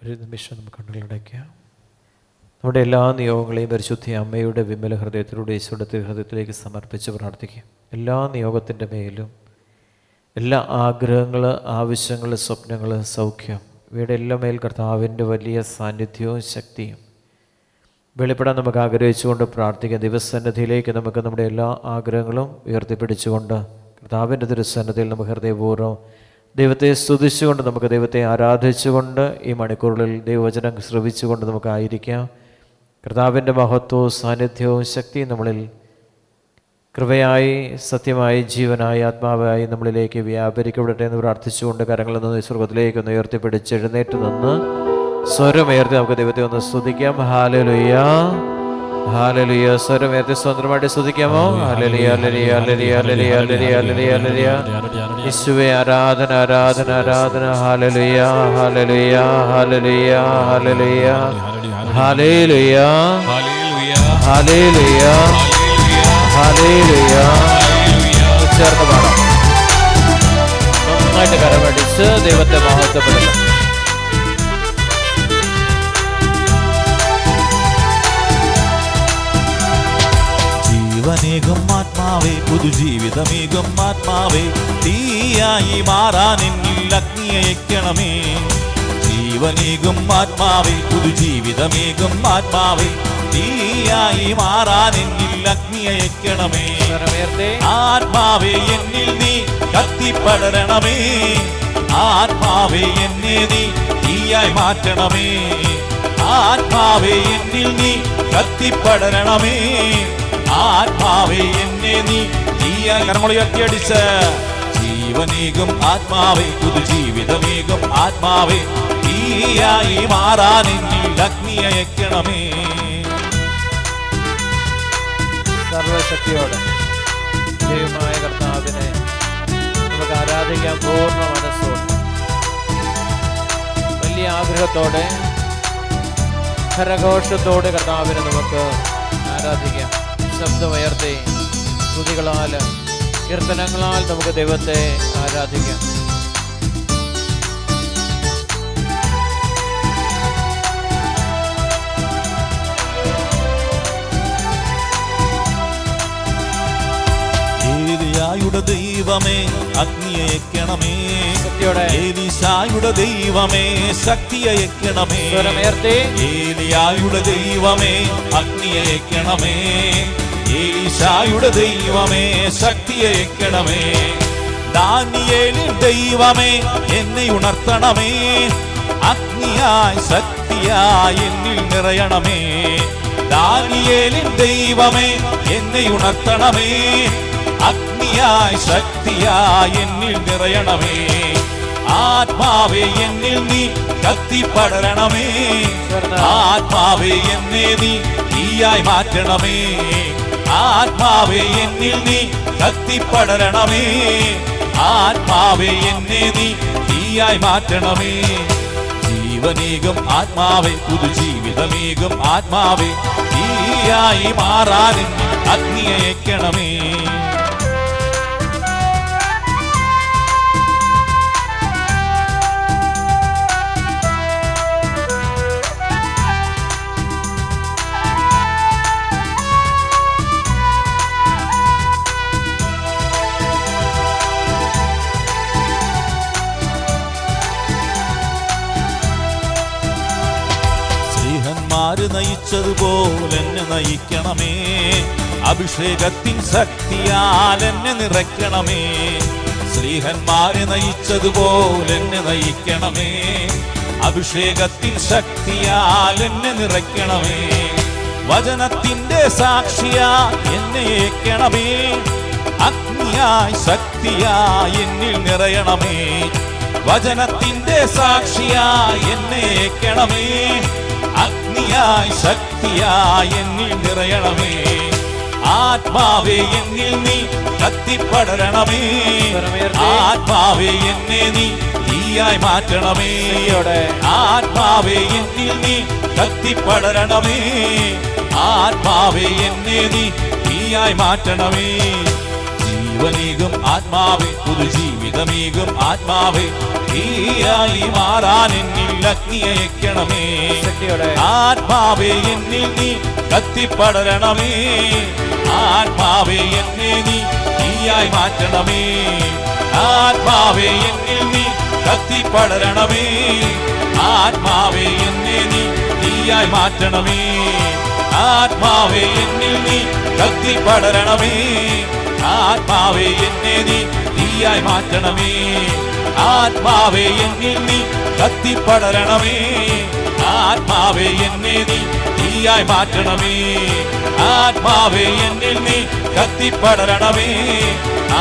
ഒരു നിമിഷം നമുക്ക് കണ്ണുകളടയ്ക്കാം. നമ്മുടെ എല്ലാ നിയോഗങ്ങളെയും പരിശുദ്ധ അമ്മയുടെ വിമല ഹൃദയത്തിലൂടെ ഈശോയുടെ ഹൃദയത്തിലേക്ക് സമർപ്പിച്ച് പ്രാർത്ഥിക്കും. എല്ലാ നിയോഗത്തിൻ്റെ മേലും എല്ലാ ആഗ്രഹങ്ങൾ, ആവശ്യങ്ങൾ, സ്വപ്നങ്ങൾ, സൗഖ്യം ഇവയുടെ എല്ലാം മേൽ കർത്താവിൻ്റെ വലിയ സാന്നിധ്യവും ശക്തിയും വെളിപ്പെടാൻ നമുക്ക് ആഗ്രഹിച്ചുകൊണ്ട് പ്രാർത്ഥിക്കാം. ദിവസസന്നിധിയിലേക്ക് നമുക്ക് നമ്മുടെ എല്ലാ ആഗ്രഹങ്ങളും ഉയർത്തിപ്പിടിച്ചുകൊണ്ട് കർത്താവിൻ്റെ തിരുസന്നിധിയിൽ നമുക്ക് ഹൃദയപൂർവ്വം ദൈവത്തെ സ്തുതിച്ചുകൊണ്ട്, നമുക്ക് ദൈവത്തെ ആരാധിച്ചുകൊണ്ട് ഈ മണിക്കൂറുകളിൽ ദൈവവചനം ശ്രവിച്ചുകൊണ്ട് നമുക്കായിരിക്കാം. കർത്താവിൻ്റെ മഹത്വവും സാന്നിധ്യവും ശക്തിയും നമ്മളിൽ കൃപയായി, സത്യമായി, ജീവനായി, ആത്മാവായി നമ്മളിലേക്ക് വ്യാപരിക്കപ്പെടട്ടെ എന്ന് പ്രാർത്ഥിച്ചുകൊണ്ട് കരങ്ങളിൽ നിന്ന് സ്വർഗ്ഗത്തിലേക്ക് ഒന്ന് ഉയർത്തിപ്പിടിച്ച് എഴുന്നേറ്റ് നിന്ന് സ്വരമുയർത്തി നമുക്ക് ദൈവത്തെ ഒന്ന് സ്തുതിക്കാം. ഹല്ലേലൂയ, ഹല്ലേലൂയ. സ്വരമുയർത്തി സ്വന്തമായിട്ട് സ്തുതിക്കാമോ? ഹല്ലേലൂയ, ഹല്ലേലൂയ, ഹല്ലേലൂയ, ഹല്ലേലൂയ, ഹല്ലേലൂയ, ഹല്ലേലൂയ. യേശുവേ ആരാധന, ആരാധന, ആരാധന. ഹല്ലേലൂയ, ഹല്ലേലൂയ, ഹല്ലേലൂയ, ഹല്ലേലൂയ, ഹല്ലേലൂയ, ഹല്ലേലൂയ, ഹല്ലേലൂയ. ചേർന്ന് പാടാം. നന്നായിട്ട് കരമടിച്ച് ദൈവത്തെ മഹത്വപ്പെടുത്താം. ജീവനേകും ആത്മാവേ, പുതുജീവിതമേകും ആത്മാവേ, തീയായി മാറാൻ എന്നിൽ അഗ്നിയെ അയക്കണമേ. ജീവനേകും ആത്മാവേ, പുതുജീവിതമേകും ആത്മാവേ, തീയായി മാറാൻ എന്നിൽ അഗ്നിയെ അയക്കണമേ. ആത്മാവേ എന്നിൽ നീ കത്തിപ്പടരണമേ. ആത്മാവേ എന്നെ നീ തീയായി മാറ്റണമേ. ആത്മാവേ എന്നിൽ നീ കത്തിപ്പടരണമേ. ആത്മാവേ എന്നെ നീ തീയായി കരമുളയടിച്ച്. ജീവനേകും ആത്മാവേ, പുതുജീവിതമേകും ആത്മാവേ, തീയായി മാറാൻ എന്നിൽ അഗ്നിയെ അയക്കണമേ. സർവശക്തിയോടെ ദൈവമായ കർത്താവിനെ നമുക്ക് ആരാധിക്കാൻ പൂർണ്ണ മനസ്സോടെ, വലിയ ആഗ്രഹത്തോടെ, കരഘോഷത്തോടെ കർത്താവിനെ നമുക്ക് ആരാധിക്കാം. ശബ്ദമുയർത്തി സ്തുതികളാൽ, കീർത്തനങ്ങളാൽ നമുക്ക് ദൈവത്തെ ആരാധിക്കാം. ഏലിയായുടെ ദൈവമേ അഗ്നിയെ അയക്കണമേ. ഏലീശായുടെ ദൈവമേ ശക്തിയെ അയക്കണമേ. ഏലിയായുടെ ദൈവമേ അഗ്നിയെ അയക്കണമേ. ഏലീശായുടെ ദൈവമേ ശക്തിയെ അയക്കണമേ. ദാനിയേലിൻ ദൈവമേ എന്നെ ഉണർത്തണമേ. അഗ്നിയായി ശക്തിയായി എന്നിൽ നിറയണമേ. ദാനിയേലിൻ ദൈവമേ എന്നെ ഉണർത്തണമേ. അഗ്നിയായി ശക്തിയായി എന്നിൽ നിറയണമേ. ആത്മാവേ എന്നിൽ നീ കത്തിപ്പടരണമേ. ആത്മാവേ എന്നെ നീ തീയായി മാറ്റണമേ. ആത്മാവേ എന്നിൽ നീ കത്തിപ്പടരണമേ. ആത്മാവേ എന്നെ നീ തീയായി മാറ്റണമേ. ജീവനേകും ആത്മാവേ, പുതുജീവിതമേകും ആത്മാവേ, തീയായി മാറാൻ അഗ്നിയെ അയക്കണമേ. നയിച്ചതുപോലെ എന്നെ നയിക്കണമേ. അഭിഷേകത്തിൻ ശക്തിയാൽ എന്നെ നിറയ്ക്കണമേ. ശ്രീഹന്മാരെ നയിച്ചതുപോലെ എന്നെ നയിക്കണമേ. അഭിഷേകത്തിൻ ശക്തിയാൽ എന്നെ നിറയ്ക്കണമേ. വചനത്തിന്റെ സാക്ഷിയാ എന്നെ അയക്കണമേ. അഗ്നിയായി ശക്തിയായി എന്നിൽ നിറയണമേ. വചനത്തിന്റെ സാക്ഷിയായി എന്നെ അയക്കണമേ. അഗ്നിയായി ശക്തിയായി എന്നിൽ നിറയണമേ. ആത്മാവേ എന്നിൽ നീ കത്തിപ്പടരണമേ. ആത്മാവേ എന്നെ നീ തീയായി മാറ്റണമേ. ആത്മാവേ എന്നിൽ നീ കത്തിപ്പടരണമേ. ആത്മാവേ എന്നെ നീ തീയായി മാറ്റണമേ. ജീവനീകും ആത്മാവേ, പുതുജീവിതമീകും ആത്മാവേ, തീയായി മാറാൻ എന്നിൽ അഗ്നിയയക്കണമേ. ആത്മാവേ എന്നിൽ നീ കത്തിപ്പടരണമേ, ആത്മാവേ എന്നെ നീ തീയായി മാറ്റണമേ. ആത്മാവേ എന്നിൽ നീ കത്തിപ്പടരണമേ, ആത്മാവേ എന്നെ നീ തീയായി മാറ്റണമേ. ആത്മാവേ എന്നിൽ നീ കത്തിപ്പടരണമേ, ആത്മാവേ എന്നെ നീ തീയായി മാറ്റണമേ. ആത്മാവേ എന്നിൽ നീ കത്തിപ്പടരണമേ, ആത്മാവേ എന്നെ നീ തീയായി മാറ്റണമേ. ആത്മാവേ എന്നിൽ നീ കത്തിപ്പടരണമേ,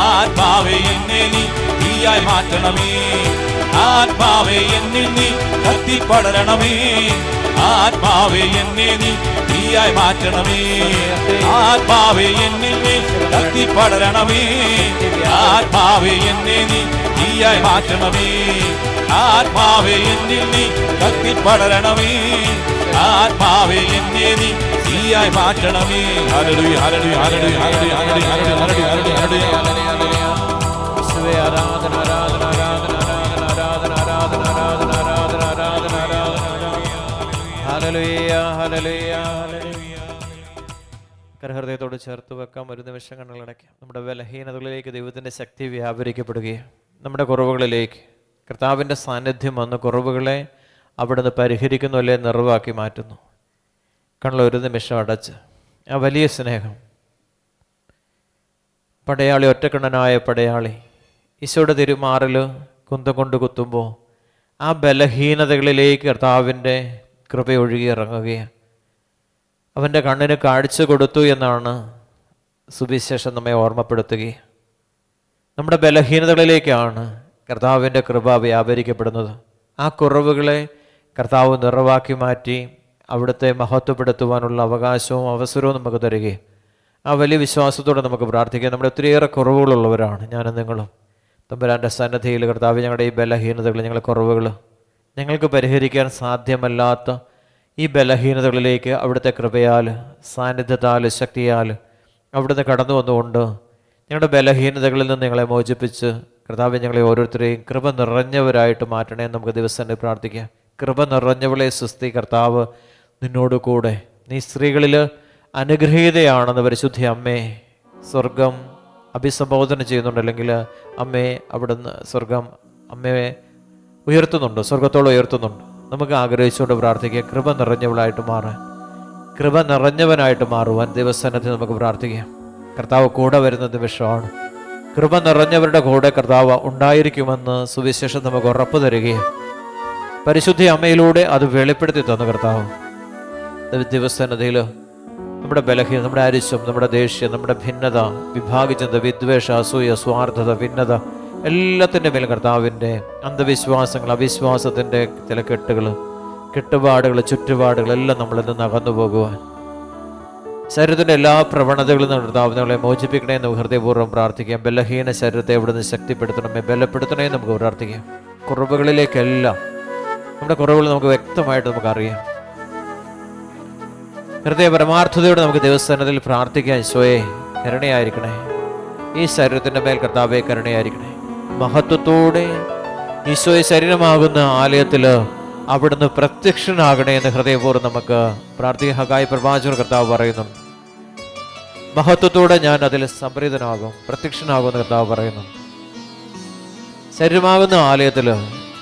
ആത്മാവേ എന്നെ നീ തീയായി മാറ്റണമേ. ആത്മാവേ എന്നിൽ നീ കത്തിപ്പടരണമേ, ആത്മാവേ എന്നെ നീ തീയായി മാറ്റണമേ. ആത്മാവേ എന്നിൽ നീ കത്തിപ്പടരണമേ, ആത്മാവേ എന്നെ നീ തീയായി മാറ്റണമേ. ആത്മാവേ എന്നിൽ നീ കത്തിപ്പടരണമേ, ആത്മാവേ എന്നെ നീ തീയായി മാറ്റണമേ. ഹല്ലേലൂയ ഹല്ലേലൂയ ഹല്ലേലൂയ ഹല്ലേലൂയ ഹല്ലേലൂയ ഹല്ലേലൂയ ഹല്ലേലൂയ ഹല്ലേലൂയ ഹല്ലേലൂയ. യേശുവേ ആരാധന ആരാധന ആരാധന ആരാധന ആരാധന ആരാധന ആരാധന ആരാധന ആരാധന. ഹല്ലേലൂയ ഹല്ലേലൂയ ഹല്ലേലൂയ. കരഹൃദയത്തോട് ചേർത്ത് വെക്കാം. ഒരു നിമിഷം കണ്ണുകളടയ്ക്കാം. നമ്മുടെ ബലഹീനതകളിലേക്ക് ദൈവത്തിൻ്റെ ശക്തി വ്യാപരിക്കപ്പെടുകയും നമ്മുടെ കുറവുകളിലേക്ക് കർത്താവിൻ്റെ സാന്നിധ്യം വന്ന് കുറവുകളെ അവിടുന്ന് പരിഹരിക്കുന്നു, അല്ലെ നിറവാക്കി മാറ്റുന്നു. കണ്ണുകൾ ഒരു നിമിഷം അടച്ച് ആ വലിയ സ്നേഹം, പടയാളി, ഒറ്റക്കണ്ണനായ പടയാളി ഈശോയുടെ തിരുമാറിൽ കുന്തം കൊണ്ട് കുത്തുമ്പോൾ ആ ബലഹീനതകളിലേക്ക് കർത്താവിൻ്റെ കൃപയൊഴുകി ഇറങ്ങുകയാണ്. അവൻ്റെ കണ്ണിന് കാഴ്ച കൊടുത്തു എന്നാണ് സുവിശേഷം നമ്മെ ഓർമ്മപ്പെടുത്തുകയും. നമ്മുടെ ബലഹീനതകളിലേക്കാണ് കർത്താവിൻ്റെ കൃപ വ്യാപരിക്കപ്പെടുന്നത്. ആ കുറവുകളെ കർത്താവ് നിറവാക്കി മാറ്റി അവിടുത്തെ മഹത്വപ്പെടുത്തുവാനുള്ള അവകാശവും അവസരവും നമുക്ക് തരികയും ആ വലിയ വിശ്വാസത്തോടെ നമുക്ക് പ്രാർത്ഥിക്കാം. നമ്മുടെ ഒത്തിരിയേറെ കുറവുകളുള്ളവരാണ് ഞാനും നിങ്ങളും. തമ്പുരാൻ്റെ സന്നദ്ധിയിൽ കർത്താവ് ഞങ്ങളുടെ ഈ ബലഹീനതകൾ, ഞങ്ങളുടെ കുറവുകൾ, ഞങ്ങൾക്ക് പരിഹരിക്കാൻ സാധ്യമല്ലാത്ത ഈ ബലഹീനതകളിലേക്ക് അവിടുത്തെ കൃപയാൽ, സാന്നിധ്യത്താൽ, ശക്തിയാൽ അവിടുന്ന് കടന്നു വന്നുകൊണ്ട് ഞങ്ങളുടെ ബലഹീനതകളിൽ നിന്ന് ഞങ്ങളെ മോചിപ്പിച്ച് കർത്താവ് ഞങ്ങളെ ഓരോരുത്തരെയും കൃപ നിറഞ്ഞവരായിട്ട് മാറ്റണേ എന്ന് നമുക്ക് ദിവസം പ്രാർത്ഥിക്കാം. കൃപ നിറഞ്ഞവളെ സുസ്തി, കർത്താവ് നിന്നോട് കൂടെ, നീ സ്ത്രീകളിൽ അനുഗ്രഹീതയാണെന്ന് പരിശുദ്ധ അമ്മേ സ്വർഗം അഭിസംബോധന ചെയ്യുന്നുണ്ട്. അല്ലെങ്കിൽ അമ്മയെ അവിടുന്ന് സ്വർഗം അമ്മയെ ഉയർത്തുന്നുണ്ട്, സ്വർഗത്തോളം ഉയർത്തുന്നുണ്ട്. നമുക്ക് ആഗ്രഹിച്ചുകൊണ്ട് പ്രാർത്ഥിക്കാം. കൃപ നിറഞ്ഞവളായിട്ട് മാറാൻ, കൃപ നിറഞ്ഞവനായിട്ട് മാറുവാൻ ദിവസത്തിൽ നമുക്ക് പ്രാർത്ഥിക്കാം. കർത്താവ് കൂടെ വരുന്ന നിമിഷമാണ്. കൃപ നിറഞ്ഞവരുടെ കൂടെ കർത്താവ് ഉണ്ടായിരിക്കുമെന്ന് സുവിശേഷം നമുക്ക് ഉറപ്പ് തരികയും പരിശുദ്ധ അമ്മയിലൂടെ അത് വെളിപ്പെടുത്തി തന്നു. കർത്താവ് ദിവസനതയിൽ നമ്മുടെ ബലഹീനത, നമ്മുടെ അരിശം, നമ്മുടെ ദേഷ്യം, നമ്മുടെ ഭിന്നത, വിഭാഗിച്ചത്, വിദ്വേഷ, അസൂയ, സ്വാർത്ഥത, ഭിന്നത, എല്ലാത്തിൻ്റെ മേലും കർത്താവിൻ്റെ അന്ധവിശ്വാസങ്ങൾ, അവിശ്വാസത്തിൻ്റെ ചില കെട്ടുപാടുകൾ, ചുറ്റുപാടുകൾ എല്ലാം നമ്മളിൽ നിന്ന് അകന്നു പോകുവാൻ, ശരീരത്തിൻ്റെ എല്ലാ പ്രവണതകളിൽ നിന്ന് കർത്താവ് നമ്മളെ മോചിപ്പിക്കണേ എന്ന് ഹൃദയപൂർവ്വം പ്രാർത്ഥിക്കാം. ബലഹീന ശരീരത്തെ ഇവിടുന്ന് ശക്തിപ്പെടുത്തണമേ, ബലപ്പെടുത്തണേ എന്ന് നമുക്ക് പ്രാർത്ഥിക്കാം. കുറവുകളിലേക്കെല്ലാം, നമ്മുടെ കുറവുകൾ നമുക്ക് വ്യക്തമായിട്ട് നമുക്കറിയാം. ഹൃദയ പരമാർത്ഥതയോടെ നമുക്ക് ദൈവസ്ഥാനത്തിൽ പ്രാർത്ഥിക്കാൻ. ഈശോയെ കരുണയായിരിക്കണേ, ഈ ശരീരത്തിൻ്റെ മേൽ കർത്താവെ കരുണയായിരിക്കണേ. മഹത്വത്തോടെ ഈശോയെ ശരീരമാകുന്ന ആലയത്തിൽ അവിടുന്ന് പ്രത്യക്ഷനാകണേ എന്ന് ഹൃദയപൂർവ്വം നമുക്ക് പ്രാർത്ഥിക്കാം. ഹഗായി പ്രവാചകൻ കർത്താവ് പറയുന്നു, മഹത്വത്തോടെ ഞാൻ അതിൽ സംപ്രീതനാകും, പ്രത്യക്ഷനാകുമെന്ന് കർത്താവ് പറയുന്നു. ശരീരമാകുന്ന ആലയത്തിൽ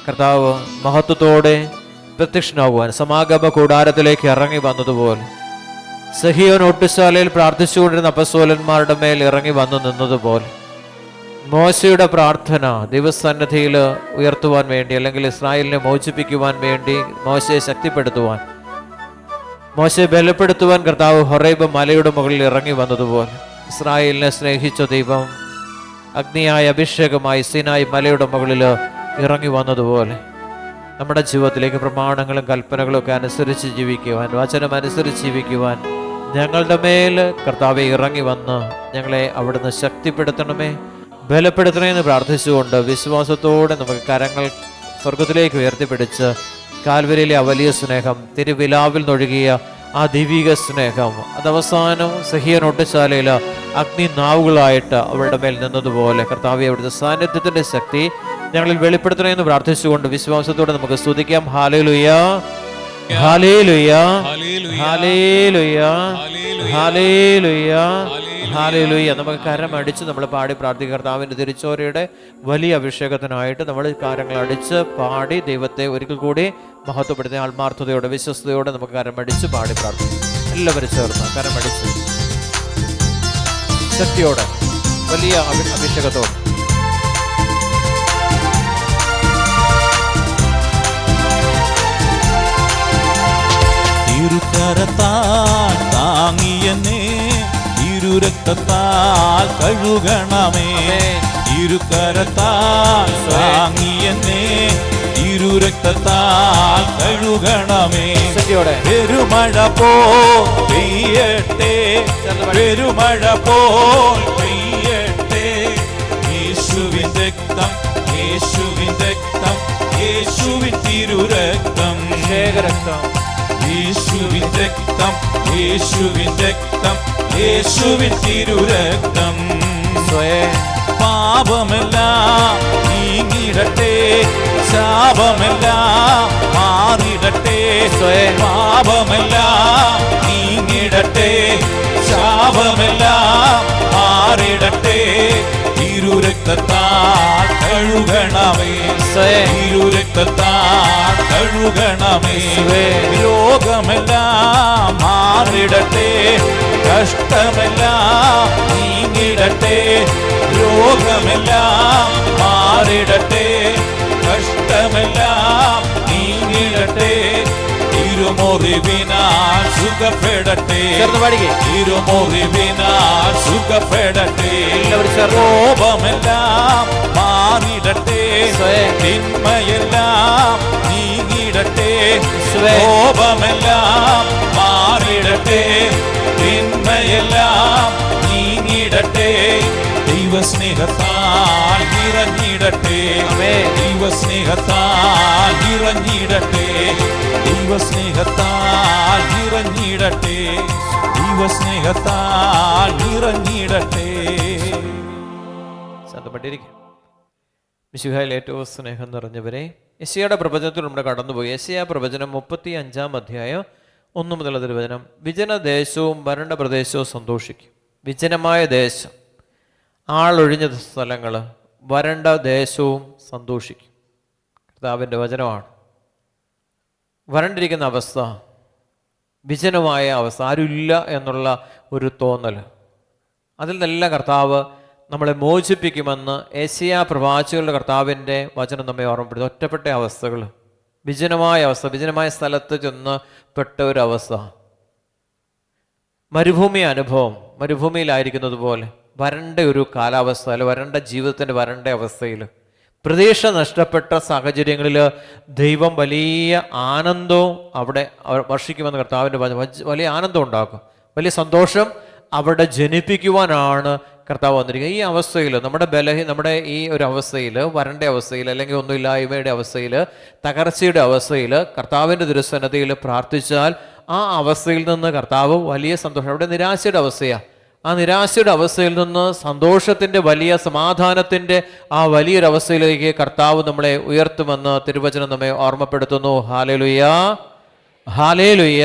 കർത്താവ് മഹത്വത്തോടെ പ്രത്യക്ഷനാകുവാൻ സമാഗമ കൂടാരത്തിലേക്ക് ഇറങ്ങി വന്നതുപോലെ, സഹിയോൻ ഒട്ടുശാലയിൽ പ്രാർത്ഥിച്ചുകൊണ്ടിരുന്ന അപ്പസ്തോലന്മാരുടെ മേൽ ഇറങ്ങി വന്നു നിന്നതുപോലെ, മോശയുടെ പ്രാർത്ഥന ദൈവസന്നിധിയിൽ ഉയർത്തുവാൻ വേണ്ടി, അല്ലെങ്കിൽ ഇസ്രായേലിനെ മോചിപ്പിക്കുവാൻ വേണ്ടി, മോശയെ ശക്തിപ്പെടുത്തുവാൻ, മോശയെ ബലപ്പെടുത്തുവാൻ കർത്താവ് ഹൊറേബ് മലയുടെ മുകളിൽ ഇറങ്ങി വന്നതുപോലെ, ഇസ്രായേലിനെ സ്നേഹിച്ച ദൈവം അഗ്നിയായ അഭിഷേകമായി സീനായി മലയുടെ മുകളിൽ ഇറങ്ങി വന്നതുപോലെ നമ്മുടെ ജീവിതത്തിലേക്ക് പ്രമാണങ്ങളും കൽപ്പനകളും ഒക്കെ അനുസരിച്ച് ജീവിക്കുവാൻ, വചനം അനുസരിച്ച് ജീവിക്കുവാൻ ഞങ്ങളുടെ മേൽ കർത്താവെ ഇറങ്ങി വന്ന് ഞങ്ങളെ അവിടുന്ന് ശക്തിപ്പെടുത്തണമേ, ബലപ്പെടുത്തണേ എന്ന് പ്രാർത്ഥിച്ചുകൊണ്ട് വിശ്വാസത്തോടെ നമുക്ക് കരങ്ങൾ സ്വർഗത്തിലേക്ക് ഉയർത്തിപ്പിടിച്ച് കാൽവരിയിലെ ആ വലിയ സ്നേഹം, തിരുവിലാവിൽ നിന്നൊഴുകിയ ആ ദൈവിക സ്നേഹം അത് അവസാനം സഹിയൻ ഒട്ടശാലയിൽ അഗ്നി നാവുകളായിട്ട് അവരുടെ മേൽ നിന്നതുപോലെ കർത്താവെ അവിടുത്തെ സാന്നിധ്യത്തിന്റെ ശക്തി ഞങ്ങളിൽ വെളിപ്പെടുത്തണമെന്ന് പ്രാർത്ഥിച്ചുകൊണ്ട് വിശ്വാസത്തോടെ നമുക്ക് സ്തുതിക്കാം. ഹല്ലേലൂയ, ഹല്ലേലൂയ, ഹല്ലേലൂയ, ഹല്ലേലൂയ, ഹല്ലേലൂയ. നമുക്ക് കരമടിച്ച് നമ്മൾ പാടി പ്രാർത്ഥിക്കുക. കർത്താവിൻ്റെ തിരുച്ചോരയുടെ വലിയ അഭിഷേകത്തിനായിട്ട് നമ്മൾ കാര്യങ്ങൾ അടിച്ച് പാടി ദൈവത്തെ ഒരിക്കൽ കൂടി മഹത്വപ്പെടുത്തി ആത്മാർത്ഥതയോടെ വിശ്വസ്തയോടെ നമുക്ക് കരമടിച്ച് പാടി പ്രാർത്ഥിക്കും. എല്ലാവരും ചേർന്ന് കരമടിച്ച് ശക്തിയോടെ വലിയ അഭിഷേകത്തോടെ ഇരുകരത്താൽ താങ്ങിയെന്നെ ഇരുരക്തത്താൽ കഴുകണമേ. ഇരുകരത്താൽ താങ്ങിയെന്നെ ഇരുരക്തത്താൽ കഴുകണമേ. പെരുമഴ പോൽ പെയ്യട്ടെ, പെരുമഴ പോൽ പെയ്യട്ടെ. യേശുവിൻ രക്തം, യേശുവിൻ രക്തം, യേശുവിൻ തിരുരക്തം, രക്തം, യേശുവിൻ രക്തം, യേശുവിൻ രക്തം, യേശുവിൻ തിരുരക്തം. പാപമെല്ലാം നീങ്ങിടട്ടെ, ശാപമെല്ലാം മാറിടട്ടെ. പാപമെല്ലാം നീങ്ങിടട്ടെ, ശാപമെല്ലാം മാറിടട്ടെ. തിരുരക്തത്താൽ കഴുകണമേ, തിരുരക്തത്താൽ കഴുകണമേ. രോഗമെല്ലാം മാറിടട്ടെ, കഷ്ടമെല്ലാം നീങ്ങിടട്ടെ. രോഗമെല്ലാം മാറിടട്ടെ, കഷ്ടമെല്ലാം നീങ്ങിടട്ടെ. തിരുമുറിവിനാൽ സുഖപ്പെടട്ടെ, തിരുമുറിവിനാൽ സുഖപ്പെടട്ടെ. കോപമെല്ലാം മാറിടട്ടെ, തിന്മയെല്ലാം നീങ്ങിടട്ടെ. കോപമെല്ലാം മാറിടട്ടെ, തിന്മയെല്ലാം നീങ്ങിടട്ടെ. ദൈവസ്നേഹത്താൽ നിറഞ്ഞിടട്ടെ, ദൈവസ്നേഹത്താൽ നിറഞ്ഞിടട്ടെ, ദൈവസ്നേഹത്താൽ നിറഞ്ഞിടട്ടെ, ദൈവസ്നേഹത്താൽ നിറഞ്ഞിടട്ടെ. ശാന്തപ്പെട്ടിരിക്കും. മിശിഹായിൽ ഏറ്റവും സ്നേഹം നിറഞ്ഞവരെ, യെശയ്യായുടെ പ്രവചനത്തിൽ നമ്മുടെ കടന്നുപോയി. യെശയ്യാ പ്രവചനം 35 അധ്യായം 1 മുതൽ തിരുവചനം. വിജനദേശവും വരണ്ട പ്രദേശവും സന്തോഷിക്കും. വിജനമായ ദേശം, ആളൊഴിഞ്ഞ സ്ഥലങ്ങൾ, വരണ്ട ദേശവും സന്തോഷിക്കും. കർത്താവിൻ്റെ വചനമാണ്. വരണ്ടിരിക്കുന്ന അവസ്ഥ, വിജനമായ അവസ്ഥ, ആരുമില്ല എന്നുള്ള ഒരു തോന്നൽ, അതിൽ നിന്നെല്ലാം കർത്താവ് നമ്മളെ മോചിപ്പിക്കുമെന്ന് യെശയ്യാ പ്രവാചകരുടെ കർത്താവിൻ്റെ വചനം നമ്മെ ഓർമ്മപ്പെടുത്തും. ഒറ്റപ്പെട്ട അവസ്ഥകൾ, വിജനമായ അവസ്ഥ, വിജനമായ സ്ഥലത്ത് ചെന്ന് പെട്ട ഒരവസ്ഥ, മരുഭൂമി അനുഭവം, മരുഭൂമിയിലായിരിക്കുന്നത് പോലെ വരണ്ട ഒരു കാലാവസ്ഥ, അല്ല വരണ്ട ജീവിതത്തിൻ്റെ വരണ്ട അവസ്ഥയിൽ, പ്രതീക്ഷ നഷ്ടപ്പെട്ട സാഹചര്യങ്ങളിൽ ദൈവം വലിയ ആനന്ദവും അവിടെ വർഷിക്കുമെന്ന് കർത്താവിൻ്റെ വലിയ ആനന്ദം ഉണ്ടാക്കും, വലിയ സന്തോഷം അവിടെ ജനിപ്പിക്കുവാനാണ് കർത്താവ് വന്നിരിക്കുന്നത്. ഈ അവസ്ഥയിൽ നമ്മുടെ ഈ ഒരു അവസ്ഥയിൽ, വരണ്ട അവസ്ഥയിൽ, അല്ലെങ്കിൽ ഒന്നുമില്ലായ്മയുടെ അവസ്ഥയിൽ, തകർച്ചയുടെ അവസ്ഥയിൽ കർത്താവിൻ്റെ തിരുസന്നിധിയിൽ പ്രാർത്ഥിച്ചാൽ ആ അവസ്ഥയിൽ നിന്ന് കർത്താവ് വലിയ സന്തോഷം, അവിടെ നിരാശയുടെ അവസ്ഥയാണ്, ആ നിരാശയുടെ അവസ്ഥയിൽ നിന്ന് സന്തോഷത്തിൻ്റെ വലിയ സമാധാനത്തിൻ്റെ ആ വലിയൊരവസ്ഥയിലേക്ക് കർത്താവ് നമ്മളെ ഉയർത്തുമെന്ന് തിരുവചനം നമ്മെ ഓർമ്മപ്പെടുത്തുന്നു. ഹല്ലേലൂയ, ഹല്ലേലൂയ,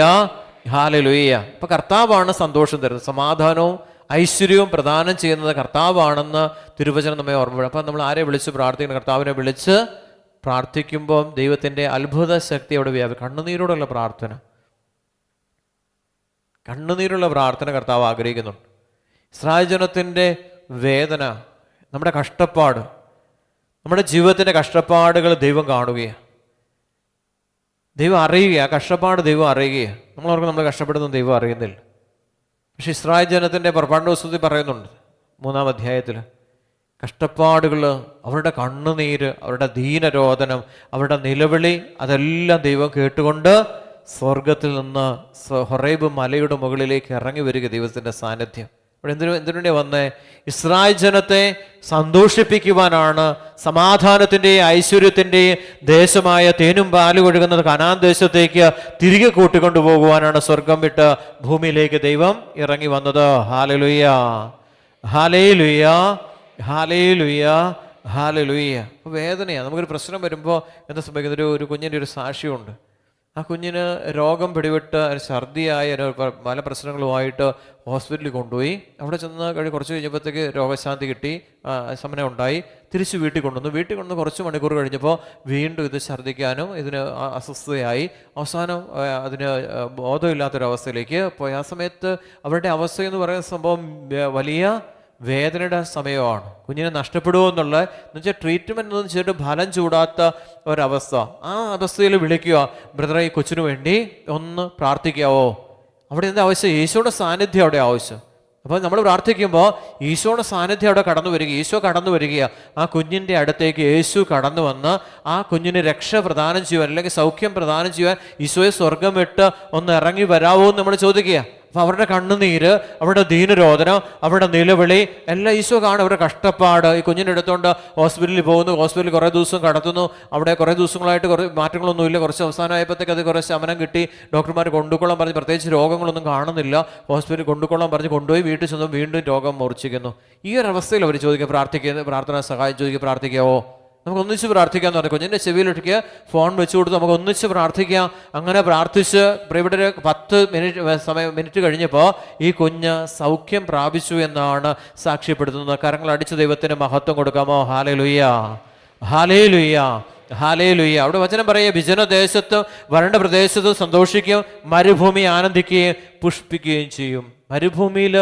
ഹല്ലേലൂയ. അപ്പം കർത്താവാണ് സന്തോഷം തരുന്നത്, സമാധാനവും ഐശ്വര്യവും പ്രദാനം ചെയ്യുന്നത് കർത്താവാണെന്ന് തിരുവചനം നമ്മെ ഓർമ്മപ്പെടും. അപ്പം നമ്മൾ ആരെ വിളിച്ച് പ്രാർത്ഥിക്കണം? കർത്താവിനെ വിളിച്ച് പ്രാർത്ഥിക്കുമ്പോൾ ദൈവത്തിൻ്റെ അത്ഭുത ശക്തി അവിടെ വ്യാപിക്കും. കണ്ണുനീരോടുള്ള പ്രാർത്ഥന, കണ്ണുനീരുള്ള പ്രാർത്ഥന കർത്താവ് ആഗ്രഹിക്കുന്നുണ്ട്. ഇസ്രായേൽ ജനത്തിൻ്റെ വേദന, നമ്മുടെ കഷ്ടപ്പാട്, നമ്മുടെ ജീവിതത്തിൻ്റെ കഷ്ടപ്പാടുകൾ ദൈവം കാണുകയാണ്, ദൈവം അറിയുകയാണ്. കഷ്ടപ്പാട് ദൈവം അറിയുകയാണ്. നമ്മളവർക്ക് നമ്മൾ കഷ്ടപ്പെടുന്ന ദൈവം അറിയുന്നില്ല. പക്ഷെ ഇസ്രായേൽ ജനത്തിൻ്റെ പുറപ്പാടിൻ്റെ പുസ്തകത്തിൽ പറയുന്നുണ്ട് 3-ാം അധ്യായത്തിൽ, കഷ്ടപ്പാടുകൾ, അവരുടെ കണ്ണുനീര്, അവരുടെ ദീനരോധനം, അവരുടെ നിലവിളി, അതെല്ലാം ദൈവം കേട്ടുകൊണ്ട് സ്വർഗത്തിൽ നിന്ന് ഹൊറേബ് മലയുടെ മുകളിലേക്ക് ഇറങ്ങി വരിക ദൈവത്തിൻ്റെ സാന്നിധ്യം. അവിടെ എന്തിനുവേണ്ടി വന്നേ? ഇസ്രായേൽ ജനത്തെ സന്തോഷിപ്പിക്കുവാനാണ്. സമാധാനത്തിൻ്റെയും ഐശ്വര്യത്തിൻ്റെയും ദേശമായ തേനും പാലും ഒഴുകുന്നത് കനാൻ ദേശത്തേക്ക് തിരികെ കൂട്ടിക്കൊണ്ടു പോകുവാനാണ് സ്വർഗം വിട്ട് ഭൂമിയിലേക്ക് ദൈവം ഇറങ്ങി വന്നത്. ഹല്ലേലൂയ, ഹല്ലേലൂയ, ഹല്ലേലൂയ, ഹല്ലേലൂയ. അപ്പോൾ വേദനയാണ്. നമുക്കൊരു പ്രശ്നം വരുമ്പോൾ എന്താ സംഭവിക്കുന്നത്? ഒരു കുഞ്ഞിൻ്റെ ഒരു സാക്ഷ്യമുണ്ട്. ആ കുഞ്ഞിന് രോഗം പിടിവിട്ട് ഛർദിയായ പല പ്രശ്നങ്ങളുമായിട്ട് ഹോസ്പിറ്റലിൽ കൊണ്ടുപോയി. അവിടെ ചെന്ന് കുറച്ച് കഴിഞ്ഞപ്പോഴത്തേക്ക് രോഗശാന്തി കിട്ടി, ശമനം ഉണ്ടായി. തിരിച്ച് വീട്ടിൽ കൊണ്ടുവന്ന് കുറച്ച് മണിക്കൂർ കഴിഞ്ഞപ്പോൾ വീണ്ടും ഇത് ഛർദ്ദിക്കാനും ഇതിന് അസ്വസ്ഥതയായി. അവസാനം അതിന് ബോധമില്ലാത്തൊരവസ്ഥയിലേക്ക് പോയി. ആ സമയത്ത് അവരുടെ അവസ്ഥയെന്ന് പറയുന്ന സംഭവം വലിയ വേദനയുടെ സമയമാണ്. കുഞ്ഞിനെ നഷ്ടപ്പെടുമോ എന്നുള്ള എന്നുവെച്ചാൽ ട്രീറ്റ്മെൻറ്റ് ഒന്നും ചെയ്തിട്ട് ഫലം ചൂടാത്ത ഒരവസ്ഥ. ആ അവസ്ഥയിൽ വിളിക്കുക, ബ്രദറെ ഈ കൊച്ചിനു വേണ്ടി ഒന്ന് പ്രാർത്ഥിക്കാവോ? അവിടെ എന്താ ആവശ്യം? ഈശോയുടെ സാന്നിധ്യം അവിടെ ആവശ്യം. അപ്പോൾ നമ്മൾ പ്രാർത്ഥിക്കുമ്പോൾ ഈശോയുടെ സാന്നിധ്യം അവിടെ കടന്നു വരിക. ഈശോ കടന്നു വരികയാണ്. ആ കുഞ്ഞിൻ്റെ അടുത്തേക്ക് യേശു കടന്നു വന്ന് ആ കുഞ്ഞിന് രക്ഷ പ്രദാനം ചെയ്യുവാൻ, അല്ലെങ്കിൽ സൗഖ്യം പ്രദാനം ചെയ്യുവാൻ ഈശോയെ സ്വർഗം വിട്ട് ഒന്ന് ഇറങ്ങി വരാവോ എന്ന് നമ്മൾ ചോദിക്കുക. അപ്പോൾ അവരുടെ കണ്ണുനീര്, അവരുടെ ദീനരോധനം, അവരുടെ നിലവിളി എല്ലാം ഈശോ കാണും. അവരുടെ കഷ്ടപ്പാട്. ഈ കുഞ്ഞിനെ എടുത്തുകൊണ്ട് ഹോസ്പിറ്റലിൽ പോകുന്നു. ഹോസ്പിറ്റലിൽ കുറേ ദിവസം കടത്തുന്നു. അവിടെ കുറേ ദിവസങ്ങളായിട്ട് കുറേ മാറ്റങ്ങളൊന്നുമില്ല. കുറച്ച് അവസാനമായപ്പോഴത്തേക്ക് അത് കുറേ ശമനം കിട്ടി. ഡോക്ടർമാർ കൊണ്ടുകൊള്ളാൻ പറഞ്ഞ്, പ്രത്യേകിച്ച് രോഗങ്ങളൊന്നും കാണുന്നില്ല. ഹോസ്പിറ്റലിൽ കൊണ്ടുകൊള്ളാൻ പറഞ്ഞ് കൊണ്ടുപോയി വീട്ടിൽ ചെന്ന് വീണ്ടും രോഗം മൂർച്ഛിക്കുന്നു. ഈ ഒരു അവസ്ഥയിൽ അവർ ചോദിക്കുക, പ്രാർത്ഥനാ സഹായം ചോദിക്കുക, പ്രാർത്ഥിക്കാവോ? നമുക്ക് ഒന്നിച്ച് പ്രാർത്ഥിക്കാമെന്ന് പറഞ്ഞു. കുഞ്ഞിൻ്റെ ചെവിയിലൊട്ടിക്ക് ഫോൺ വെച്ച് കൊടുത്ത് നമുക്ക് ഒന്നിച്ച് പ്രാർത്ഥിക്കാം. അങ്ങനെ പ്രാർത്ഥിച്ച് ഇവിടെ ഒരു 10 മിനിറ്റ് കഴിഞ്ഞപ്പോൾ ഈ കുഞ്ഞ് സൗഖ്യം പ്രാപിച്ചു എന്നാണ് സാക്ഷ്യപ്പെടുത്തുന്നത്. കരങ്ങൾ അടിച്ച് ദൈവത്തിന് മഹത്വം കൊടുക്കാമോ? ഹല്ലേലൂയ, ഹല്ലേലൂയ, ഹല്ലേലൂയ. അവിടെ വചനം പറയുക, വിജനദേശത്തും വരണ്ട പ്രദേശത്തും സന്തോഷിക്കുകയും മരുഭൂമി ആനന്ദിക്കുകയും പുഷ്പിക്കുകയും ചെയ്യും. മരുഭൂമിയിൽ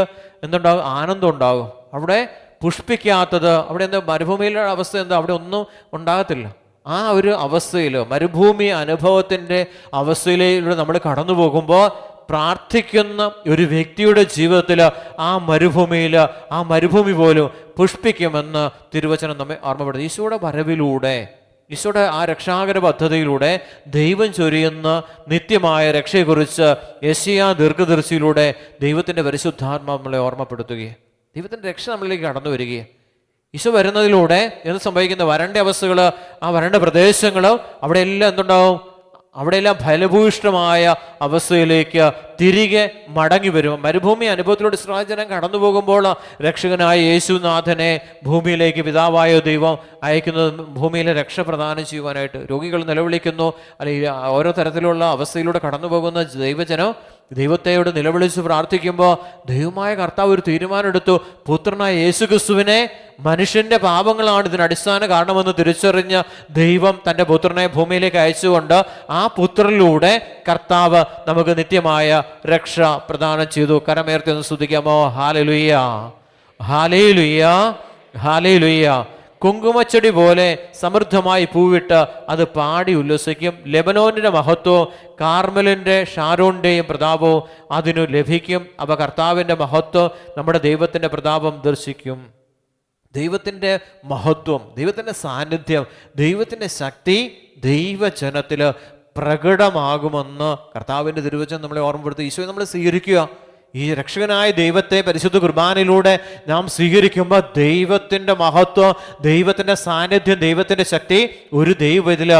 എന്തുണ്ടാകും? ആനന്ദം ഉണ്ടാകും. അവിടെ പുഷ്പിക്കാത്തത്, അവിടെ എന്താ? മരുഭൂമിയിലെ അവസ്ഥ എന്താ? അവിടെ ഒന്നും ഉണ്ടാകത്തില്ല. ആ ഒരു അവസ്ഥയിൽ, മരുഭൂമി അനുഭവത്തിൻ്റെ അവസ്ഥയിലൂടെ നമ്മൾ കടന്നു പോകുമ്പോൾ പ്രാർത്ഥിക്കുന്ന ഒരു വ്യക്തിയുടെ ജീവിതത്തിൽ ആ മരുഭൂമിയിൽ, ആ മരുഭൂമി പോലും പുഷ്പിക്കുമെന്ന് തിരുവചനം നമ്മെ ഓർമ്മപ്പെടുത്തും. ഈശോയുടെ വരവിലൂടെ, ഈശോയുടെ ആ രക്ഷാകര പദ്ധതിയിലൂടെ ദൈവം ചൊരിയുന്ന നിത്യമായ രക്ഷയെക്കുറിച്ച് യെശയ്യാ ദീർഘദർശിയിലൂടെ ദൈവത്തിൻ്റെ പരിശുദ്ധാത്മാവ് നമ്മളെ ഓർമ്മപ്പെടുത്തുകയാണ്. ദൈവത്തിൻ്റെ രക്ഷ നമ്മളിലേക്ക് കടന്നു വരികയാണ്. ഈശോ വരുന്നതിലൂടെ എന്ത് സംഭവിക്കുന്ന? വരണ്ട അവസ്ഥകൾ, ആ വരണ്ട പ്രദേശങ്ങൾ, അവിടെയെല്ലാം എന്തുണ്ടാവും? അവിടെയെല്ലാം ഫലഭൂയിഷ്ടമായ അവസ്ഥയിലേക്ക് തിരികെ മടങ്ങി വരും. മരുഭൂമി അനുഭവത്തിലൂടെ ഇസ്രായേൽ ജനം കടന്നു പോകുമ്പോൾ രക്ഷകനായ യേശുനാഥനെ ഭൂമിയിലേക്ക് പിതാവായ ദൈവം അയക്കുന്നത് ഭൂമിയിലെ രക്ഷ പ്രദാനം ചെയ്യുവാനായിട്ട്. രോഗികൾ നിലവിളിക്കുന്നു, അല്ലെങ്കിൽ ഓരോ തരത്തിലുള്ള അവസ്ഥയിലൂടെ കടന്നു പോകുന്ന ദൈവജനം ദൈവത്തെയോട് നിലവിളിച്ച് പ്രാർത്ഥിക്കുമ്പോൾ ദൈവമായ കർത്താവ് ഒരു തീരുമാനമെടുത്തു. പുത്രനായ യേശുക്രിസ്തുവിനെ, മനുഷ്യന്റെ പാപങ്ങളാണ് ഇതിന് അടിസ്ഥാന കാരണമെന്ന് തിരിച്ചറിഞ്ഞ ദൈവം തൻ്റെ പുത്രനെ ഭൂമിയിലേക്ക് അയച്ചുകൊണ്ട് ആ പുത്രനിലൂടെ കർത്താവ് നമുക്ക് നിത്യമായ രക്ഷ പ്രദാനം ചെയ്തു. കരമേർത്തി ഒന്ന് സ്തുതിക്കാമോ? ഹല്ലേലൂയ, ഹല്ലേലൂയ, ഹല്ലേലൂയ. കുങ്കുമച്ചെടി പോലെ സമൃദ്ധമായി പൂവിട്ട് അത് പാടി ഉല്ലസിക്കും. ലെബനോനിൻ്റെ മഹത്വവും കാർമലിൻ്റെ ഷാരോണിൻ്റെയും പ്രതാപവും അതിനു ലഭിക്കും. അവ കർത്താവിൻ്റെ മഹത്വം, നമ്മുടെ ദൈവത്തിൻ്റെ പ്രതാപം ദർശിക്കും. ദൈവത്തിൻ്റെ മഹത്വം, ദൈവത്തിൻ്റെ സാന്നിധ്യം, ദൈവത്തിൻ്റെ ശക്തി ദൈവജനത്തിൽ പ്രകടമാകുമെന്ന് കർത്താവിൻ്റെ തിരുവചനം നമ്മളെ ഓർമ്മപ്പെടുത്തി. ഈശോയെ നമ്മൾ സ്വീകരിക്കുക. ഈ രക്ഷകനായ ദൈവത്തെ പരിശുദ്ധ കുർബാനയിലൂടെ നാം സ്വീകരിക്കുമ്പോൾ ദൈവത്തിൻ്റെ മഹത്വം, ദൈവത്തിൻ്റെ സാന്നിധ്യം, ദൈവത്തിൻ്റെ ശക്തി ഒരു ദൈവത്തിൽ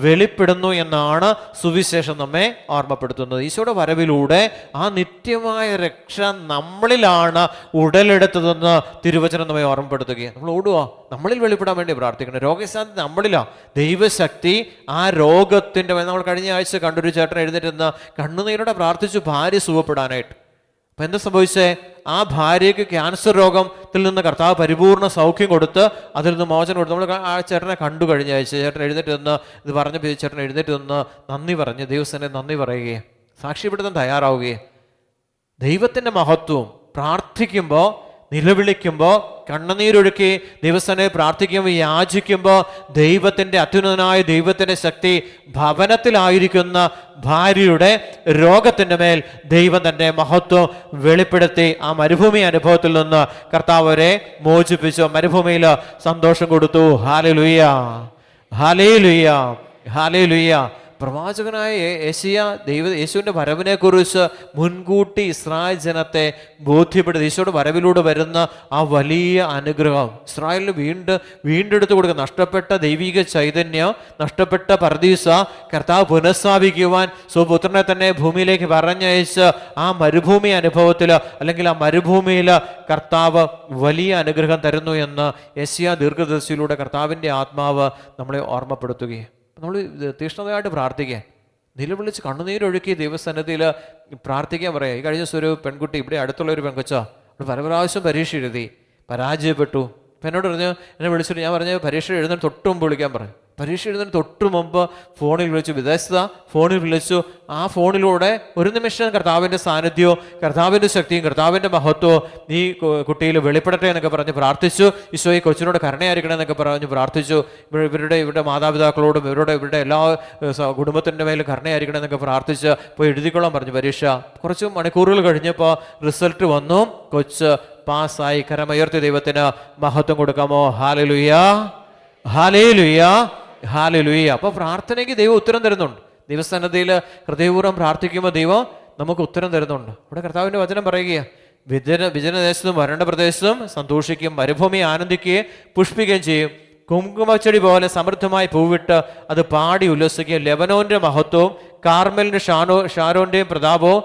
വെളിപ്പെടുന്നു എന്നാണ് സുവിശേഷം നമ്മെ ഓർമ്മപ്പെടുത്തുന്നത്. ഈശോയുടെ വരവിലൂടെ ആ നിത്യമായ രക്ഷ നമ്മളിലാണ് ഉടലെടുത്തതെന്ന് തിരുവചനം നമ്മെ ഓർമ്മപ്പെടുത്തുകയാണ്. നമ്മൾ ഓടുക, നമ്മളിൽ വെളിപ്പെടാൻ വേണ്ടി പ്രാർത്ഥിക്കണം. രോഗശാന്തി നമ്മളിലാണ്. ദൈവശക്തി ആ രോഗത്തിൻ്റെ, നമ്മൾ കഴിഞ്ഞ ആഴ്ച കണ്ടൊരു ചേട്ടൻ എഴുന്നേറ്റ് കണ്ണുനീരോടെ പ്രാർത്ഥിച്ചു ഭാര്യ സുഖപ്പെടാനായിട്ട്. അപ്പം എന്താ സംഭവിച്ചേ? ആ ഭാര്യയ്ക്ക് ക്യാൻസർ രോഗത്തിൽ നിന്ന് കർത്താവ് പരിപൂർണ്ണ സൗഖ്യം കൊടുത്ത് അതിൽ നിന്ന് മോചനം കൊടുത്തു. നമ്മൾ ആ ചേട്ടനെ കണ്ടു കഴിഞ്ഞ ആഴ്ച. ചേട്ടൻ എഴുന്നേറ്റ് നിന്ന് ഇത് പറഞ്ഞപ്പോൾ ചേട്ടൻ എഴുന്നേറ്റ് നിന്ന് നന്ദി പറഞ്ഞ് ദൈവത്തിനെ നന്ദി പറയുകയും സാക്ഷ്യപ്പെടുത്താൻ തയ്യാറാവുകയും ദൈവത്തിൻ്റെ മഹത്വവും പ്രാർത്ഥിക്കുമ്പോൾ, നിലവിളിക്കുമ്പോൾ, കണ്ണുനീരൊഴുക്കി ദൈവസ്ഥനെ പ്രാർത്ഥിക്കുമ്പോൾ, യാചിക്കുമ്പോൾ ദൈവത്തിൻ്റെ അത്യുന്നതനായ ദൈവത്തിൻ്റെ ശക്തി ഭവനത്തിലായിരിക്കുന്ന ഭാര്യയുടെ രോഗത്തിൻ്റെ മേൽ ദൈവം തൻ്റെ മഹത്വം വെളിപ്പെടുത്തി ആ മരുഭൂമി അനുഭവത്തിൽ നിന്ന് കർത്താവരെ മോചിപ്പിച്ചു. മരുഭൂമിയിൽ സന്തോഷം കൊടുത്തു. ഹല്ലേലൂയ, ഹല്ലേലൂയ, ഹല്ലേലൂയ. പ്രവാചകനായ യേശുവിൻ്റെ വരവിനെക്കുറിച്ച് മുൻകൂട്ടി ഇസ്രായേൽ ജനത്തെ ബോധ്യപ്പെടുത്തി. യേശുയുടെ വരവിലൂടെ വരുന്ന ആ വലിയ അനുഗ്രഹം ഇസ്രായേലിന് വീണ്ടെടുത്ത് കൊടുക്കുക. നഷ്ടപ്പെട്ട ദൈവിക ചൈതന്യം, നഷ്ടപ്പെട്ട പർദീസ കർത്താവ് പുനഃസ്ഥാപിക്കുവാൻ സ്വപുത്രനെ തന്നെ ഭൂമിയിലേക്ക് പറഞ്ഞയച്ച് ആ മരുഭൂമി അനുഭവത്തിൽ അല്ലെങ്കിൽ ആ മരുഭൂമിയിൽ കർത്താവ് വലിയ അനുഗ്രഹം തരുന്നു എന്ന് യെശയ്യാ ദീർഘദർശിയിലൂടെ കർത്താവിൻ്റെ ആത്മാവ് നമ്മളെ ഓർമ്മപ്പെടുത്തുകയും നമ്മൾ തീക്ഷ്ണതയായിട്ട് പ്രാർത്ഥിക്കാൻ, നിലവിളിച്ച് കണ്ണുനീരൊഴുക്കി ദൈവസന്നിധിയിൽ പ്രാർത്ഥിക്കാൻ പറയാം. ഈ കഴിഞ്ഞ ദിവസം ഒരു പെൺകുട്ടി, ഇവിടെ അടുത്തുള്ള ഒരു പെൺകൊച്ചാ, പല പ്രാവശ്യം പരീക്ഷ എഴുതി പരാജയപ്പെട്ടു. അപ്പം എന്നോട് പറഞ്ഞു, എന്നെ വിളിച്ചിട്ട് ഞാൻ പറഞ്ഞു പരീക്ഷ എഴുതുന്നതിന് തൊട്ട് മുമ്പ് വിളിക്കാൻ പറഞ്ഞു. പരീക്ഷ എഴുതുന്നതിന് തൊട്ട് മുമ്പ് ഫോണിൽ വിളിച്ചു, വിദേശത്ത ഫോണിൽ വിളിച്ചു. ആ ഫോണിലൂടെ ഒരു നിമിഷം കർത്താവിൻ്റെ സാന്നിധ്യവും കർത്താവിൻ്റെ ശക്തിയും കർത്താവിൻ്റെ മഹത്വവും ഈ കുട്ടിയിൽ വെളിപ്പെടട്ടെ എന്നൊക്കെ പറഞ്ഞ് പ്രാർത്ഥിച്ചു. ഈശോ ഈ കൊച്ചിനോട് കരുണയായിരിക്കണം എന്നൊക്കെ പറഞ്ഞ് പ്രാർത്ഥിച്ചു. ഇവരുടെ മാതാപിതാക്കളോടും ഇവരുടെ എല്ലാ കുടുംബത്തിൻ്റെ മേലും കരുണയായിരിക്കണം എന്നൊക്കെ പ്രാർത്ഥിച്ച് പോയി എഴുതിക്കൊള്ളാൻ പറഞ്ഞു പരീക്ഷ. കുറച്ച് മണിക്കൂറുകൾ കഴിഞ്ഞപ്പോൾ റിസൾട്ട് വന്നു. കൊച്ച് പാസ്സായി. കരമുയർത്തി ദൈവത്തിന് മഹത്വം കൊടുക്കാമോ? ഹല്ലേലൂയ, ഹല്ലേലൂയ, ഹല്ലേലൂയ. അപ്പോൾ പ്രാർത്ഥനയ്ക്ക് ദൈവം ഉത്തരം തരുന്നുണ്ട്. ദൈവസന്നിധിയിൽ ഹൃദയപൂർവ്വം പ്രാർത്ഥിക്കുമ്പോൾ ദൈവം നമുക്ക് ഉത്തരം തരുന്നുണ്ട്. ഇവിടെ കർത്താവിൻ്റെ വചനം പറയുകയാണ്, വിജനദേശത്തും വരണ്ട പ്രദേശത്തും സന്തോഷിക്കും, മരുഭൂമി ആനന്ദിക്കുകയും പുഷ്പിക്കുകയും ചെയ്യും. കുങ്കുമച്ചെടി പോലെ സമൃദ്ധമായി പൂവിട്ട് അത് പാടി ഉല്ലസിക്കുകയും ലെബനോന്റെ മഹത്വവും കാർമലിൻ്റെ ഷാരോന്റെയും പ്രതാപവും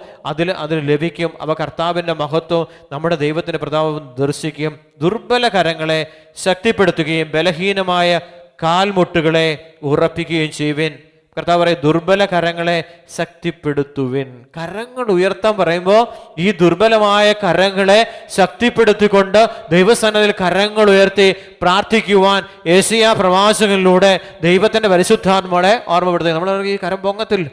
അതിൽ ലഭിക്കും. അവ കർത്താവിൻ്റെ മഹത്വവും നമ്മുടെ ദൈവത്തിൻ്റെ പ്രതാപവും ദർശിക്കും. ദുർബല കരങ്ങളെ ശക്തിപ്പെടുത്തുകയും ബലഹീനമായ കാൽമുട്ടുകളെ ഉറപ്പിക്കുകയും ചെയ്യുവിൻ. കർത്താവ് പറയും, ദുർബല കരങ്ങളെ ശക്തിപ്പെടുത്തുവിൻ. കരങ്ങൾ ഉയർത്താൻ പറയുമ്പോൾ ഈ ദുർബലമായ കരങ്ങളെ ശക്തിപ്പെടുത്തിക്കൊണ്ട് ദൈവസന്നിധിയിൽ കരങ്ങൾ ഉയർത്തി പ്രാർത്ഥിക്കുവാൻ യെശയ്യാ പ്രവാചകനിലൂടെ ദൈവത്തിൻ്റെ പരിശുദ്ധാത്മാവെ ഓർമ്മപ്പെടുത്തുക. നമ്മൾ ഈ കരം പൊങ്ങത്തില്ല,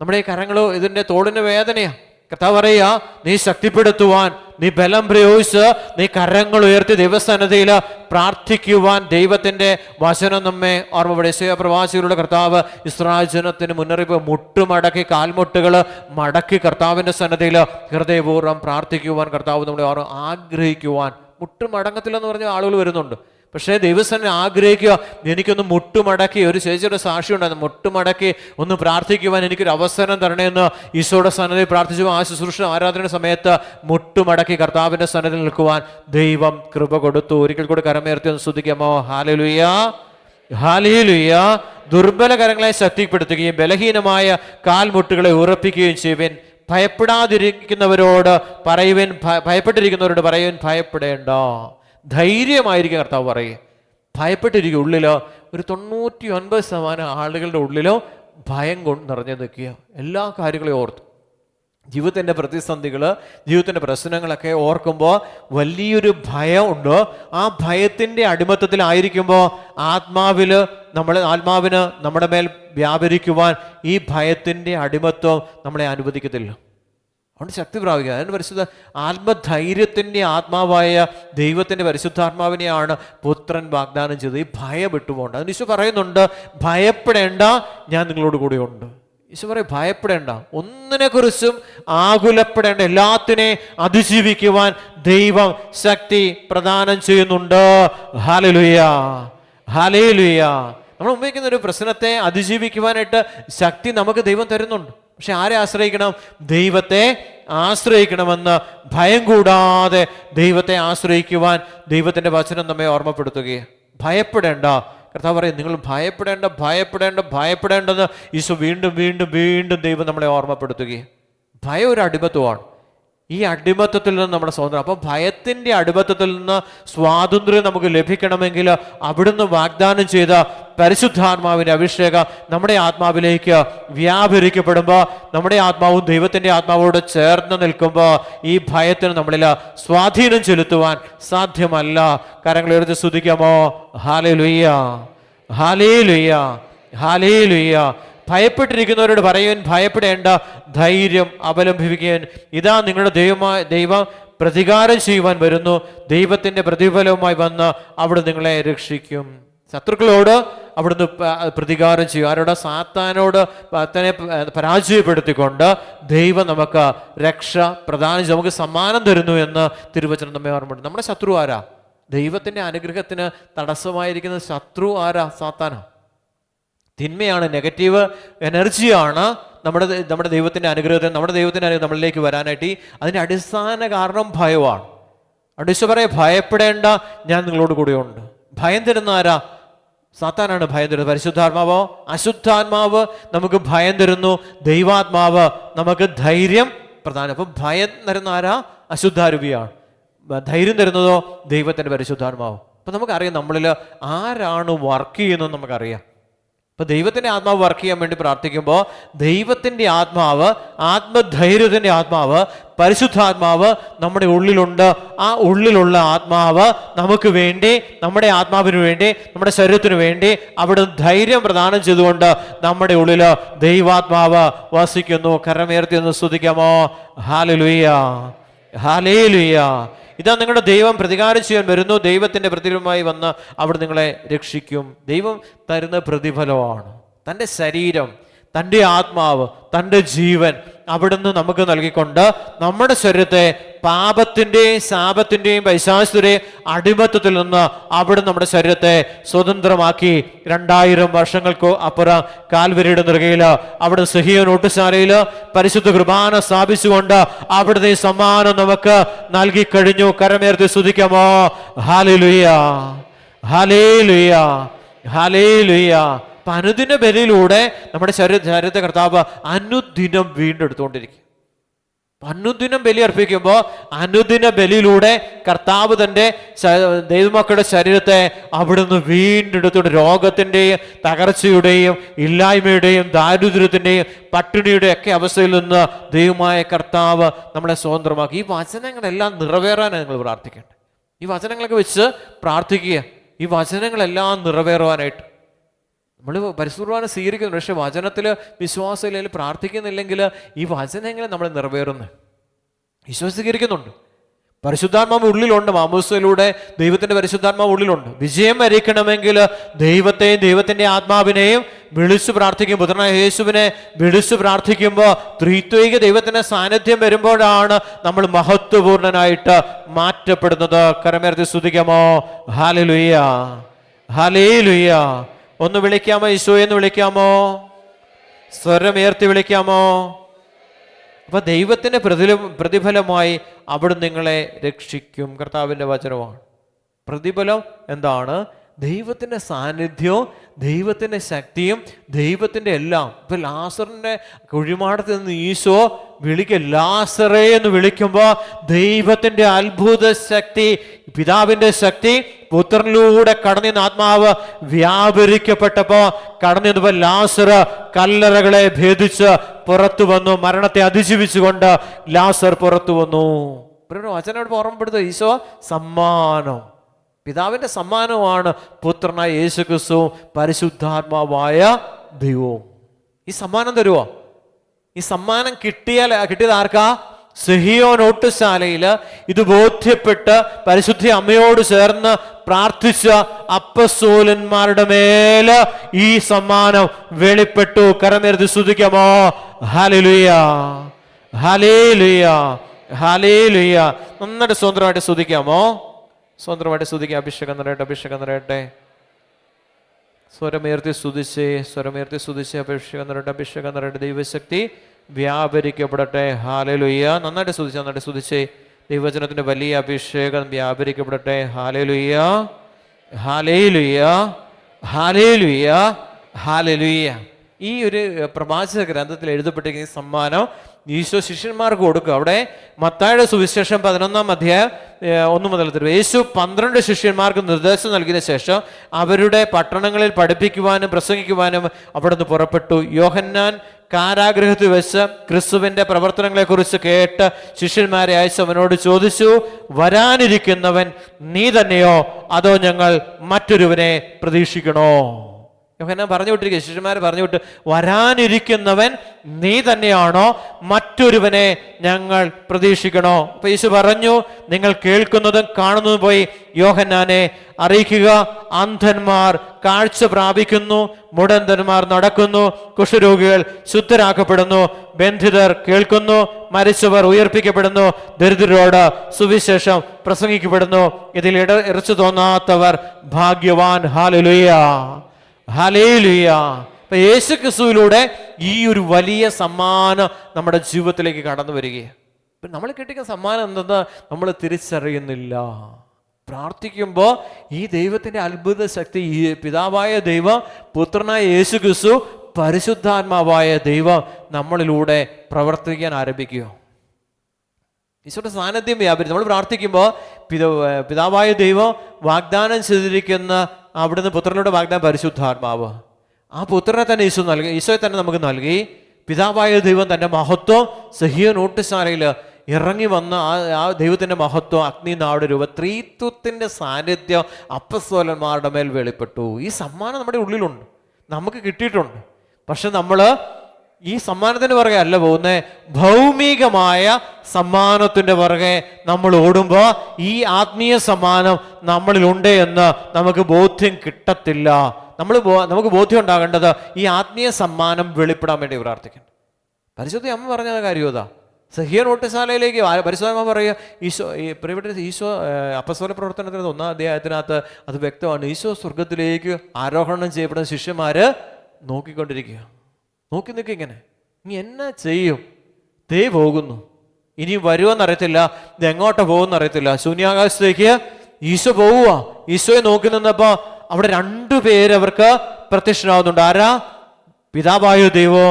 നമ്മുടെ ഈ കരങ്ങൾ ഇതിൻ്റെ തോളിന് വേദനയാണ്. കർത്താവ് പറയുക, നീ ശക്തിപ്പെടുത്തുവാൻ, നീ ബലം പ്രയോഗിച്ച് നീ കരങ്ങൾ ഉയർത്തി ദൈവസന്നിധിയിൽ പ്രാർത്ഥിക്കുവാൻ ദൈവത്തിൻ്റെ വചനം നമ്മെ ഓർമ്മപ്പെടും. യെശയ്യാ പ്രവാചകരുടെ കർത്താവ് ഇസ്രായേൽ ജനത്തിന് മുന്നറിയിപ്പ്, മുട്ടുമടക്കി കാൽമുട്ടുകൾ മടക്കി കർത്താവിൻ്റെ സന്നിധിയിൽ ഹൃദയപൂർവ്വം പ്രാർത്ഥിക്കുവാൻ കർത്താവ് നമ്മളെ ആഗ്രഹിക്കുവാൻ. മുട്ടുമടങ്ങത്തില്ലെന്ന് പറഞ്ഞ ആളുകൾ വരുന്നുണ്ട്. പക്ഷേ ദൈവസന്നിധി ആഗ്രഹിക്കുക, എനിക്കൊന്ന് മുട്ടുമടക്കി, ഒരു ചേച്ചിയുടെ സാക്ഷി ഉണ്ടായിരുന്നു, മുട്ടുമടക്കി ഒന്ന് പ്രാർത്ഥിക്കുവാൻ എനിക്കൊരു അവസരം തരണമെന്ന് ഈശോയുടെ സന്നിധി പ്രാർത്ഥിച്ചു. ആ ശുശ്രൂഷ ആരാധനയുടെ സമയത്ത് മുട്ടുമടക്കി കർത്താവിൻ്റെ സന്നിധിയിൽ നിൽക്കുവാൻ ദൈവം കൃപ കൊടുത്തു. ഒരിക്കൽ കൂടി കരമുയർത്തി ഒന്ന് സ്തുതിക്കാമോ? ഹല്ലേലൂയ, ഹല്ലേലൂയ. ദുർബല കരങ്ങളെ ശക്തിപ്പെടുത്തുകയും ബലഹീനമായ കാൽമുട്ടുകളെ ഉറപ്പിക്കുകയും ചെയ്യുവിൻ. ഭയപ്പെടാതിരിക്കുന്നവരോട് പറയുവിൻ, ഭയപ്പെട്ടിരിക്കുന്നവരോട് പറയുവിൻ, ഭയപ്പെടേണ്ട, ധൈര്യമായിരിക്കും. കർത്താവ് പറയുക, ഭയപ്പെട്ടിരിക്കുക. ഉള്ളിലോ ഒരു 99% ആളുകളുടെ ഉള്ളിലോ ഭയം കൊണ്ട് നിറഞ്ഞു നിൽക്കുക. എല്ലാ കാര്യങ്ങളെയും ഓർത്തു, ജീവിതത്തിൻ്റെ പ്രതിസന്ധികൾ, ജീവിതത്തിൻ്റെ പ്രശ്നങ്ങളൊക്കെ ഓർക്കുമ്പോൾ വലിയൊരു ഭയം ഉണ്ട്. ആ ഭയത്തിൻ്റെ അടിമത്തത്തിലായിരിക്കുമ്പോൾ ആത്മാവിന് നമ്മുടെ മേൽ വ്യാപരിക്കുവാൻ ഈ ഭയത്തിൻ്റെ അടിമത്വം നമ്മളെ അനുവദിക്കത്തില്ല. അതുകൊണ്ട് ശക്തി പ്രാപിക്കുക. അതിന് പരിശുദ്ധ ആത്മധൈര്യത്തിൻ്റെ ആത്മാവായ ദൈവത്തിൻ്റെ പരിശുദ്ധാത്മാവിനെയാണ് പുത്രൻ വാഗ്ദാനം ചെയ്തത്. ഈ ഭയം വിട്ടുപോകണ്ട. അതിന് ഈശോ പറയുന്നുണ്ട്, ഭയപ്പെടേണ്ട, ഞാൻ നിങ്ങളോട് കൂടെ ഉണ്ട്. ഈശോ പറയും, ഭയപ്പെടേണ്ട, ഒന്നിനെക്കുറിച്ചും ആകുലപ്പെടേണ്ട, എല്ലാത്തിനെ അതിജീവിക്കുവാൻ ദൈവം ശക്തി പ്രദാനം ചെയ്യുന്നുണ്ട്. Hallelujah, hallelujah. നമ്മൾ ഉപയോഗിക്കുന്ന ഒരു പ്രശ്നത്തെ അതിജീവിക്കുവാനായിട്ട് ശക്തി നമുക്ക് ദൈവം തരുന്നുണ്ട്. പക്ഷെ ആരെ ആശ്രയിക്കണം? ദൈവത്തെ ആശ്രയിക്കണമെന്ന് ഭയം കൂടാതെ ദൈവത്തെ ആശ്രയിക്കുവാൻ ദൈവത്തിൻ്റെ വചനം നമ്മെ ഓർമ്മപ്പെടുത്തുകയാണ്. ഭയപ്പെടേണ്ട. കർത്താവ് പറയും, നിങ്ങൾ ഭയപ്പെടേണ്ടെന്ന് ഈശോ വീണ്ടും വീണ്ടും വീണ്ടും ദൈവം നമ്മളെ ഓർമ്മപ്പെടുത്തുകയാണ്. ഭയം ഒരു അടിമത്വമാണ്. ഈ അടിമത്തത്തിൽ നിന്ന് നമ്മുടെ സ്വാതന്ത്ര്യം. അപ്പം ഭയത്തിൻ്റെ അടിമത്തത്തിൽ നിന്ന് സ്വാതന്ത്ര്യം നമുക്ക് ലഭിക്കണമെങ്കിൽ അവിടുന്ന് വാഗ്ദാനം ചെയ്ത പരിശുദ്ധാത്മാവിൻ്റെ അഭിഷേകം നമ്മുടെ ആത്മാവിലേക്ക് വ്യാപരിക്കപ്പെടുമ്പോൾ, നമ്മുടെ ആത്മാവും ദൈവത്തിൻ്റെ ആത്മാവോട് ചേർന്ന് നിൽക്കുമ്പോൾ ഈ ഭയത്തിന് നമ്മളിൽ സ്വാധീനം ചെലുത്തുവാൻ സാധ്യമല്ല. കരങ്ങളുയർത്തി സ്തുതിക്കാമോ? ഹല്ലേലൂയ, ഹല്ലേലൂയ, ഹല്ലേലൂയ. ഭയപ്പെട്ടിരിക്കുന്നവരോട് പറയുവാൻ, ഭയപ്പെടേണ്ട, ധൈര്യം അവലംബിക്കുകയും, ഇതാ നിങ്ങളുടെ ദൈവം പ്രതികാരം ചെയ്യുവാൻ വരുന്നു, ദൈവത്തിൻ്റെ പ്രതിഫലവുമായി വന്ന് അവിടെ നിങ്ങളെ രക്ഷിക്കും. ശത്രുക്കളോട് അവിടുന്ന് പ്രതികാരം ചെയ്യും. ആരോട്? സാത്താനോട് തന്നെ പരാജയപ്പെടുത്തിക്കൊണ്ട് ദൈവം നമുക്ക് രക്ഷ പ്രദാനം ചെയ്ത് നമുക്ക് സമ്മാനം തരുന്നു എന്ന് തിരുവചനം നമ്മെ ഓർമ്മയുണ്ട്. നമ്മുടെ ശത്രു ആരാ? ദൈവത്തിൻ്റെ അനുഗ്രഹത്തിന് തടസ്സമായിരിക്കുന്ന ശത്രു ആരാ? സാത്താനാ. തിന്മയാണ്, നെഗറ്റീവ് എനർജിയാണ് നമ്മുടെ ദൈവത്തിൻ്റെ അനുഗ്രഹത്തിന്, നമ്മുടെ ദൈവത്തിൻ്റെ അനുഗ്രഹം നമ്മളിലേക്ക് വരാനായിട്ട് അതിൻ്റെ അടിസ്ഥാന കാരണം ഭയമാണ്. അടിച്ചു പറയാം, ഭയപ്പെടേണ്ട, ഞാൻ നിങ്ങളോട് കൂടെയുണ്ട്. ഭയം തരുന്ന ആരാ? സാത്താനാണ് ഭയം തരുന്നത്. പരിശുദ്ധാത്മാവോ? അശുദ്ധാത്മാവ് നമുക്ക് ഭയം തരുന്നു, ദൈവാത്മാവ് നമുക്ക് ധൈര്യം പ്രധാനം. അപ്പം ഭയം തരുന്ന ആരാ? അശുദ്ധാരൂപിയാണ്. ധൈര്യം തരുന്നതോ? ദൈവത്തിൻ്റെ പരിശുദ്ധാത്മാവ്. അപ്പം നമുക്കറിയാം നമ്മളിൽ ആരാണ് വർക്ക് ചെയ്യുന്നതെന്ന് നമുക്കറിയാം. ഇപ്പം ദൈവത്തിൻ്റെ ആത്മാവ് വർക്ക് ചെയ്യാൻ വേണ്ടി പ്രാർത്ഥിക്കുമ്പോൾ ദൈവത്തിൻ്റെ ആത്മാവ്, ആത്മധൈര്യത്തിൻ്റെ ആത്മാവ്, പരിശുദ്ധാത്മാവ് നമ്മുടെ ഉള്ളിലുണ്ട്. ആ ഉള്ളിലുള്ള ആത്മാവ് നമുക്ക് വേണ്ടി, നമ്മുടെ ആത്മാവിന് വേണ്ടി, നമ്മുടെ ശരീരത്തിന് വേണ്ടി അവിടെ ധൈര്യം പ്രദാനം ചെയ്തുകൊണ്ട് നമ്മുടെ ഉള്ളിൽ ദൈവാത്മാവ് വസിക്കുന്നു. കരമുയർത്തി ഒന്ന് സ്തുതിക്കാമോ? ഹല്ലേലൂയ, ഹല്ലേലൂയ. ഇതാ നിങ്ങളുടെ ദൈവം പ്രതികാരം ചെയ്യാൻ വരുന്നു. ദൈവത്തിൻ്റെ പ്രതിഫലമായി വന്ന് അവിടെ നിങ്ങളെ രക്ഷിക്കും. ദൈവം തരുന്ന പ്രതിഫലമാണ് തൻ്റെ ശരീരം, തൻ്റെ ആത്മാവ്, തൻ്റെ ജീവൻ അവിടുന്ന് നമുക്ക് നൽകിക്കൊണ്ട് നമ്മുടെ ശരീരത്തെ പാപത്തിൻ്റെയും ശാപത്തിൻ്റെയും പൈശാചികതയുടെയും അടിമത്തത്തിൽ നിന്ന് അവിടെ നമ്മുടെ ശരീരത്തെ സ്വതന്ത്രമാക്കി 2000 വർഷങ്ങൾക്ക് അപ്പുറം കാൽവരിയുടെ നെറുകയിൽ അവിടെ സിഹിയോൻ ഊട്ടുശാലയിൽ പരിശുദ്ധ കുർബാന സ്ഥാപിച്ചുകൊണ്ട് അവിടുത്തെ സമ്മാനം നമുക്ക് നൽകി കഴിഞ്ഞു. കരമുയർത്തി സ്തുതിക്കാമോ? ഹല്ലേലൂയ, ഹല്ലേലൂയ, ഹല്ലേലൂയ. അനുദിന ബലിയിലൂടെ നമ്മുടെ ശരീരത്തെ കർത്താവ് അനുദിനം വീണ്ടെടുത്തുകൊണ്ടിരിക്കും. അനുദിനം ബലി അർപ്പിക്കുമ്പോൾ അനുദിന ബലിയിലൂടെ കർത്താവ് തൻ്റെ ദൈവമക്കളുടെ ശരീരത്തെ അവിടുന്ന് വീണ്ടെടുത്തുകൊണ്ട് രോഗത്തിൻ്റെയും തകർച്ചയുടെയും ഇല്ലായ്മയുടെയും ദാരിദ്ര്യത്തിൻ്റെയും പട്ടിണിയുടെ ഒക്കെ അവസ്ഥയിൽ നിന്ന് ദൈവമായ കർത്താവ് നമ്മളെ സ്വതന്ത്രമാക്കി. ഈ വചനങ്ങളെല്ലാം നിറവേറാനാണ് നിങ്ങൾ പ്രാർത്ഥിക്കേണ്ടത്. ഈ വചനങ്ങളൊക്കെ വെച്ച് പ്രാർത്ഥിക്കുക. ഈ വചനങ്ങളെല്ലാം നിറവേറുവാനായിട്ട് നമ്മൾ പരിശുദ്ധ കുർബാന സ്വീകരിക്കുന്നു. പക്ഷെ വചനത്തിൽ വിശ്വാസമില്ലെങ്കിൽ, പ്രാർത്ഥിക്കുന്നില്ലെങ്കിൽ ഈ വചനങ്ങൾ നമ്മൾ നിറവേറുന്നു. ഈശോ സ്വീകരിക്കുന്നുണ്ട്. പരിശുദ്ധാത്മാവ് ഉള്ളിലുണ്ട്. മാമോദിസയിലൂടെ ദൈവത്തിൻ്റെ പരിശുദ്ധാത്മാവ് ഉള്ളിലുണ്ട്. വിജയം വരിക്കണമെങ്കിൽ ദൈവത്തെയും ദൈവത്തിൻ്റെ ആത്മാവിനെയും വിളിച്ചു പ്രാർത്ഥിക്കും. പുത്രനായ യേശുവിനെ വിളിച്ചു പ്രാർത്ഥിക്കുമ്പോൾ ത്രിത്വൈക ദൈവത്തിൻ്റെ സാന്നിധ്യം വരുമ്പോഴാണ് നമ്മൾ മഹത്വപൂർണനായിട്ട് മാറ്റപ്പെടുന്നത്. കരമുയർത്തി സ്തുതിക്കാമോ? ഹല്ലേലൂയ, ഹല്ലേലൂയ. ഒന്ന് വിളിക്കാമോ? ഈശോയെ എന്ന് വിളിക്കാമോ? സ്വരമുയർത്തി വിളിക്കാമോ? അപ്പൊ ദൈവത്തിന്റെ പ്രതിഫലമായി അവിടെ നിങ്ങളെ രക്ഷിക്കും. കർത്താവിൻ്റെ വചനമാണ്. പ്രതിഫലം എന്താണ്? ദൈവത്തിൻ്റെ സാന്നിധ്യവും ദൈവത്തിൻ്റെ ശക്തിയും ദൈവത്തിൻ്റെ എല്ലാം. ഇപ്പൊ ലാസറിന്റെ കുഴിമാടത്തിൽ നിന്ന് ഈശോ ലാസറേ എന്ന് വിളിക്കുമ്പോൾ ദൈവത്തിൻ്റെ അത്ഭുത ശക്തി, പിതാവിൻ്റെ ശക്തി പുത്രനിലൂടെ കടന്നു ആത്മാവ് വ്യാപരിക്കപ്പെട്ടപ്പോ കടന്നു ലാസർ കല്ലറകളെ ഭേദിച്ച് പുറത്തു വന്നു. മരണത്തെ അതിജീവിച്ചുകൊണ്ട് ലാസർ പുറത്തു വന്നു. വചനോട് ഓർമ്മപ്പെടുത്തുക, ഈശോ സമ്മാനം, പിതാവിൻ്റെ സമ്മാനമാണ് പുത്രനായ യേശു ക്രിസ്തുവും പരിശുദ്ധാത്മാവായ ദൈവവും. ഈ സമ്മാനം തരുമോ? ഈ സമ്മാനം കിട്ടിയത് ആർക്കാ? സിഹിയോൻ ഊട്ടുശാലയിൽ ഇത് ബോധ്യപ്പെട്ട് പരിശുദ്ധ അമ്മയോട് ചേർന്ന് പ്രാർത്ഥിച്ച അപ്പസ്തോലന്മാരുടെ മേൽ ഈ സമ്മാനം വെളിപ്പെട്ടു. കരമുയർത്തി സ്തുതിക്കാമോ? ഹല്ലേലൂയ, ഹല്ലേലൂയ, ഹല്ലേലൂയ. നന്നായിട്ട് സ്വതന്ത്രമായിട്ട് സ്തുതിക്കാമോ? സ്വതന്ത്രമായിട്ട് സ്തുതിക്കാം. അഭിഷേകം നിറയട്ടെ, അഭിഷേകം നിറയട്ടെ. സ്വരമുയർത്തി സ്തുതിച്ച്, സ്വരമുയർത്തി സ്തുതിച്ച്. അഭിഷേകം നിറയട്ടെ, അഭിഷേകം നിറയട്ടെ. ദൈവശക്തി വ്യാപരിക്കപ്പെടട്ടെ. ഹല്ലേലൂയ. നന്നായിട്ട് സ്തുതിച്ച്, നന്നായിട്ട് സ്തുതിച്ച്. ദൈവവചനത്തിന്റെ വലിയ അഭിഷേകം വ്യാപരിക്കപ്പെടട്ടെ. ഹല്ലേലൂയ, ഹല്ലേലൂയ, ഹല്ലേലൂയ, ഹല്ലേലൂയ. ഈ ഒരു പ്രവാചക ഗ്രന്ഥത്തിൽ എഴുതപ്പെട്ടിരിക്കുന്ന സമ്മാനം ഈശോ ശിഷ്യന്മാർക്ക് കൊടുക്കുക. അവിടെ മത്തായിയുടെ സുവിശേഷം 11-ാം അധ്യായം 1 മുതൽ യേശു 12 ശിഷ്യന്മാർക്ക് നിർദ്ദേശം നൽകിയ ശേഷം അവരുടെ പട്ടണങ്ങളിൽ പഠിപ്പിക്കുവാനും പ്രസംഗിക്കുവാനും അവിടുന്ന് പുറപ്പെട്ടു. യോഹന്നാൻ കാരാഗൃഹത്തിൽ വെച്ച് ക്രിസ്തുവിന്റെ പ്രവർത്തനങ്ങളെക്കുറിച്ച് കേട്ട് ശിഷ്യന്മാരെ അയച്ച് അവനോട് ചോദിച്ചു, വരാനിരിക്കുന്നവൻ നീ തന്നെയോ അതോ ഞങ്ങൾ മറ്റൊരുവനെ പ്രതീക്ഷിക്കണോ? യോഹന്നാൻ പറഞ്ഞു വിട്ടിരിക്കുക, ശിഷ്യന്മാരെ പറഞ്ഞു വിട്ട്, വരാനിരിക്കുന്നവൻ നീ തന്നെയാണോ മറ്റൊരുവനെ ഞങ്ങൾ പ്രതീക്ഷിക്കണോ? അപ്പൊ യേശു പറഞ്ഞു, നിങ്ങൾ കേൾക്കുന്നതും കാണുന്നതും പോയി യോഹന്നാനെ അറിയിക്കുക. അന്ധന്മാർ കാഴ്ച പ്രാപിക്കുന്നു, മുടന്തന്മാർ നടക്കുന്നു, കുഷ്ഠരോഗികൾ ശുദ്ധരാക്കപ്പെടുന്നു, ബന്ധിതർ കേൾക്കുന്നു, മരിച്ചവർ ഉയർപ്പിക്കപ്പെടുന്നു, ദരിദ്രരോട് സുവിശേഷം പ്രസംഗിക്കപ്പെടുന്നു. ഇതിൽ ഇറച്ചു തോന്നാത്തവർ ഭാഗ്യവാൻ. ഹല്ലേലൂയ, ഹല്ലേലൂയ. അപ്പൊ യേശു ക്രിസ്തുവിലൂടെ ഈ ഒരു വലിയ സമ്മാനം നമ്മുടെ ജീവിതത്തിലേക്ക് കടന്നു വരികയാണ്. ഇപ്പം നമ്മൾ കിട്ടിയ സമ്മാനം എന്തെന്ന് നമ്മൾ തിരിച്ചറിയുന്നില്ല. പ്രാർത്ഥിക്കുമ്പോൾ ഈ ദൈവത്തിൻ്റെ അത്ഭുത ശക്തി, ഈ പിതാവായ ദൈവം, പുത്രനായ യേശു ക്രിസ്തു, പരിശുദ്ധാത്മാവായ ദൈവം നമ്മളിലൂടെ പ്രവർത്തിക്കാൻ ആരംഭിക്കുക. ഈശോയുടെ സാന്നിധ്യം വ്യാപരിക്കും. നമ്മൾ പ്രാർത്ഥിക്കുമ്പോൾ പിതാവായ ദൈവം വാഗ്ദാനം ചെയ്തിരിക്കുന്ന അവിടുന്ന് പുത്രനോട് വാഗ്ദാനം പരിശുദ്ധാത്മാവ്, ആ പുത്രനെ തന്നെ ഈശോ നൽകി, ഈശോയെ തന്നെ നമുക്ക് നൽകി. പിതാവായ ദൈവം തൻ്റെ മഹത്വം സഹീയോൻ ഊട്ടുശാലയിൽ ഇറങ്ങി വന്ന ആ ദൈവത്തിൻ്റെ മഹത്വം അഗ്നി നാട് രൂപ ത്രിത്വത്തിൻ്റെ സാന്നിധ്യം അപ്പസ്തോലന്മാരുടെ മേൽ വെളിപ്പെട്ടു. ഈ സമ്മാനം നമ്മുടെ ഉള്ളിലുണ്ട്, നമുക്ക് കിട്ടിയിട്ടുണ്ട്. പക്ഷെ നമ്മൾ ഈ സമ്മാനത്തിന് പുറകെ അല്ല പോകുന്നത്, ഭൗമികമായ സമ്മാനത്തിൻ്റെ പുറകെ നമ്മൾ ഓടുമ്പോൾ ഈ ആത്മീയ സമ്മാനം നമ്മളിലുണ്ട് എന്ന് നമുക്ക് ബോധ്യം കിട്ടത്തില്ല. നമുക്ക് ബോധ്യം ഉണ്ടാകേണ്ടത് ഈ ആത്മീയ സമ്മാനം വെളിപ്പെടാൻ വേണ്ടി പ്രാർത്ഥിക്കണം. പരിശുദ്ധ അമ്മ പറഞ്ഞ കാര്യം ഇതാ. സഹീയോൻ ഊട്ടുശാലയിലേക്ക് പരിശുദ്ധ പറയുക, ഈശോ ഈശോ അപ്പസ്തോല പ്രവർത്തനത്തിന് 1-ാം അധ്യായത്തിനകത്ത് അത് വ്യക്തമാണ്. ഈശോ സ്വർഗത്തിലേക്ക് ആരോഹണം ചെയ്യപ്പെടുന്ന ശിഷ്യന്മാര് നോക്കിക്കൊണ്ടിരിക്കുക. നോക്കി നിൽക്കുക, ഇങ്ങനെ നീ എന്നാ ചെയ്യും? ദേ പോകുന്നു, ഇനി വരുമെന്നറിയത്തില്ല, ഇത് എങ്ങോട്ടാ പോകുമെന്നറിയത്തില്ല. ശൂന്യാകാശത്തേക്ക് ഈശോ പോവുക. ഈശോയെ നോക്കി നിന്നപ്പോ അവിടെ 2 പേര് അവർക്ക് പ്രത്യക്ഷനാവുന്നുണ്ട്. ആരാ? പിതാവായ ദൈവോ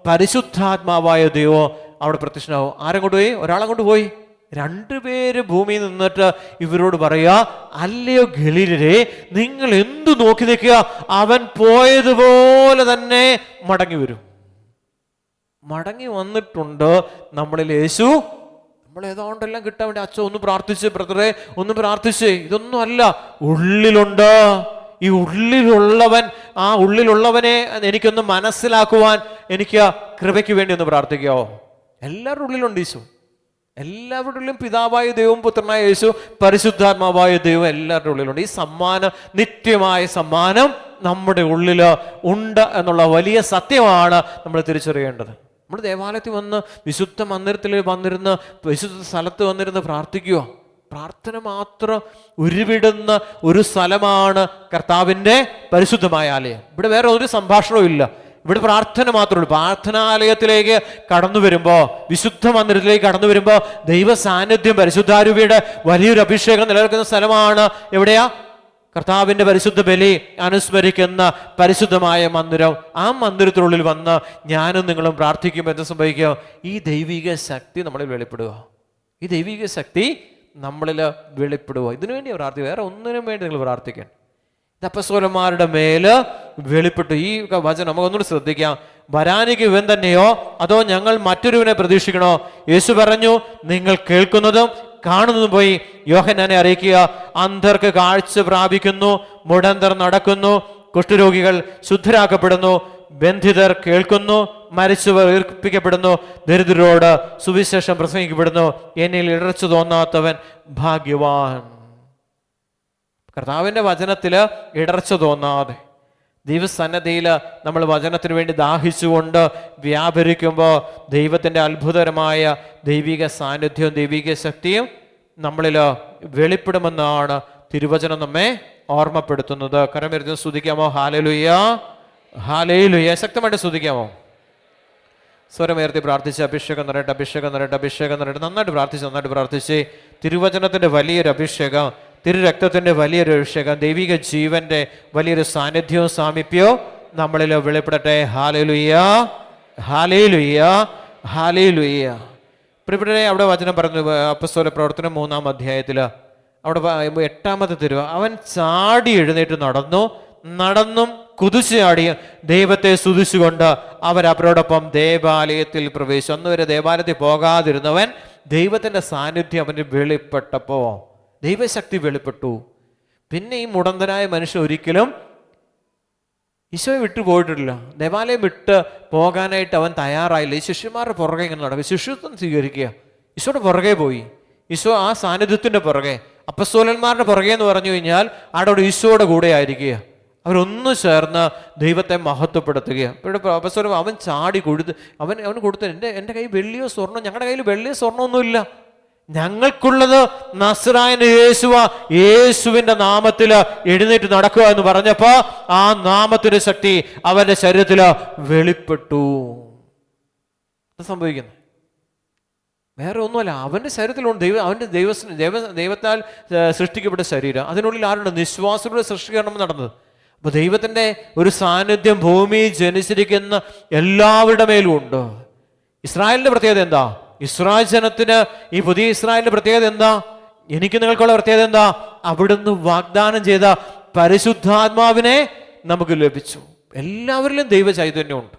പരിശുദ്ധാത്മാവായ ദൈവോ അവിടെ പ്രത്യക്ഷനാവും. ആരങ്ങോട്ട് പോയി? ഒരാളങ്ങോട്ട് പോയി. 2 പേര് ഭൂമിയിൽ നിന്നിട്ട് ഇവരോട് പറയാ, അല്ലയോ ഗലീലരെ, നിങ്ങൾ എന്തു നോക്കി നിൽക്കുക? അവൻ പോയതുപോലെ തന്നെ മടങ്ങി വരും. മടങ്ങി വന്നിട്ടുണ്ട് നമ്മളിൽ യേശു. നമ്മൾ ഏതാണ്ടെല്ലാം കിട്ടാൻ വേണ്ടി അച്ഛൻ ഒന്ന് പ്രാർത്ഥിച്ച്, ബ്രദറെ ഒന്ന് പ്രാർത്ഥിച്ച്, ഇതൊന്നും അല്ല, ഉള്ളിലുണ്ട്. ഈ ഉള്ളിലുള്ളവൻ, ആ ഉള്ളിലുള്ളവനെ എനിക്കൊന്ന് മനസ്സിലാക്കുവാൻ എനിക്ക് കൃപയ്ക്ക് വേണ്ടി ഒന്ന് പ്രാർത്ഥിക്കാവോ? എല്ലാവരുടെ ഉള്ളിലുണ്ട് ഈശോ. എല്ലാവരുടെ ഉള്ളിലും പിതാവായ ദൈവം, പുത്രനായ യേശു, പരിശുദ്ധാത്മാവായ ദൈവം എല്ലാവരുടെ ഉള്ളിലുണ്ട്. ഈ സമ്മാനം, നിത്യമായ സമ്മാനം നമ്മുടെ ഉള്ളിൽ ഉണ്ട് എന്നുള്ള വലിയ സത്യമാണ് നമ്മൾ തിരിച്ചറിയേണ്ടത്. നമ്മൾ ദേവാലയത്തിൽ വന്ന് വിശുദ്ധ മന്ദിരത്തിൽ വന്നിരുന്ന്, വിശുദ്ധ സ്ഥലത്ത് വന്നിരുന്ന് പ്രാർത്ഥിക്കുക. പ്രാർത്ഥന മാത്രം ഉരുവിടുന്ന ഒരു സ്ഥലമാണ് കർത്താവിൻ്റെ പരിശുദ്ധമായ ആലയം. ഇവിടെ വേറെ ഒരു സംഭാഷണവും ഇല്ല. ഇവിടെ പ്രാർത്ഥന മാത്രമേ ഉള്ളൂ. പ്രാർത്ഥനാലയത്തിലേക്ക് കടന്നു വരുമ്പോൾ, വിശുദ്ധ മന്ദിരത്തിലേക്ക് കടന്നു വരുമ്പോൾ ദൈവ സാന്നിധ്യം, പരിശുദ്ധാരൂപിയുടെ വലിയൊരു അഭിഷേകം നിലനിൽക്കുന്ന സ്ഥലമാണ്. എവിടെയാ? കർത്താവിൻ്റെ പരിശുദ്ധ ബലി അനുസ്മരിക്കുന്ന പരിശുദ്ധമായ മന്ദിരം. ആ മന്ദിരത്തിനുള്ളിൽ വന്ന് ഞാനും നിങ്ങളും പ്രാർത്ഥിക്കുമ്പോൾ എന്ത് സംഭവിക്കുക? ഈ ദൈവിക ശക്തി നമ്മളിൽ വെളിപ്പെടുക. ഈ ദൈവിക ശക്തി നമ്മളിൽ വെളിപ്പെടുക. ഇതിനു വേണ്ടി പ്രാർത്ഥിക്കുക, വേറെ ഒന്നിനും വേണ്ടി നിങ്ങൾ പ്രാർത്ഥിക്കാൻ. ഇത് അപ്പസ്തോലന്മാരുടെ മേല് വെളിപ്പെട്ടു. ഈ വചനം നമുക്കൊന്നുകൂടി ശ്രദ്ധിക്കാം. വരാനിക്ക് ഇവൻ തന്നെയോ അതോ ഞങ്ങൾ മറ്റൊരുവനെ പ്രതീക്ഷിക്കണോ? യേശു പറഞ്ഞു, നിങ്ങൾ കേൾക്കുന്നതും കാണുന്നതും പോയി യോഹന്നാനെ അറിയിക്കുക. അന്ധർക്ക് കാഴ്ച പ്രാപിക്കുന്നു, മുടന്തർ നടക്കുന്നു, കുഷ്ഠരോഗികൾ ശുദ്ധരാക്കപ്പെടുന്നു, ബന്ധിതർ കേൾക്കുന്നു, മരിച്ചവർ ഉയർപ്പിക്കപ്പെടുന്നു, ദരിദ്രരോട് സുവിശേഷം പ്രസംഗിക്കപ്പെടുന്നു, എന്നിൽ ഇടർച്ച തോന്നാത്തവൻ ഭാഗ്യവാൻ. കർത്താവിൻ്റെ വചനത്തിൽ ഇടർച്ച തോന്നാതെ ദൈവസന്നദ്ധിയിൽ നമ്മൾ വചനത്തിന് വേണ്ടി ദാഹിച്ചുകൊണ്ട് വ്യാപരിക്കുമ്പോൾ ദൈവത്തിൻ്റെ അത്ഭുതകരമായ ദൈവിക സാന്നിധ്യവും ദൈവിക ശക്തിയും നമ്മളിൽ വെളിപ്പെടുമെന്നാണ് തിരുവചനം നമ്മെ ഓർമ്മപ്പെടുത്തുന്നത്. കരമിരുന്ന് സ്തുതിക്കാമോ? ഹല്ലേലൂയ, ഹല്ലേലൂയ. ശക്തമായിട്ട് സ്തുതിക്കാമോ? സ്വരമുയർത്തി പ്രാർത്ഥിച്ച് അഭിഷേകം നിറയട്ടെ, അഭിഷേകം നിറയട്ടെ, അഭിഷേകം നിറയട്ടെ. നന്നായിട്ട് പ്രാർത്ഥിച്ച് തിരുവചനത്തിൻ്റെ വലിയൊരു അഭിഷേകം, തിരുരക്തത്തിൻ്റെ വലിയൊരു അഭിഷേകം, ദൈവിക ജീവന്റെ വലിയൊരു സാന്നിധ്യവും സാമീപ്യവും നമ്മളിൽ വെളിപ്പെടട്ടെ. ഹല്ലേലൂയ, ഹല്ലേലൂയ, ഹല്ലേലൂയ. പ്രിയപ്പെട്ടവരെ, അവിടെ വചനം പറഞ്ഞു, അപ്പസ്തോല പ്രവർത്തനം 3-ാം അധ്യായത്തിൽ അവിടെ 8-ാമത്തെ തിരുവ, അവൻ ചാടി എഴുന്നേറ്റ് നടന്നും കുതിച്ചാടി ദൈവത്തെ സ്തുതിച്ചുകൊണ്ട് അവരവരോടൊപ്പം ദേവാലയത്തിൽ പ്രവേശിച്ചു. അന്ന് വരെ ദേവാലയത്തിൽ പോകാതിരുന്നവൻ ദൈവത്തിൻ്റെ സാന്നിധ്യം അവന് വെളിപ്പെട്ടപ്പോൾ ദൈവശക്തി വെളിപ്പെട്ടു. പിന്നെ ഈ മുടന്തനായ മനുഷ്യൻ ഒരിക്കലും ഈശോയെ വിട്ടു പോയിട്ടില്ല. ദേവാലയം വിട്ട് പോകാനായിട്ട് അവൻ തയ്യാറായില്ല. ഈ ശിഷ്യന്മാരുടെ പുറകെ ഇങ്ങനെ നടക്കുക, ശിഷ്യത്വം സ്വീകരിക്കുക. ഈശോയുടെ പുറകെ പോയി. ഈശോ ആ സാന്നിധ്യത്തിൻ്റെ പുറകെ, അപ്പസ്തോലന്മാരുടെ പുറകെ എന്ന് പറഞ്ഞു കഴിഞ്ഞാൽ അവിടെ ഈശോയുടെ കൂടെ ആയിരിക്കുക. അവരൊന്നു ചേർന്ന് ദൈവത്തെ മഹത്വപ്പെടുത്തുക. ഇവിടെ അപ്പസ്തോലൻ അവൻ ചാടി കൊടുത്ത് അവന് കൊടുത്തു, എൻ്റെ കയ്യിൽ വെള്ളിയോ സ്വർണ്ണം, ഞങ്ങളുടെ കയ്യിൽ വെള്ളിയോ സ്വർണ്ണമൊന്നുമില്ല, ഞങ്ങൾക്കുള്ളത് നസ്രായന യേശുവ, യേശുവിന്റെ നാമത്തിൽ എഴുന്നേറ്റ് നടക്കുക എന്ന് പറഞ്ഞപ്പോ ആ നാമത്തിന്റെ ശക്തി അവന്റെ ശരീരത്തിൽ വെളിപ്പെട്ടു. സംഭവിക്കുന്നു വേറെ ഒന്നുമല്ല, അവന്റെ ശരീരത്തിലുണ്ട് അവന്റെ ദൈവത്താൽ സൃഷ്ടിക്കപ്പെട്ട ശരീരം. അതിനുള്ളിൽ ആരുണ്ട്? നിശ്വാസത്തിലൂടെ സൃഷ്ടികരണം നടന്നത്. അപ്പൊ ദൈവത്തിന്റെ ഒരു സാന്നിധ്യം ഭൂമിയിൽ ജനിച്ചിരിക്കുന്ന എല്ലാവരുടെ മേലും ഉണ്ട്. ഇസ്രായേലിന്റെ പ്രത്യേകത എന്താ? ഇസ്രായേൽ ജനത്തിന്, ഈ പുതിയ ഇസ്രായേലിന്റെ പ്രത്യേകത എന്താ? എനിക്ക് നിങ്ങൾക്കുള്ള പ്രത്യേകത എന്താ? അവിടുന്ന് വാഗ്ദാനം ചെയ്ത പരിശുദ്ധാത്മാവിനെ നമുക്ക് ലഭിച്ചു. എല്ലാവരിലും ദൈവ ചൈതന്യമുണ്ട്.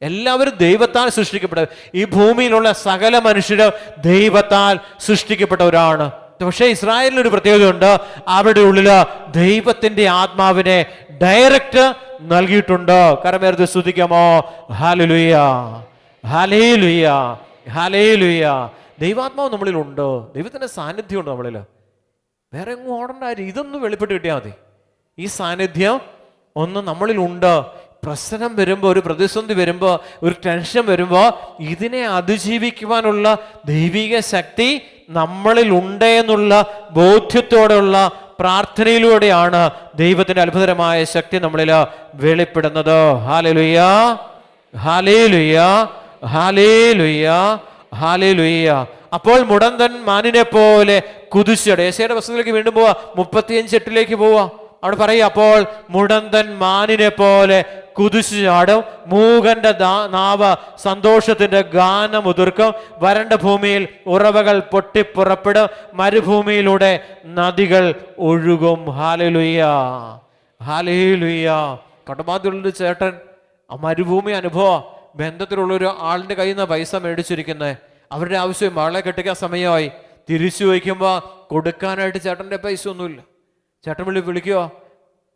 എല്ലാവരും ദൈവത്താൽ സൃഷ്ടിക്കപ്പെട്ട, ഈ ഭൂമിയിലുള്ള സകല മനുഷ്യര് ദൈവത്താൽ സൃഷ്ടിക്കപ്പെട്ടവരാണ്. പക്ഷേ ഇസ്രായേലിനൊരു പ്രത്യേകതയുണ്ട്. അവിടെ ഉള്ളില് ദൈവത്തിന്റെ ആത്മാവിനെ ഡയറക്റ്റ് നൽകിയിട്ടുണ്ട്. കരമേർത്ത് സ്തുതിക്കാമോ? ഹല്ലേലൂയ, ഹല്ലേലൂയ, ഹല്ലേലൂയ. ദൈവാത്മാവ് നമ്മളിലുണ്ട്, ദൈവത്തിന്റെ സാന്നിധ്യമുണ്ട് നമ്മളിൽ. വേറെ എങ്ങും ഓടേണ്ട കാര്യം, ഇതൊന്നും വെളിപ്പെട്ട് കിട്ടിയാൽ മതി. ഈ സാന്നിധ്യം ഒന്ന് നമ്മളിലുണ്ട്. പ്രശ്നം വരുമ്പോൾ, ഒരു പ്രതിസന്ധി വരുമ്പോൾ, ഒരു ടെൻഷൻ വരുമ്പോൾ ഇതിനെ അതിജീവിക്കുവാനുള്ള ദൈവിക ശക്തി നമ്മളിൽ ഉണ്ട് എന്നുള്ള ബോധ്യത്തോടെയുള്ള പ്രാർത്ഥനയിലൂടെയാണ് ദൈവത്തിന്റെ അത്ഭുതകരമായ ശക്തി നമ്മളിൽ വെളിപ്പെടുന്നത്. ഹല്ലേലൂയ, ഹല്ലേലൂയ, ഹല്ലേലൂയ, ഹല്ലേലൂയ. അപ്പോൾ മുടന്തൻ മാനിനെ പോലെ കുതിച്ചടെ. യെശയ്യായുടെ പുസ്തകത്തിലേക്ക് വീണ്ടും പോവാ, 35:8 പോവാ. അവിടെ പറയുക, അപ്പോൾ മുടന്തൻ മാനിനെ പോലെ കുതിച്ചു ചാടും, മൂകന്റെ നാവ് സന്തോഷത്തിന്റെ ഗാനമുതിർക്കും, വരണ്ട ഭൂമിയിൽ ഉറവകൾ പൊട്ടിപ്പുറപ്പെടും, മരുഭൂമിയിലൂടെ നദികൾ ഒഴുകും. Hallelujah, hallelujah. കടബാധ്യതയുള്ളൊരു ചേട്ടൻ, ആ മരുഭൂമി അനുഭവം, ബന്ധത്തിലുള്ളൊരു ആളിന്റെ കയ്യിൽ നിന്ന് പൈസ മേടിച്ചിരിക്കുന്നത്, അവരുടെ ആവശ്യം മകളെ കെട്ടിക്കാൻ സമയമായി. തിരിച്ചു വയ്ക്കുമ്പോൾ കൊടുക്കാനായിട്ട് ചേട്ടൻ്റെ പൈസ ഒന്നുമില്ല. ചേട്ടൻ വിളിക്കുവോ,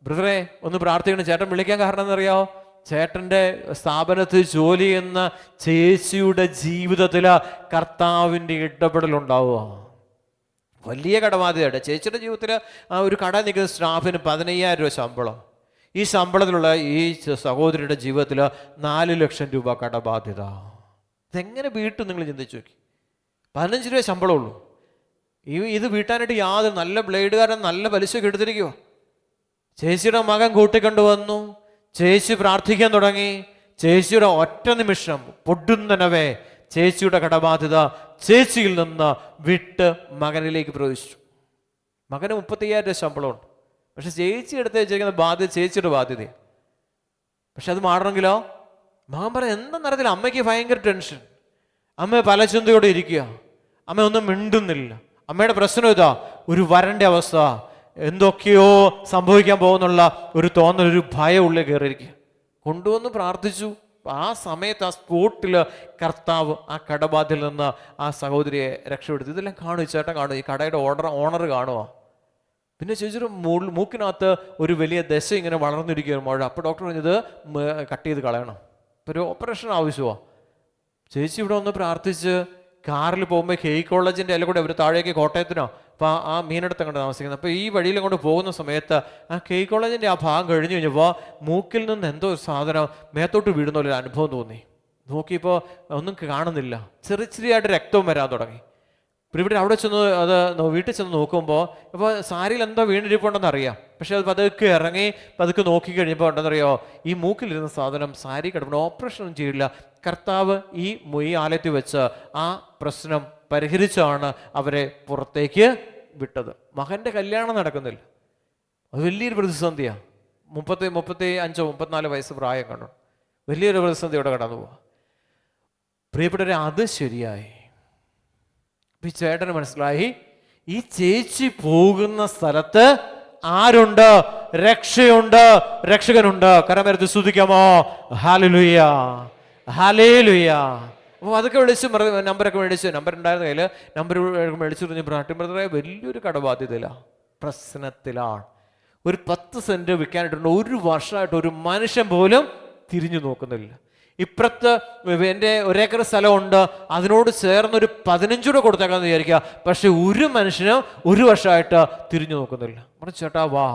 ബ്രദറെ ഒന്ന് പ്രാർത്ഥിക്കണം. ചേട്ടൻ വിളിക്കാൻ കാരണം എന്നറിയാമോ? ചേട്ടൻ്റെ സ്ഥാപനത്തിൽ ജോലി ചെയ്യുന്ന ചേച്ചിയുടെ ജീവിതത്തിൽ കർത്താവിൻ്റെ ഇടപെടലുണ്ടാവുക. വലിയ കടബാധ്യതയുടെ ചേച്ചിയുടെ ജീവിതത്തിൽ ഒരു കട നിൽക്കുന്ന സ്റ്റാഫിന് 15,000 രൂപ ശമ്പളം. ഈ ശമ്പളത്തിലുള്ള ഈ സഹോദരിയുടെ ജീവിതത്തിൽ 4 ലക്ഷം രൂപ കടബാധ്യത. ഇതെങ്ങനെ വീട്ടും? നിങ്ങൾ ചിന്തിച്ചു നോക്കി. 15 രൂപ ശമ്പളമുള്ളൂ. ഇത് വീട്ടാനായിട്ട് യാതൊരു, നല്ല ബ്ലേഡുകാരൻ നല്ല പലിശയൊക്കെ എടുത്തിരിക്കുവോ. ചേച്ചിയുടെ മകൻ കൂട്ടിക്കൊണ്ടുവന്നു, ചേച്ചി പ്രാർത്ഥിക്കാൻ തുടങ്ങി. ചേച്ചിയുടെ ഒറ്റ നിമിഷം പൊടുന്നനവേ ചേച്ചിയുടെ കടബാധ്യത ചേച്ചിയിൽ നിന്ന് വിട്ട് മകനിലേക്ക് പ്രവേശിച്ചു. മകന് 35,000 രൂപ ശമ്പളമുണ്ട്. പക്ഷെ ചേച്ചി എടുത്ത് വെച്ചിരിക്കുന്ന ബാധ്യത ചേച്ചിയുടെ ബാധ്യതയാണ്. പക്ഷെ അത് മാറണമെങ്കിലോ, മകൻ പറഞ്ഞ എന്താ അറിയത്തില്ല, അമ്മയ്ക്ക് ഭയങ്കര ടെൻഷൻ. അമ്മ പല ചിന്തയോടെ ഇരിക്കുക, അമ്മ ഒന്നും മിണ്ടുന്നില്ല. അമ്മയുടെ പ്രശ്നം ഇതാ, ഒരു വരണ്ട അവസ്ഥ, എന്തൊക്കെയോ സംഭവിക്കാൻ പോകുന്നുള്ള ഒരു തോന്നൽ, ഒരു ഭയം ഉള്ളിൽ കയറിയിരിക്കുക. കൊണ്ടുവന്ന് പ്രാർത്ഥിച്ചു. ആ സമയത്ത് ആ സ്പോട്ടിൽ കർത്താവ് ആ കടബാധ്യതയിൽ നിന്ന് ആ സഹോദരിയെ രക്ഷപ്പെടുത്തി. ഇതെല്ലാം കാണും, ചേട്ടൻ കാണും, ഈ കടയുടെ ഓണർ കാണുക. പിന്നെ ചേച്ചിയുടെ മൂക്കിനകത്ത് ഒരു വലിയ ദശ ഇങ്ങനെ വളർന്നിരിക്കുകയാണ്, മുഴ. അപ്പോൾ ഡോക്ടർ പറഞ്ഞത് കട്ട് ചെയ്ത് കളയണം, ഇപ്പോൾ ഒരു ഓപ്പറേഷൻ ആവശ്യമാണ്. ചേച്ചി ഇവിടെ ഒന്ന് പ്രാർത്ഥിച്ച് കാറിൽ പോകുമ്പോൾ കെയ് കോളേജിൻ്റെ അതിൽ കൂടെ അവർ താഴേക്ക് കോട്ടയത്തിനോ അപ്പോൾ ആ മീനടുത്ത് അങ്ങോട്ട് താമസിക്കുന്നത്. അപ്പോൾ ഈ വഴിയിൽ അങ്ങോട്ട് പോകുന്ന സമയത്ത് ആ കെയ് കോളേജിൻ്റെ ആ ഭാഗം കഴിഞ്ഞ് കഴിഞ്ഞപ്പോൾ മൂക്കിൽ നിന്ന് എന്തോ ഒരു സാധനം മേത്തോട്ട് വീഴുന്ന ഒരു അനുഭവം തോന്നി. നോക്കിയപ്പോൾ ഒന്നും കാണുന്നില്ല, ചെറിയായിട്ട് രക്തവും വരാൻ തുടങ്ങി. ഇവിടെ അവിടെ ചെന്ന് അത് വീട്ടിൽ ചെന്ന് നോക്കുമ്പോൾ ഇപ്പോൾ സാരിയിൽ എന്തോ വീണിരിപ്പുണ്ടെന്ന് അറിയാം. പക്ഷെ അത് പതുക്കെ ഇറങ്ങി പതുക്കെ നോക്കിക്കഴിഞ്ഞപ്പോൾ ഉണ്ടെന്നറിയോ, ഈ മൂക്കിലിരുന്ന സാധനം സാരി കിടപ്പുണ്ട്. ഓപ്പറേഷനൊന്നും ചെയ്യില്ല. കർത്താവ് ഈ ആലയത്തിൽ വെച്ച് ആ പ്രശ്നം പരിഹരിച്ചാണ് അവരെ പുറത്തേക്ക് വിട്ടത്. മകൻ്റെ കല്യാണം നടക്കുന്നില്ല. അത് വലിയൊരു പ്രതിസന്ധിയാണ്. 35-34 വയസ്സ് പ്രായം കണ്ടു. വലിയൊരു പ്രതിസന്ധിയോടെ കടന്നു പോവാ. പ്രിയപ്പെട്ടവരെ, അത് ശരിയായി. ഈ ചേട്ടന് മനസ്സിലായി, ഈ ചേച്ചി പോകുന്ന സ്ഥലത്ത് ആരുണ്ട്? രക്ഷയുണ്ട്, രക്ഷകനുണ്ട്. കരമേർത്ത് സ്തുതിക്കാമോ? ഹല്ലേലൂയ, ഹല്ലേലൂയ. അപ്പോൾ അതൊക്കെ വിളിച്ച് നമ്പറൊക്കെ മേടിച്ചു. നമ്പർ ഉണ്ടായിരുന്ന കയ്യിൽ നമ്പർ മേടിച്ചു പറഞ്ഞ് ബ്രദറെ വലിയൊരു കടബാധ്യതയിലാണ്, പ്രശ്നത്തിലാണ്. ഒരു 10 സെൻറ്റ് വിൽക്കാനായിട്ടുണ്ട്. 1 വർഷമായിട്ട് ഒരു മനുഷ്യൻ പോലും തിരിഞ്ഞു നോക്കുന്നില്ല. ഇപ്പുറത്ത് എൻ്റെ 1 ഏക്കർ സ്ഥലമുണ്ട്, അതിനോട് ചേർന്നൊരു 15 കൂടെ കൊടുത്തേക്കാന്ന് വിചാരിക്കുക. പക്ഷെ ഒരു മനുഷ്യനും 1 വർഷമായിട്ട് തിരിഞ്ഞു നോക്കുന്നില്ല. പറഞ്ഞു, ചേട്ടാ വാ,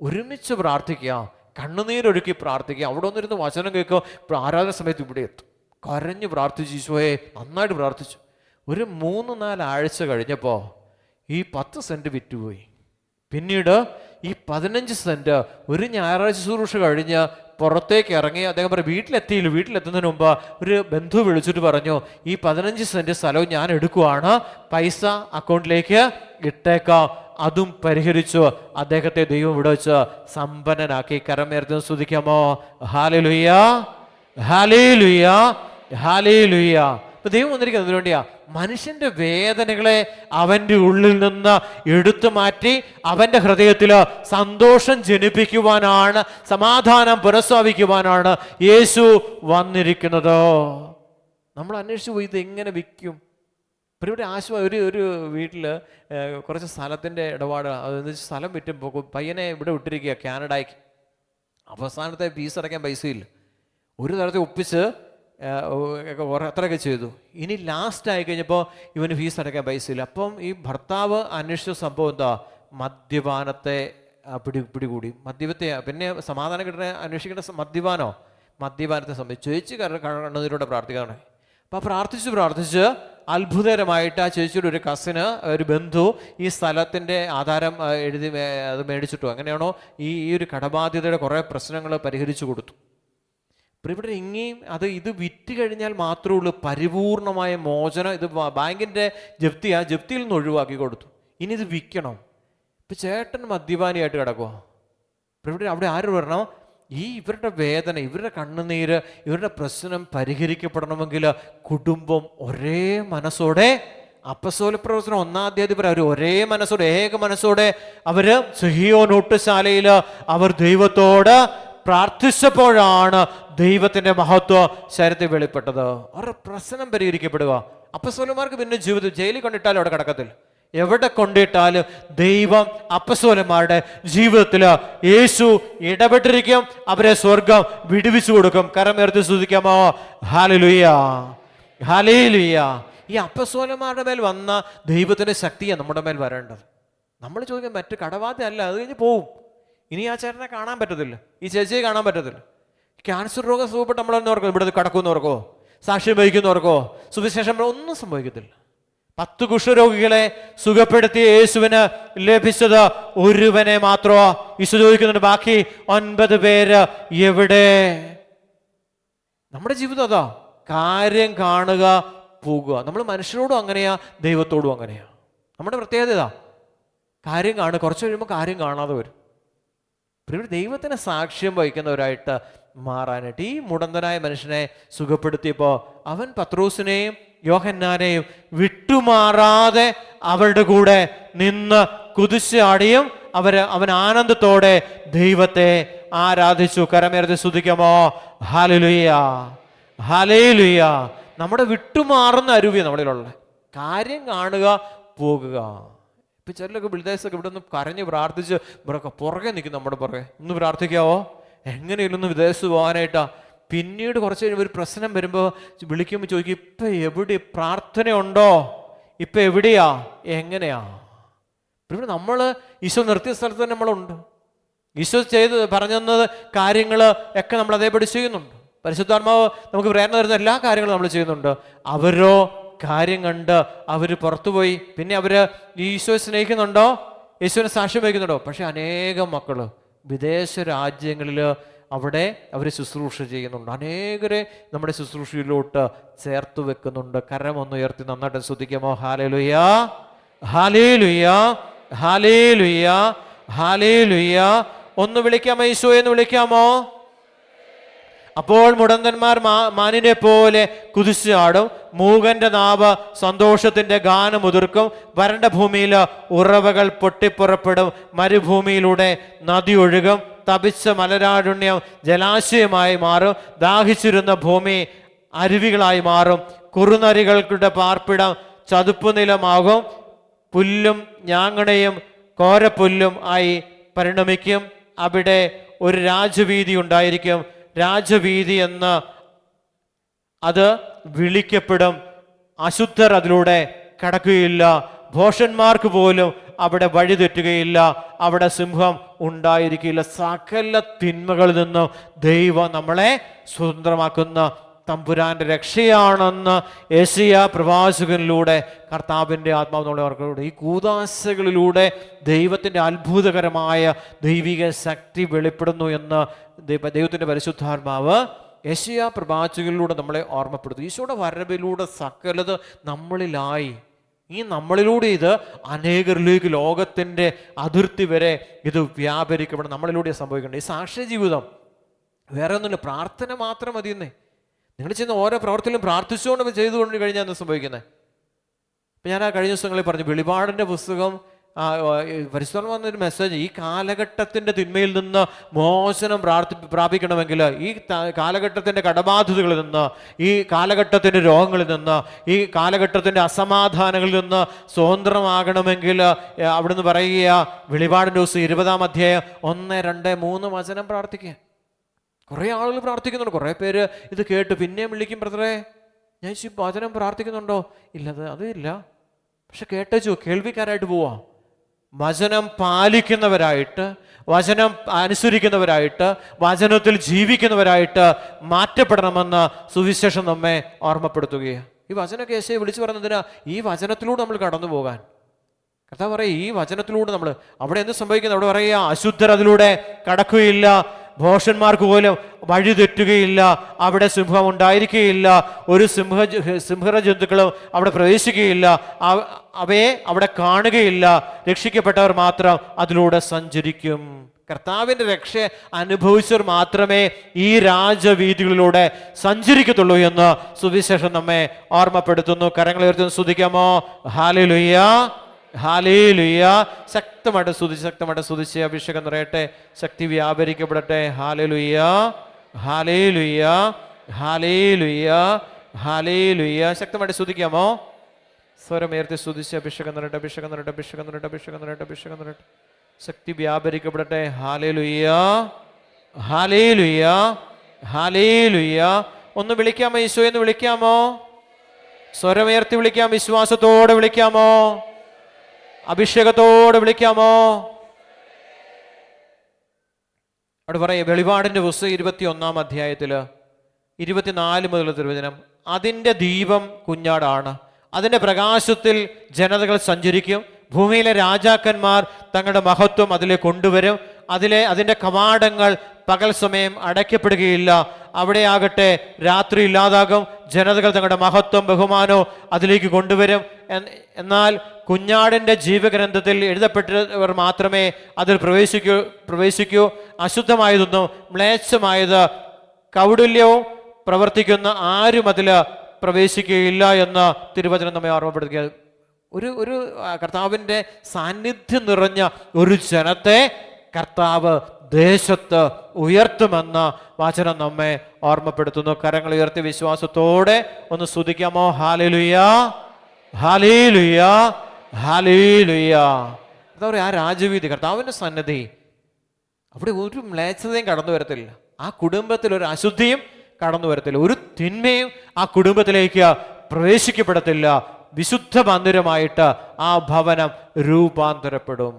ഒരുമിച്ച് പ്രാർത്ഥിക്കാം, കണ്ണുനീരൊഴുക്കി പ്രാർത്ഥിക്കാം. അവിടെ ഒന്നിരുന്ന് വചനം കേൾക്കുക. ആരാധന സമയത്ത് ഇവിടെ എത്തും. കരഞ്ഞ് പ്രാർത്ഥിച്ചു, ഈശോയെ നന്നായിട്ട് പ്രാർത്ഥിച്ചു. ഒരു 3-4 ആഴ്ച കഴിഞ്ഞപ്പോൾ ഈ 10 സെൻറ്റ് വിറ്റുപോയി. പിന്നീട് ഈ 15 സെൻറ്റ് ഒരു ഞായറാഴ്ച ശുശ്രൂഷ കഴിഞ്ഞ് പുറത്തേക്ക് ഇറങ്ങി അദ്ദേഹം പറയും വീട്ടിലെത്തിയില്ല. വീട്ടിലെത്തുന്നതിന് മുമ്പ് ഒരു ബന്ധു വിളിച്ചിട്ട് പറഞ്ഞു, ഈ 15 സെൻറ്റ് സ്ഥലവും ഞാൻ എടുക്കുവാണ്, പൈസ അക്കൗണ്ടിലേക്ക് ഇട്ടേക്കാം. അതും പരിഹരിച്ചു. അദ്ദേഹത്തെ ദൈവം ഇവിടെ വെച്ച് സമ്പന്നനാക്കി. കരമേർത്ത് സ്തുതിക്കാമോ? ഹല്ലേലൂയ, ഹല്ലേലൂയ, ഹല്ലേലൂയ. ഇപ്പൊ ദൈവം വന്നിരിക്കുന്നത് അതിനു വേണ്ടിയാ. മനുഷ്യന്റെ വേദനകളെ അവൻ്റെ ഉള്ളിൽ നിന്ന് എടുത്തു മാറ്റി അവൻ്റെ ഹൃദയത്തിൽ സന്തോഷം ജനിപ്പിക്കുവാനാണ്, സമാധാനം പുനഃസ്ഥാപിക്കുവാനാണ് യേശു വന്നിരിക്കുന്നത്. നമ്മൾ അന്വേഷിച്ചു പോയി ഇത് എങ്ങനെ വിൽക്കും. ഇപ്പോൾ ഇവിടെ ഒരു വീട്ടിൽ കുറച്ച് സ്ഥലത്തിൻ്റെ ഇടപാട്, അതെന്ന് വെച്ചാൽ സ്ഥലം വിറ്റുമ്പോൾ പയ്യനെ ഇവിടെ വിട്ടിരിക്കുക കാനഡയ്ക്ക്. അവസാനത്തെ ഫീസ് അടയ്ക്കാൻ പൈസയില്ല. ഒരു തരത്തിൽ ഒപ്പിച്ച് അത്രയൊക്കെ ചെയ്തു. ഇനി ലാസ്റ്റ് ആയി കഴിഞ്ഞപ്പോൾ ഇവന് ഫീസ് അടയ്ക്കാൻ പൈസയില്ല. അപ്പം ഈ ഭർത്താവ് അന്വേഷിച്ച സംഭവം എന്താ? മദ്യപാനത്തെ പിടികൂടി. മദ്യപത്തെ പിന്നെ സമാധാനം കിട്ടുന്ന അന്വേഷിക്കേണ്ട മദ്യപാനത്തെ സംബന്ധിച്ച് ചേച്ചി കണ്ണുനീരോടെ പ്രാർത്ഥിക്കാണ്. അപ്പം പ്രാർത്ഥിച്ച് അത്ഭുതകരമായിട്ട് ആ ചേച്ചിയുടെ ഒരു കസിന്, ഒരു ബന്ധു ഈ സ്ഥലത്തിൻ്റെ ആധാരം എഴുതി അത് മേടിച്ചിട്ടു. അങ്ങനെയാണോ ഈ ഒരു കടബാധ്യതയുടെ കുറേ പ്രശ്നങ്ങൾ പരിഹരിച്ചു കൊടുത്തു. അപ്പോൾ ഇവിടെ ഇങ്ങനെയും ഇത് വിറ്റ് കഴിഞ്ഞാൽ മാത്രമേ ഉള്ളൂ പരിപൂർണമായ മോചനം. ഇത് ബാങ്കിൻ്റെ ജപ്തിയിൽ നിന്ന് ഒഴിവാക്കി കൊടുത്തു. ഇനി ഇത് വിൽക്കണം. ഇപ്പം ചേട്ടൻ മദ്യപാനിയായിട്ട് കിടക്കുക. അപ്പോൾ ഇവിടെ അവിടെ ആര് വരണം? ഇവരുടെ വേദന, ഇവരുടെ കണ്ണുനീര്, ഇവരുടെ പ്രശ്നം പരിഹരിക്കപ്പെടണമെങ്കിൽ കുടുംബം ഒരേ മനസ്സോടെ, അപ്പസ്തോല പ്രവർത്തനം 1-ാം അധ്യായത്തിൽ അവർ ഒരേ മനസ്സോടെ, ഏക മനസ്സോടെ അവർ സിഹിയോൻ ഊട്ടുശാലയിൽ അവർ ദൈവത്തോട് പ്രാർത്ഥിച്ചപ്പോഴാണ് ദൈവത്തിൻ്റെ മഹത്വം ശരീരത്തിൽ വെളിപ്പെട്ടത്. അവരുടെ പ്രശ്നം പരിഹരിക്കപ്പെടുക. അപ്പസ്തോലന്മാർക്ക് പിന്നെ ജീവിതം ജയിലിൽ കൊണ്ടിട്ടാലും അവിടെ കിടക്കത്തില്ല. എവിടെ കൊണ്ടിട്ടാലും ദൈവം അപ്പസ്തോലന്മാരുടെ ജീവിതത്തിൽ യേശു ഇടപെട്ടിരിക്കും. അവരെ സ്വർഗം വിടുവിച്ചു കൊടുക്കും. കരമുയർത്തി സ്തുതിക്കാമോ? ഹല്ലേലൂയ, ഹല്ലേലൂയ. ഈ അപ്പസ്തോലന്മാരുടെ മേൽ വന്ന ദൈവത്തിൻ്റെ ശക്തിയാണ് നമ്മുടെ മേൽ വരേണ്ടത്. നമ്മൾ ചോദിക്കാൻ മറ്റ് കടബാധ്യത അല്ല, അത് കഴിഞ്ഞ് പോവും. ഇനി ആ ചേട്ടനെ കാണാൻ പറ്റത്തില്ല, ഈ ചേച്ചിയെ കാണാൻ പറ്റത്തില്ല. ക്യാൻസർ രോഗം സുഖപ്പെട്ട് നമ്മളെന്നോർക്കോ, ഇവിടെ കടക്കുന്നവർക്കോ, സാക്ഷ്യം വഹിക്കുന്നവർക്കോ, സുവിശേഷം ഒന്നും സംഭവിക്കത്തില്ല. 10 കുഷ്ഠരോഗികളെ സുഖപ്പെടുത്തിയ യേശുവിന് ലഭിച്ചത് ഒരുവനെ മാത്രമോ? യേശു ചോദിക്കുന്നുണ്ട്, ബാക്കി 9 പേര് എവിടെ? നമ്മുടെ ജീവിതം അതാ, കാര്യം കാണുക, പോകുക. നമ്മൾ മനുഷ്യരോടും അങ്ങനെയാ, ദൈവത്തോടും അങ്ങനെയാ. നമ്മുടെ പ്രത്യേകത ഇതാ, കാര്യം കാണുക. കുറച്ച് കഴിയുമ്പോൾ കാര്യം കാണാതെ വരും. ദൈവത്തിന് സാക്ഷ്യം വഹിക്കുന്നവരായിട്ട് മാറാനായിട്ട് ഈ മുടന്തനായ മനുഷ്യനെ സുഖപ്പെടുത്തിയപ്പോൾ അവൻ പത്രോസിനെയും യോഹന്നാനെയും വിട്ടുമാറാതെ അവരുടെ കൂടെ നിന്ന് കുതിച്ചാടിയും അവൻ ആനന്ദത്തോടെ ദൈവത്തെ ആരാധിച്ചു. കരമേർത്തി സ്തുതിക്കാമോ? ഹല്ലേലൂയ, ഹല്ലേലൂയ. നമ്മുടെ വിട്ടുമാറുന്ന അരുവി നമ്മളിലുള്ള കാര്യം കാണുക, പോകുക. ഇപ്പം ചിലരൊക്കെ വിദേശത്തൊക്കെ ഇവിടെ നിന്ന് കരഞ്ഞ് പ്രാർത്ഥിച്ച് പുറകെ നിൽക്കും. നമ്മുടെ പുറകെ ഒന്ന് പ്രാർത്ഥിക്കാവോ? എങ്ങനെയില്ലൊന്ന് വിദേശത്ത് പോകാനായിട്ടാ. പിന്നീട് കുറച്ച് കഴിയുമ്പോൾ ഒരു പ്രശ്നം വരുമ്പോൾ വിളിക്കുമ്പോൾ ചോദിക്കും, ഇപ്പം എവിടെ പ്രാർത്ഥനയുണ്ടോ? ഇപ്പം എവിടെയാ? എങ്ങനെയാ? പിന്നെ നമ്മൾ ഈശോ നിർത്തിയ സ്ഥലത്ത് തന്നെ നമ്മളുണ്ട്. ഈശോ പറഞ്ഞത് കാര്യങ്ങൾ ഒക്കെ നമ്മൾ അതേപടി ചെയ്യുന്നുണ്ട്. പരിശുദ്ധാത്മാവ് നമുക്ക് പ്രേരണ തരുന്ന എല്ലാ കാര്യങ്ങളും നമ്മൾ ചെയ്യുന്നുണ്ട്. അവരോ കാര്യം കണ്ട് അവർ പുറത്തുപോയി. പിന്നെ അവർ ഈശോയെ സ്നേഹിക്കുന്നുണ്ടോ? യേശുവിനെ സാക്ഷ്യം വഹിക്കുന്നുണ്ടോ? പക്ഷെ അനേകം മക്കൾ വിദേശ രാജ്യങ്ങളിൽ അവിടെ അവർ ശുശ്രൂഷ ചെയ്യുന്നുണ്ട്. അനേകരെ നമ്മുടെ ശുശ്രൂഷയിലോട്ട് ചേർത്ത് വെക്കുന്നുണ്ട്. കരമൊന്നുയർത്തി നന്നായിട്ട് സ്തുതിക്കാമോ? ഹല്ലേലൂയ, ഹല്ലേലൂയ, ഹല്ലേലൂയ, ഹല്ലേലൂയ. ഒന്ന് വിളിക്കാമോ? ഈശോയെ എന്ന് വിളിക്കാമോ? അപ്പോൾ മുടന്തന്മാർ മാനിനെ പോലെ കുതിച്ചാടും. മൂകന്റെ നാവ് സന്തോഷത്തിന്റെ ഗാനം ഉതിർക്കും. വരണ്ട ഭൂമിയിൽ ഉറവകൾ പൊട്ടിപ്പുറപ്പെടും. മരുഭൂമിയിലൂടെ നദി ഒഴുകും. തപിച്ച മലരാരുണ്യം ജലാശയമായി മാറും. ദാഹിച്ചിരുന്ന ഭൂമി അരുവികളായി മാറും. കുറുനരികളുടെ പാർപ്പിടം ചതുപ്പുനിലമാകും. പുല്ലും ഞാങ്ങണയും കോരപ്പുല്ലും ആയി പരിണമിക്കും. അവിടെ ഒരു രാജവീതി ഉണ്ടായിരിക്കും. രാജവീതി എന്ന് അത് വിളിക്കപ്പെടും. അശുദ്ധർ അതിലൂടെ കടക്കുകയില്ല. ഭോഷന്മാർക്ക് പോലും അവിടെ വഴിതെറ്റുകയില്ല. അവിടെ സിംഹം ഉണ്ടായിരിക്കില്ല. സകല തിന്മകളിൽ നിന്നും ദൈവം നമ്മളെ സ്വതന്ത്രമാക്കുന്ന തമ്പുരാൻ്റെ രക്ഷയാണെന്ന് യെശയ്യാ പ്രവാചകനിലൂടെ കർത്താവിൻ്റെ ആത്മാവ് നമ്മളെ ഓർക്കുന്നുണ്ട്. ഈ കൂദാശകളിലൂടെ ദൈവത്തിൻ്റെ അത്ഭുതകരമായ ദൈവിക ശക്തി വെളിപ്പെടുന്നു എന്ന് ദൈവത്തിൻ്റെ പരിശുദ്ധാത്മാവ് യെശയ്യാ പ്രവാചകനിലൂടെ നമ്മളെ ഓർമ്മപ്പെടുത്തും. ഈശോയുടെ വരവിലൂടെ സകലത് നമ്മളിലായി. ഈ നമ്മളിലൂടെ ഇത് അനേകരിലേക്ക് ലോകത്തിൻ്റെ അതിർത്തി വരെ ഇത് വ്യാപരിക്കപ്പെടണം. നമ്മളിലൂടെ സംഭവിക്കേണ്ടത് ഈ സാക്ഷ്യ ജീവിതം വേറെ ഒന്നുമില്ല, പ്രാർത്ഥന മാത്രം മതിയെന്നേ. നിങ്ങൾ ചെയ്യുന്ന ഓരോ പ്രവർത്തിയിലും പ്രാർത്ഥിച്ചുകൊണ്ട് ചെയ്തുകൊണ്ട് കഴിഞ്ഞാൽ എന്താ സംഭവിക്കുന്നത്? ഇപ്പം ഞാൻ ആ കഴിഞ്ഞ ദിവസങ്ങളിൽ പറഞ്ഞു, വെളിപാടിൻ്റെ പുസ്തകം പരിശുദ്ധം വന്നൊരു മെസ്സേജ്, ഈ കാലഘട്ടത്തിൻ്റെ തിന്മയിൽ നിന്ന് മോചനം പ്രാപിക്കണമെങ്കിൽ, ഈ കാലഘട്ടത്തിൻ്റെ കടബാധ്യതകളിൽ നിന്ന്, ഈ കാലഘട്ടത്തിൻ്റെ രോഗങ്ങളിൽ നിന്ന്, ഈ കാലഘട്ടത്തിൻ്റെ അസമാധാനങ്ങളിൽ നിന്ന് സ്വതന്ത്രമാകണമെങ്കിൽ അവിടുന്ന് പറയുക, വെളിപാടിൻ്റെ ദിവസം 20-ാം അധ്യായം 1, 2, 3 വചനം പ്രാർത്ഥിക്കുക. കുറേ ആളുകൾ പ്രാർത്ഥിക്കുന്നുണ്ട്. കുറേ പേര് ഇത് കേട്ട് പിന്നെയും വിളിക്കും, ബ്രദറെ ഞാൻ ഈ വചനം പ്രാർത്ഥിക്കുന്നുണ്ടോ? ഇല്ലത് അതില്ല, പക്ഷെ കേട്ടു കേൾവിക്കാരായിട്ട് പോവാം. വചനം പാലിക്കുന്നവരായിട്ട്, വചനം അനുസരിക്കുന്നവരായിട്ട്, വചനത്തിൽ ജീവിക്കുന്നവരായിട്ട് മാറ്റപ്പെടണമെന്ന് സുവിശേഷം നമ്മെ ഓർമ്മപ്പെടുത്തുകയാണ്. ഈ വചനമൊക്കെ യേശുവെ വിളിച്ചു പറഞ്ഞതിനാ ഈ വചനത്തിലൂടെ നമ്മൾ കടന്നു പോകാൻ. കർത്താവ് പറയുക, ഈ വചനത്തിലൂടെ നമ്മൾ അവിടെ എന്ത് സംഭവിക്കുന്നത്? അവിടെ പറയുക, അശുദ്ധർ അതിലൂടെ കടക്കുകയില്ല, ഭോഷന്മാർക്ക് പോലും വഴി തെറ്റുകയില്ല, അവിടെ സിംഹം ഉണ്ടായിരിക്കുകയില്ല, ഒരു സിംഹ ജന്തുക്കളും അവിടെ പ്രവേശിക്കുകയില്ല, അവയെ അവിടെ കാണുകയില്ല, രക്ഷിക്കപ്പെട്ടവർ മാത്രം അതിലൂടെ സഞ്ചരിക്കും. കർത്താവിൻ്റെ രക്ഷ അനുഭവിച്ചവർ മാത്രമേ ഈ രാജവീഥികളിലൂടെ സഞ്ചരിക്കത്തുള്ളൂ എന്ന് സുവിശേഷം നമ്മെ ഓർമ്മപ്പെടുത്തുന്നു. കരങ്ങൾ ഉയർത്തി സ്തുതിക്കാമോ? ഹല്ലേലൂയ, ഹല്ലേലൂയ. ശക്തമായിട്ട് സ്തുതിച്ച് അഭിഷേകം നിറയട്ടെ, ശക്തി വ്യാപരിക്കപ്പെടട്ടെ. ഹല്ലേലൂയ, ഹല്ലേലൂയ, ഹല്ലേലൂയ, ഹല്ലേലൂയ. ശക്തമായിട്ട് സ്തുതിക്കാമോ? സ്വരമുയർത്തി സ്തുതിച്ച് അഭിഷേകം നിറയട്ടെ, അഭിഷേകം നിറയട്ടെ, അഭിഷേകം നിറയട്ടെ, അഭിഷേകം നിറയട്ടെ, അഭിഷേകം നിറയട്ടെ. ശക്തി വ്യാപരിക്കപ്പെടട്ടെ. ഹല്ലേലൂയ, ഹല്ലേലൂയ, ഹല്ലേലൂയ. ഒന്ന് വിളിക്കാമോ? ഈശോയെന്ന് വിളിക്കാമോ? സ്വരമുയർത്തി വിളിക്കാം, വിശ്വാസത്തോടെ വിളിക്കാമോ? അഭിഷേകത്തോടെ വിളിക്കാമോ? അവിടെ പറയാം, വെളിപാടിൻ്റെ പുസ്തകം 21-ാം അധ്യായത്തിൽ 24 മുതലുള്ള തിരുവചനം, അതിൻ്റെ ദീപം കുഞ്ഞാടാണ്, അതിൻ്റെ പ്രകാശത്തിൽ ജനതകൾ സഞ്ചരിക്കും, ഭൂമിയിലെ രാജാക്കന്മാർ തങ്ങളുടെ മഹത്വം അതിലേക്ക് കൊണ്ടുവരും, അതിൻ്റെ കവാടങ്ങൾ പകൽ സമയം അടയ്ക്കപ്പെടുകയില്ല, അവിടെ ആകട്ടെ രാത്രി ഇല്ലാതാകും, ജനതകൾ തങ്ങളുടെ മഹത്വം ബഹുമാനവും അതിലേക്ക് കൊണ്ടുവരും. എന്നാൽ കുഞ്ഞാടിൻ്റെ ജീവഗ്രന്ഥത്തിൽ എഴുതപ്പെട്ടവർ മാത്രമേ അതിൽ പ്രവേശിക്കൂ. അശുദ്ധമായതൊന്നും മ്ലേച്ഛമായത് കൗടില്യവും പ്രവർത്തിക്കുന്ന ആരും അതിൽ പ്രവേശിക്കുകയില്ല എന്ന് തിരുവചനം നമ്മെ ഓർമ്മപ്പെടുത്തുക. ഒരു കർത്താവിൻ്റെ സാന്നിധ്യം നിറഞ്ഞ ഒരു ജനത്തെ കർത്താവ് ദേശത്ത് ഉയർത്തുമെന്ന വചനം നമ്മെ ഓർമ്മപ്പെടുത്തുന്നു. കരങ്ങൾ ഉയർത്തി വിശ്വാസത്തോടെ ഒന്ന് സ്തുതിക്കാമോ? ഹല്ലേലൂയ, ഹല്ലേലൂയ, ഹല്ലേലൂയ. എന്താ പറയുക, ആ രാജവീതി, കർത്താവിൻ്റെ സന്നിധി, അവിടെ ഒരു മ്ലേച്ഛതയും കടന്നു വരത്തില്ല, ആ കുടുംബത്തിൽ ഒരു അശുദ്ധിയും കടന്നു വരത്തില്ല, ഒരു തിന്മയും ആ കുടുംബത്തിലേക്ക് പ്രവേശിക്കപ്പെടത്തില്ല. വിശുദ്ധ മന്ദിരമായിട്ട് ആ ഭവനം രൂപാന്തരപ്പെടും.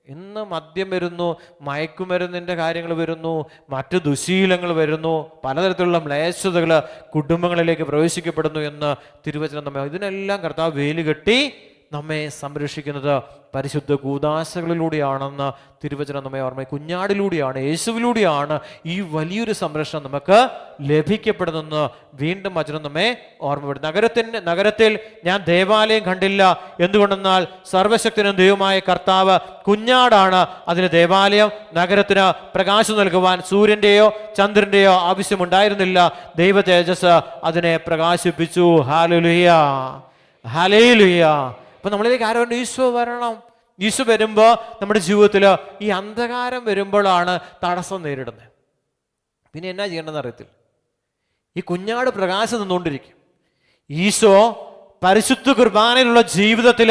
ഇന്ന് മദ്യം വരുന്നു, മയക്കുമരുന്നിൻ്റെ കാര്യങ്ങൾ വരുന്നു, മറ്റ് ദുശീലങ്ങൾ വരുന്നു, പലതരത്തിലുള്ള മ്ലേച്ഛതകൾ കുടുംബങ്ങളിലേക്ക് പ്രവേശിക്കപ്പെടുന്നു എന്ന് തിരുവചനം നമ്മെ, ഇതിനെല്ലാം കർത്താവ് വേലുകെട്ടി നമ്മെ സംരക്ഷിക്കുന്നത് പരിശുദ്ധ കൂദാശകളിലൂടെയാണെന്ന് തിരുവചനം നമ്മെ ഓർമ്മ. കുഞ്ഞാടിലൂടെയാണ്, യേശുവിലൂടെയാണ് ഈ വലിയൊരു സംരക്ഷണം നമുക്ക് ലഭിക്കപ്പെടുന്നെന്ന് വീണ്ടും വചനം നമ്മെ ഓർമ്മപ്പെടും. നഗരത്തിൽ ഞാൻ ദേവാലയം കണ്ടില്ല, എന്തുകൊണ്ടെന്നാൽ സർവശക്തനും ദൈവമായ കർത്താവ് കുഞ്ഞാടാണ് അതിന് ദേവാലയം. നഗരത്തിന് പ്രകാശം നൽകുവാൻ സൂര്യൻ്റെയോ ചന്ദ്രൻ്റെയോ ആവശ്യമുണ്ടായിരുന്നില്ല, ദൈവ തേജസ് അതിനെ പ്രകാശിപ്പിച്ചു. ഹല്ലേലൂയ, ഹല്ലേലൂയ. അപ്പൊ നമ്മളിലേക്ക് ആരും ഈശോ വരണം. ഈശോ വരുമ്പോൾ നമ്മുടെ ജീവിതത്തിൽ ഈ അന്ധകാരം വരുമ്പോഴാണ് തടസ്സം നേരിടുന്നത്. പിന്നെ എന്നാ ചെയ്യേണ്ടതെന്ന് അറിയത്തില്ല. ഈ കുഞ്ഞാട് പ്രകാശം നിന്നുകൊണ്ടിരിക്കും. ഈശോ പരിശുദ്ധ കുർബാനയിലുള്ള ജീവിതത്തിൽ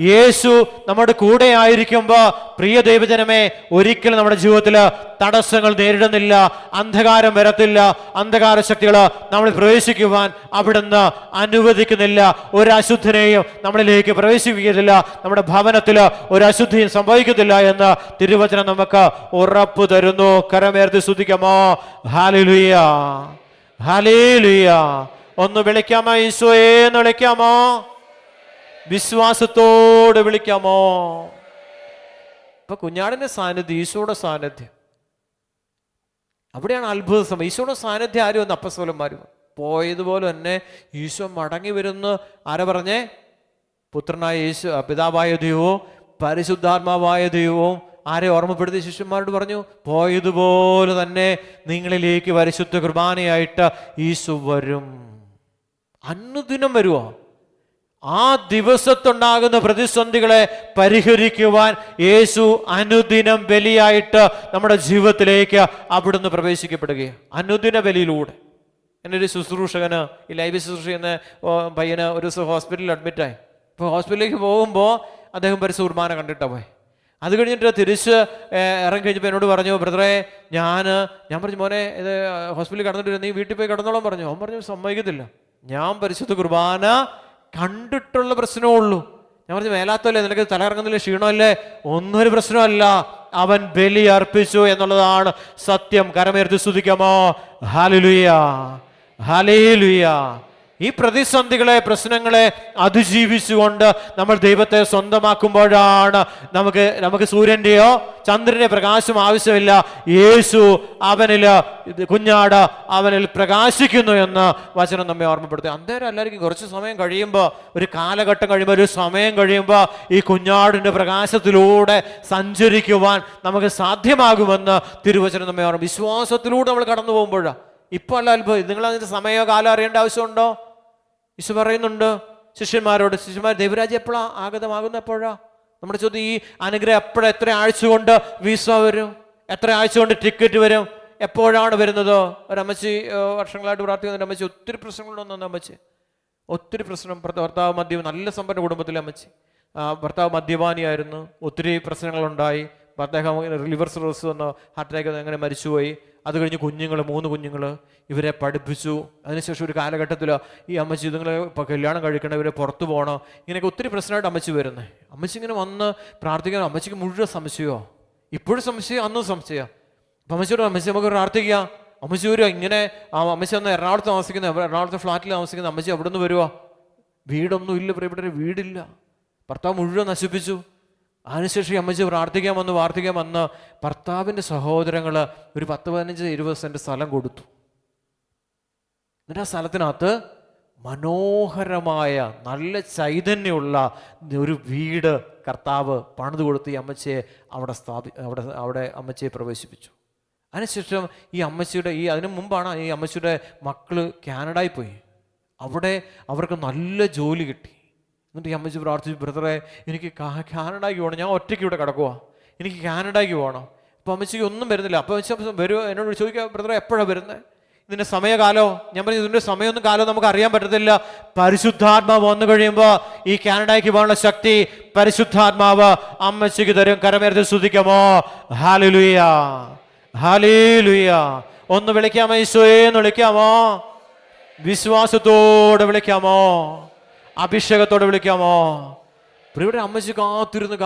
യേശു നമ്മുടെ കൂടെ ആയിരിക്കുമ്പോൾ, പ്രിയ ദൈവജനമേ, ഒരിക്കലും നമ്മുടെ ജീവിതത്തിൽ തടസ്സങ്ങൾ നേരിടുന്നില്ല, അന്ധകാരം വരത്തില്ല, അന്ധകാര ശക്തികൾ നമ്മൾ പ്രവേശിക്കുവാൻ അവിടുന്ന് അനുവദിക്കുന്നില്ല. ഒരു അശുദ്ധിനെയും നമ്മളിലേക്ക് പ്രവേശിപ്പിക്കുന്നില്ല, നമ്മുടെ ഭവനത്തിൽ ഒരു അശുദ്ധിയും സംഭവിക്കത്തില്ല എന്ന് തിരുവചനം നമുക്ക് ഉറപ്പ് തരുന്നു. കരമേർത്തി സ്തുതിക്കാമോ? ഹല്ലേലൂയ, ഹല്ലേലൂയ. ഒന്ന് വിളിക്കാമോ? ഈശോയെ എന്ന് വിളിക്കാമോ? വിശ്വാസത്തോടെ വിളിക്കാമോ? ഇപ്പൊ കുഞ്ഞാടിന്റെ സാന്നിധ്യം, ഈശോയുടെ സാന്നിധ്യം, അവിടെയാണ് അത്ഭുത സമയം. ഈശോയുടെ സാന്നിധ്യം ആരും വന്ന് അപ്പസ്തലന്മാരും പോയതുപോലെ തന്നെ ഈശോ മടങ്ങി വരുന്ന ആരാ പറഞ്ഞേ? പുത്രനായ യേശു, പിതാവായ ദൈവവും പരിശുദ്ധാത്മാവായ ദൈവവും ആരെ ഓർമ്മപ്പെടുത്തി ശിഷ്യന്മാരോട് പറഞ്ഞു, പോയതുപോലെ തന്നെ നിങ്ങളിലേക്ക് പരിശുദ്ധ കുർബാനയായിട്ട് ഈശോ വരും. അനുദിനം വരുമോ? ആ ദിവസത്തുണ്ടാകുന്ന പ്രതിസന്ധികളെ പരിഹരിക്കുവാൻ യേശു അനുദിനം ബലിയായിട്ട് നമ്മുടെ ജീവിതത്തിലേക്ക് അവിടുന്ന് പ്രവേശിക്കപ്പെടുകയാണ്. അനുദിന ബലിയിലൂടെ. എൻ്റെ ഒരു ശുശ്രൂഷകന്, ഈ ലൈവ് ശുശ്രൂഷ ചെയ്യുന്ന പയ്യന് ഒരു ദിവസം ഹോസ്പിറ്റലിൽ അഡ്മിറ്റായി. ഇപ്പോൾ ഹോസ്പിറ്റലിലേക്ക് പോകുമ്പോൾ അദ്ദേഹം പരിശുദ്ധ കുർബാന കണ്ടിട്ടാണ് പോയി. അത് കഴിഞ്ഞിട്ട് തിരിച്ച് ഇറങ്ങി കഴിഞ്ഞപ്പോൾ എന്നോട് പറഞ്ഞു, ബ്രദറെ ഞാൻ പറഞ്ഞു, മോനെ ഇത് ഹോസ്പിറ്റലിൽ കടന്നിട്ട് നീ വീട്ടിൽ പോയി കിടന്നോളാൻ പറഞ്ഞു. അവൻ പറഞ്ഞു സമ്മതിക്കത്തില്ല, ഞാൻ പരിശുദ്ധ കുർബാന കണ്ടിട്ടുള്ള പ്രശ്നമേ ഉള്ളൂ. ഞാൻ പറഞ്ഞു മേലാത്തല്ലേ, നിനക്ക് തലകറങ്ങുന്നില്ല, ക്ഷീണമല്ലേ? ഒന്നൊരു പ്രശ്നമല്ല, അവൻ ബലി അർപ്പിച്ചു എന്നുള്ളതാണ് സത്യം. കരമേർത്തി സ്തുതിക്കാമോ? ഹല്ലേലൂയ, ഹല്ലേലൂയ. ഈ പ്രതിസന്ധികളെ, പ്രശ്നങ്ങളെ അതിജീവിച്ചുകൊണ്ട് നമ്മൾ ദൈവത്തെ സ്വന്തമാക്കുമ്പോഴാണ് നമുക്ക് സൂര്യൻ്റെയോ ചന്ദ്രന്റെ പ്രകാശം ആവശ്യമില്ല. യേശു അവനില്, കുഞ്ഞാട് അവനിൽ പ്രകാശിക്കുന്നു എന്ന് വചനം നമ്മെ ഓർമ്മപ്പെടുത്തി. അന്നേരം എല്ലാവർക്കും കുറച്ച് സമയം കഴിയുമ്പോൾ, ഒരു കാലഘട്ടം കഴിയുമ്പോൾ, ഒരു സമയം കഴിയുമ്പോൾ ഈ കുഞ്ഞാടിൻ്റെ പ്രകാശത്തിലൂടെ സഞ്ചരിക്കുവാൻ നമുക്ക് സാധ്യമാകുമെന്ന് തിരുവചനം നമ്മെ ഓർമ്മ. വിശ്വാസത്തിലൂടെ നമ്മൾ കടന്നു പോകുമ്പോഴാണ്. ഇപ്പോൾ അല്ല അത്ഭുതം. നിങ്ങൾ അതിൻ്റെ സമയമോ കാലം അറിയേണ്ട ആവശ്യമുണ്ടോ? ഈശോ പറയുന്നുണ്ട് ശിഷ്യന്മാരോട്, ശിഷ്യന്മാർ ദൈവരാജ്യം എപ്പോഴാണ് ആഗതമാകുന്ന? എപ്പോഴാ? നമ്മുടെ ചോദ്യം, ഈ അനുഗ്രഹം എപ്പോഴാണ്? എത്ര ആഴ്ച കൊണ്ട് വിസ വരും? എത്ര ആഴ്ച കൊണ്ട് ടിക്കറ്റ് വരും? എപ്പോഴാണ് വരുന്നത്? ഒരമ്മച്ചി വർഷങ്ങളായിട്ട് പ്രാർത്ഥിക്കുന്ന അമ്മച്ചി, ഒത്തിരി പ്രശ്നങ്ങളുണ്ടെന്ന് അമ്മച്ചി, ഒത്തിരി പ്രശ്നം. ഭർത്താവ് നല്ല സമ്പന്ന കുടുംബത്തിലെ അമ്മച്ചി. ഭർത്താവ് മദ്യപാനിയായിരുന്നു, ഒത്തിരി പ്രശ്നങ്ങളുണ്ടായി. അദ്ദേഹം ലിവർ സിറോസിസ് വന്ന് ഹാർട്ട് അറ്റാക്ക് അങ്ങനെ മരിച്ചുപോയി. അത് കഴിഞ്ഞ് 3 കുഞ്ഞുങ്ങൾ, ഇവരെ പഠിപ്പിച്ചു. അതിനുശേഷം ഒരു കാലഘട്ടത്തിൽ ഈ അമ്മച്ചി ഇതുങ്ങളെ ഇപ്പോൾ കല്യാണം കഴിക്കണം, ഇവരെ പുറത്തു പോകണം, ഇങ്ങനെയൊക്കെ ഒത്തിരി പ്രശ്നമായിട്ട് അമ്മച്ചി വരുന്നത്. അമ്മച്ചി ഇങ്ങനെ വന്ന് പ്രാർത്ഥിക്കാൻ, അമ്മച്ചിക്ക് മുഴുവൻ സംശയമോ, ഇപ്പോഴും സംശയം, അന്നും സംശയം. അപ്പം അമ്മച്ചിയോട്, അമ്മച്ചി നമുക്ക് പ്രാർത്ഥിക്കാം. അമ്മച്ചി വരുമോ? ഇങ്ങനെ അമ്മച്ചി അന്ന് എറണാകുളത്ത് താമസിക്കുന്നത്, എറണാകുളത്തെ ഫ്ലാറ്റിൽ താമസിക്കുന്നത്. അമ്മച്ചി അവിടെ നിന്ന് വരുമോ? വീടൊന്നും ഇല്ല, പ്രിയപ്പെട്ടവരെ, വീടില്ല. ഭർത്താവ് മുഴുവൻ നശിപ്പിച്ചു. അതിനുശേഷം അമ്മച്ചി പ്രാർത്ഥിക്കാൻ വന്ന് ഭർത്താവിൻ്റെ സഹോദരങ്ങൾ ഒരു 10-15-20 സെൻറ്റ് സ്ഥലം കൊടുത്തു. എന്നിട്ട് ആ സ്ഥലത്തിനകത്ത് മനോഹരമായ നല്ല ചൈതന്യമുള്ള ഒരു വീട് കർത്താവ് പണിത് കൊടുത്ത് ഈ അമ്മച്ചിയെ അവിടെ അമ്മച്ചിയെ പ്രവേശിപ്പിച്ചു. അതിനുശേഷം ഈ അമ്മച്ചിയുടെ അതിനു മുമ്പാണ് ഈ അമ്മച്ചിയുടെ മക്കൾ കാനഡയിൽ പോയി. അവിടെ അവർക്ക് നല്ല ജോലി കിട്ടി. എന്നിട്ട് ഈ അമ്മച്ചി പ്രാർത്ഥിച്ചു, ബ്രദറെ എനിക്ക് കാനഡയ്ക്ക് പോകണം, ഞാൻ ഒറ്റയ്ക്ക് ഇവിടെ കിടക്കുക, എനിക്ക് കാനഡയ്ക്ക് പോകണം. അപ്പോൾ അമ്മച്ചിക്ക് ഒന്നും വരുന്നില്ല. അപ്പോൾ അമ്മച്ചി വരുമോ? എന്നോട് ചോദിക്കുക, ബ്രദറെ എപ്പോഴാണ് വരുന്നത്? ഇതിൻ്റെ സമയകാലോ? ഞാൻ പറഞ്ഞു, ഇതിൻ്റെ സമയമൊന്നും കാലം നമുക്ക് അറിയാൻ പറ്റത്തില്ല. പരിശുദ്ധാത്മാവ് വന്നു കഴിയുമ്പോൾ ഈ കാനഡയ്ക്ക് പോകാനുള്ള ശക്തി പരിശുദ്ധാത്മാവ് അമ്മച്ചിക്ക് തരും. കരമേർത്തി സ്തുതിക്കാമോ? ഹല്ലേലൂയ, ഹല്ലേലൂയ. ഒന്ന് വിളിക്കാമോ? ഈശോയെ എന്ന് വിളിക്കാമോ? വിശ്വാസത്തോടെ വിളിക്കാമോ? അഭിഷേകത്തോടെ വിളിക്കാമോ? ഇവിടെ അമ്മച്ചി കാത്തിരുന്ന്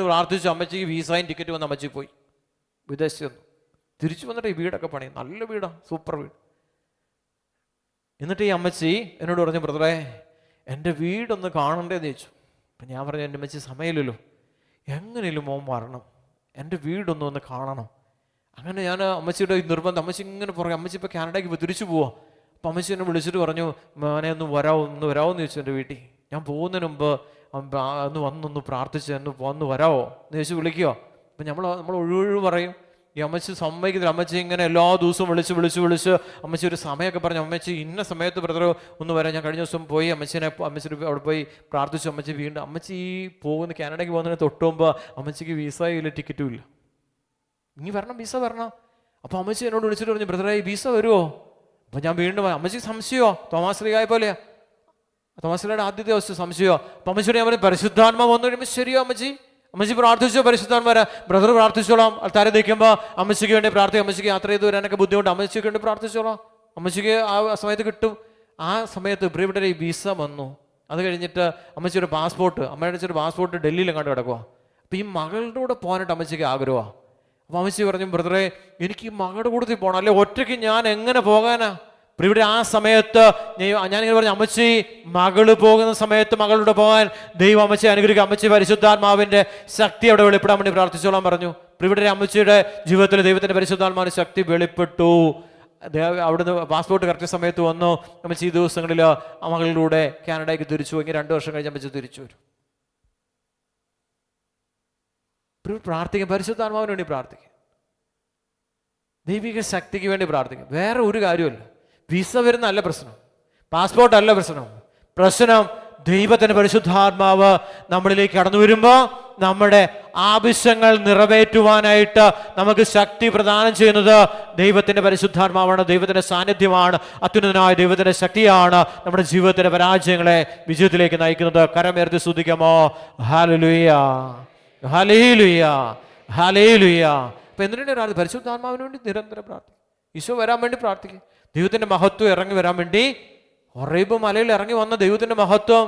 പ്രാർത്ഥിച്ചു. അമ്മച്ചിക്ക് വിസയും ടിക്കറ്റ് വന്ന് അമ്മച്ചി പോയി വിദേശത്ത് വന്നു. തിരിച്ചു വന്നിട്ട് ഈ വീടൊക്കെ പണി, നല്ല വീടാണ്, സൂപ്പർ വീട്. എന്നിട്ട് ഈ അമ്മച്ചി എന്നോട് പറഞ്ഞു, ബ്രദറെ എൻ്റെ വീടൊന്ന് കാണണ്ടേന്ന് ചോദിച്ചു. അപ്പം ഞാൻ പറഞ്ഞു, എൻ്റെ അമ്മച്ചി സമയമില്ലല്ലോ, എങ്ങനെയും മോൻ വരണം, എൻ്റെ വീടൊന്ന് കാണണം. അങ്ങനെ ഞാൻ അമ്മച്ചിയുടെ നിർബന്ധം, അമ്മച്ചി ഇങ്ങനെ പറയും, അമ്മച്ചി ഇപ്പോൾ കാനഡയ്ക്ക് തിരിച്ചു പോവാം. അപ്പം അമ്മച്ചി എന്നെ വിളിച്ചിട്ട് പറഞ്ഞു, മോനെ ഒന്ന് വരാമോന്ന് ചോദിച്ചു. എൻ്റെ വീട്ടിൽ ഞാൻ പോകുന്നതിന് മുമ്പ് ഒന്ന് പ്രാർത്ഥിച്ച് വന്ന് വരാമോ എന്ന് ചോദിച്ചു. വിളിക്കുക. അപ്പം നമ്മൾ ഒഴിവൊഴിവ് പറയും. ഈ അമ്മച്ചി സമ്മതിക്കത്തില്ല. അമ്മച്ചി ഇങ്ങനെ എല്ലാ ദിവസവും വിളിച്ച് അമ്മച്ചി ഒരു സമയമൊക്കെ പറഞ്ഞു, അമ്മച്ചി ഇന്ന സമയത്ത് ബ്രദർ ഒന്ന് വരാം. ഞാൻ കഴിഞ്ഞ ദിവസം പോയി അമ്മച്ചി അവിടെ പോയി പ്രാർത്ഥിച്ചു. അമ്മച്ചി വീണ്ടും അമ്മച്ചി ഈ കാനഡയ്ക്ക് പോകുന്നതിന് തൊട്ടുമ്പോൾ അമ്മച്ചിക്ക് വിസയും ഇല്ല, ടിക്കറ്റും ഇല്ല. ഇനി വരണം, വിസ വരണം. അപ്പോൾ അമ്മച്ചി എന്നോട് വിളിച്ചിട്ട് പറഞ്ഞു, ബ്രദറെ ഈ വിസ വരുമോ? അപ്പം ഞാൻ വീണ്ടും അമ്മച്ചിക്ക് സംശയമോ? തോമാസ് ലീഗായ പോലെയാ, തോമാസ് ലീഗയുടെ ആദ്യത്തെ ദിവസം സംശയമോ? അപ്പം അമ്മച്ചിയോട് ഞാൻ പറഞ്ഞു, പരിശുദ്ധാത്മാവ് വന്നു കഴിയുമ്പോൾ ശരിയോ അമ്മച്ചി പ്രാർത്ഥിച്ചോ? പരിശുദ്ധാത്മാരെ ബ്രദർ പ്രാർത്ഥിച്ചോളാം. ആൾക്കാരെ നിൽക്കുമ്പോൾ അമ്മച്ചിക്ക് വേണ്ടി പ്രാർത്ഥിക്കും. അമ്മച്ചിക്ക് യാത്ര ചെയ്ത് വരാനൊക്കെ ബുദ്ധിമുട്ട്, അമ്മച്ചിക്ക് വേണ്ടി പ്രാർത്ഥിച്ചോളാം. അമ്മച്ചിക്ക് ആ സമയത്ത് കിട്ടും. ആ സമയത്ത് ഇവിടെ ഈ വിസ വന്നു. അത് കഴിഞ്ഞിട്ട് അമ്മച്ചിയുടെ പാസ്പോർട്ട് ഡൽഹിയിലും കണ്ടു കിടക്കുക. അപ്പം ഈ മകളുടെ കൂടെ പോകാനായിട്ട് അമ്മച്ചിക്ക് ആഗ്രഹമാണ്. അപ്പം അമ്മച്ചി പറഞ്ഞു, ബ്രദറെ എനിക്ക് ഈ മകളുടെ കൂട്ടത്തിൽ പോകണം, അല്ലെ ഒറ്റയ്ക്ക് ഞാൻ എങ്ങനെ പോകാനാ? ഇവിടെ ആ സമയത്ത് ഞാനിങ്ങനെ പറഞ്ഞു, അമ്മച്ചി മകള് പോകുന്ന സമയത്ത് മകളുടെ പോകാൻ ദൈവം അമ്മച്ചി അനുഗ്രഹിക്കുക, അമ്മച്ചി പരിശുദ്ധാത്മാവിൻ്റെ ശക്തി അവിടെ വെളിപ്പെടാൻ വേണ്ടി പ്രാർത്ഥിച്ചോളാൻ പറഞ്ഞു. ഇവിടെ അമ്മച്ചിയുടെ ജീവിതത്തിൽ ദൈവത്തിൻ്റെ പരിശുദ്ധാത്മാവിൻ്റെ ശക്തി വെളിപ്പെട്ടു. അവിടുന്ന് പാസ്പോർട്ട് കറക്റ്റ് സമയത്ത് വന്നു. അമ്മച്ചി ഈ ദിവസങ്ങളിൽ മകളിലൂടെ കാനഡയ്ക്ക് തിരിച്ചു. ഇങ്ങനെ 2 വർഷം കഴിഞ്ഞ് അമ്മച്ചി തിരിച്ചു വരും. പ്രാർത്ഥിക്കും, പരിശുദ്ധാത്മാവിന് വേണ്ടി പ്രാർത്ഥിക്കും, ദൈവിക ശക്തിക്ക് വേണ്ടി പ്രാർത്ഥിക്കും. വേറെ ഒരു കാര്യമല്ല. വിസ വരുന്നല്ല പ്രശ്നം, പാസ്പോർട്ട് അല്ല പ്രശ്നം. ദൈവത്തിൻ്റെ പരിശുദ്ധാത്മാവ് നമ്മളിലേക്ക് കടന്നു വരുമ്പോൾ നമ്മുടെ ആവശ്യങ്ങൾ നിറവേറ്റുവാനായിട്ട് നമുക്ക് ശക്തി പ്രദാനം ചെയ്യുന്നത് ദൈവത്തിൻ്റെ പരിശുദ്ധാത്മാവാണ്, ദൈവത്തിൻ്റെ സാന്നിധ്യമാണ്, അത്യുന്നതനായ ദൈവത്തിൻ്റെ ശക്തിയാണ് നമ്മുടെ ജീവിതത്തിൻ്റെ പരാജയങ്ങളെ വിജയത്തിലേക്ക് നയിക്കുന്നത്. കരമുയർത്തി സ്തുതിക്കാമോ? ഹല്ലേലൂയ, ഹല്ലേലൂയ, ഹല്ലേലൂയ. അപ്പൊ എന്തിനാണ് ഒരാൾ പരിശുദ്ധാത്മാവിന് വേണ്ടി നിരന്തരം പ്രാർത്ഥിക്കും, ഈശോ വരാൻ വേണ്ടി പ്രാർത്ഥിക്കും, ദൈവത്തിൻ്റെ മഹത്വം ഇറങ്ങി വരാൻ വേണ്ടി. ഹൊറേബ് മലയിൽ ഇറങ്ങി വന്ന ദൈവത്തിൻ്റെ മഹത്വം,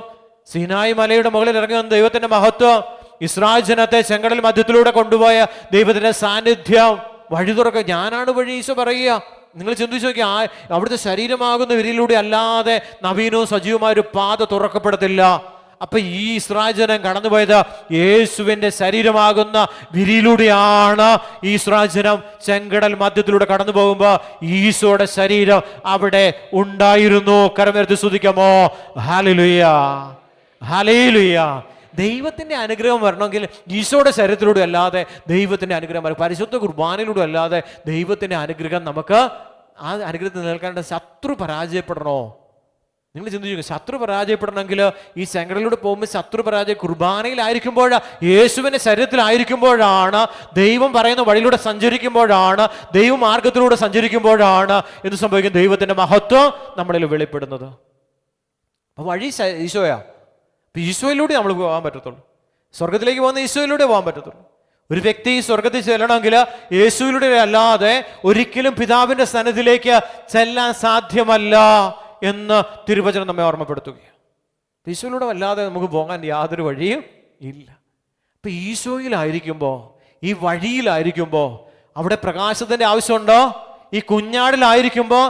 സീനായി മലയുടെ മുകളിൽ ഇറങ്ങി വന്ന ദൈവത്തിൻ്റെ മഹത്വം, ഇസ്രായേൽ ജനത്തെ ചെങ്കടൽ മധ്യത്തിലൂടെ കൊണ്ടുപോയ ദൈവത്തിൻ്റെ സാന്നിധ്യം, വഴി തുറക്കുക. ഞാനാണ് വഴി ഈശോ പറയുക. നിങ്ങൾ ചിന്തിച്ചു നോക്കി, അവിടുത്തെ ശരീരമാകുന്ന വിരിയിലൂടെ അല്ലാതെ നവീനവും സജീവമായ ഒരു പാത തുറക്കപ്പെടത്തില്ല. അപ്പൊ ഈ ഇസ്രായേൽ ജനം കടന്നുപോയത് യേശുവിന്റെ ശരീരമാകുന്ന വിരിയിലൂടെയാണ്. ഈ ഇസ്രായേൽ ജനം ചെങ്കടൽ മധ്യത്തിലൂടെ കടന്നു പോകുമ്പോൾ ഈശോയുടെ ശരീരം അവിടെ ഉണ്ടായിരുന്നു. കരമുയർത്തി സ്തുതിക്കാമോ? ഹല്ലേലൂയ, ഹല്ലേലൂയ. ദൈവത്തിന്റെ അനുഗ്രഹം വരണമെങ്കിൽ ഈശോയുടെ ശരീരത്തിലൂടെ അല്ലാതെ ദൈവത്തിന്റെ അനുഗ്രഹം വരും, പരിശുദ്ധ കുർബാനയിലൂടെ അല്ലാതെ ദൈവത്തിന്റെ അനുഗ്രഹം നമുക്ക് ആ അനുഗ്രഹത്തിൽ നിൽക്കേണ്ട. ശത്രു പരാജയപ്പെടണോ? നിങ്ങൾ ചിന്തിച്ചു, ശത്രു പരാജയപ്പെടണമെങ്കിൽ ഈ ചെങ്കടലിലൂടെ പോകുമ്പോൾ ശത്രു കുർബാനയിലായിരിക്കുമ്പോഴാണ്, യേശുവിൻ്റെ ശരീരത്തിലായിരിക്കുമ്പോഴാണ്, ദൈവം പറയുന്ന വഴിയിലൂടെ സഞ്ചരിക്കുമ്പോഴാണ്, ദൈവമാർഗത്തിലൂടെ സഞ്ചരിക്കുമ്പോഴാണ് എന്ത് സംഭവിക്കും? ദൈവത്തിൻ്റെ മഹത്വം നമ്മളിൽ വെളിപ്പെടുന്നത്. അപ്പം വഴി ഈശോയാ. അപ്പം ഈശോയിലൂടെ നമ്മൾ പോകാൻ പറ്റത്തുള്ളൂ. സ്വർഗത്തിലേക്ക് പോകുന്ന ഈശോയിലൂടെ പോകാൻ പറ്റത്തുള്ളൂ. ഒരു വ്യക്തി സ്വർഗത്തിൽ ചെല്ലണമെങ്കിൽ യേശുവിലൂടെ അല്ലാതെ ഒരിക്കലും പിതാവിൻ്റെ സന്നിധിയിലേക്ക് ചെല്ലാൻ സാധ്യമല്ല എന്ന് തിരുവചനം നമ്മെ ഓർമ്മപ്പെടുത്തുകയാണ്. ഈശോയിലൂടെ അല്ലാതെ നമുക്ക് പോകാൻ യാതൊരു വഴിയും ഇല്ല. അപ്പം ഈശോയിലായിരിക്കുമ്പോൾ, ഈ വഴിയിലായിരിക്കുമ്പോൾ അവിടെ പ്രകാശത്തിൻ്റെ ആവശ്യമുണ്ടോ? ഈ കുഞ്ഞാടിലായിരിക്കുമ്പോൾ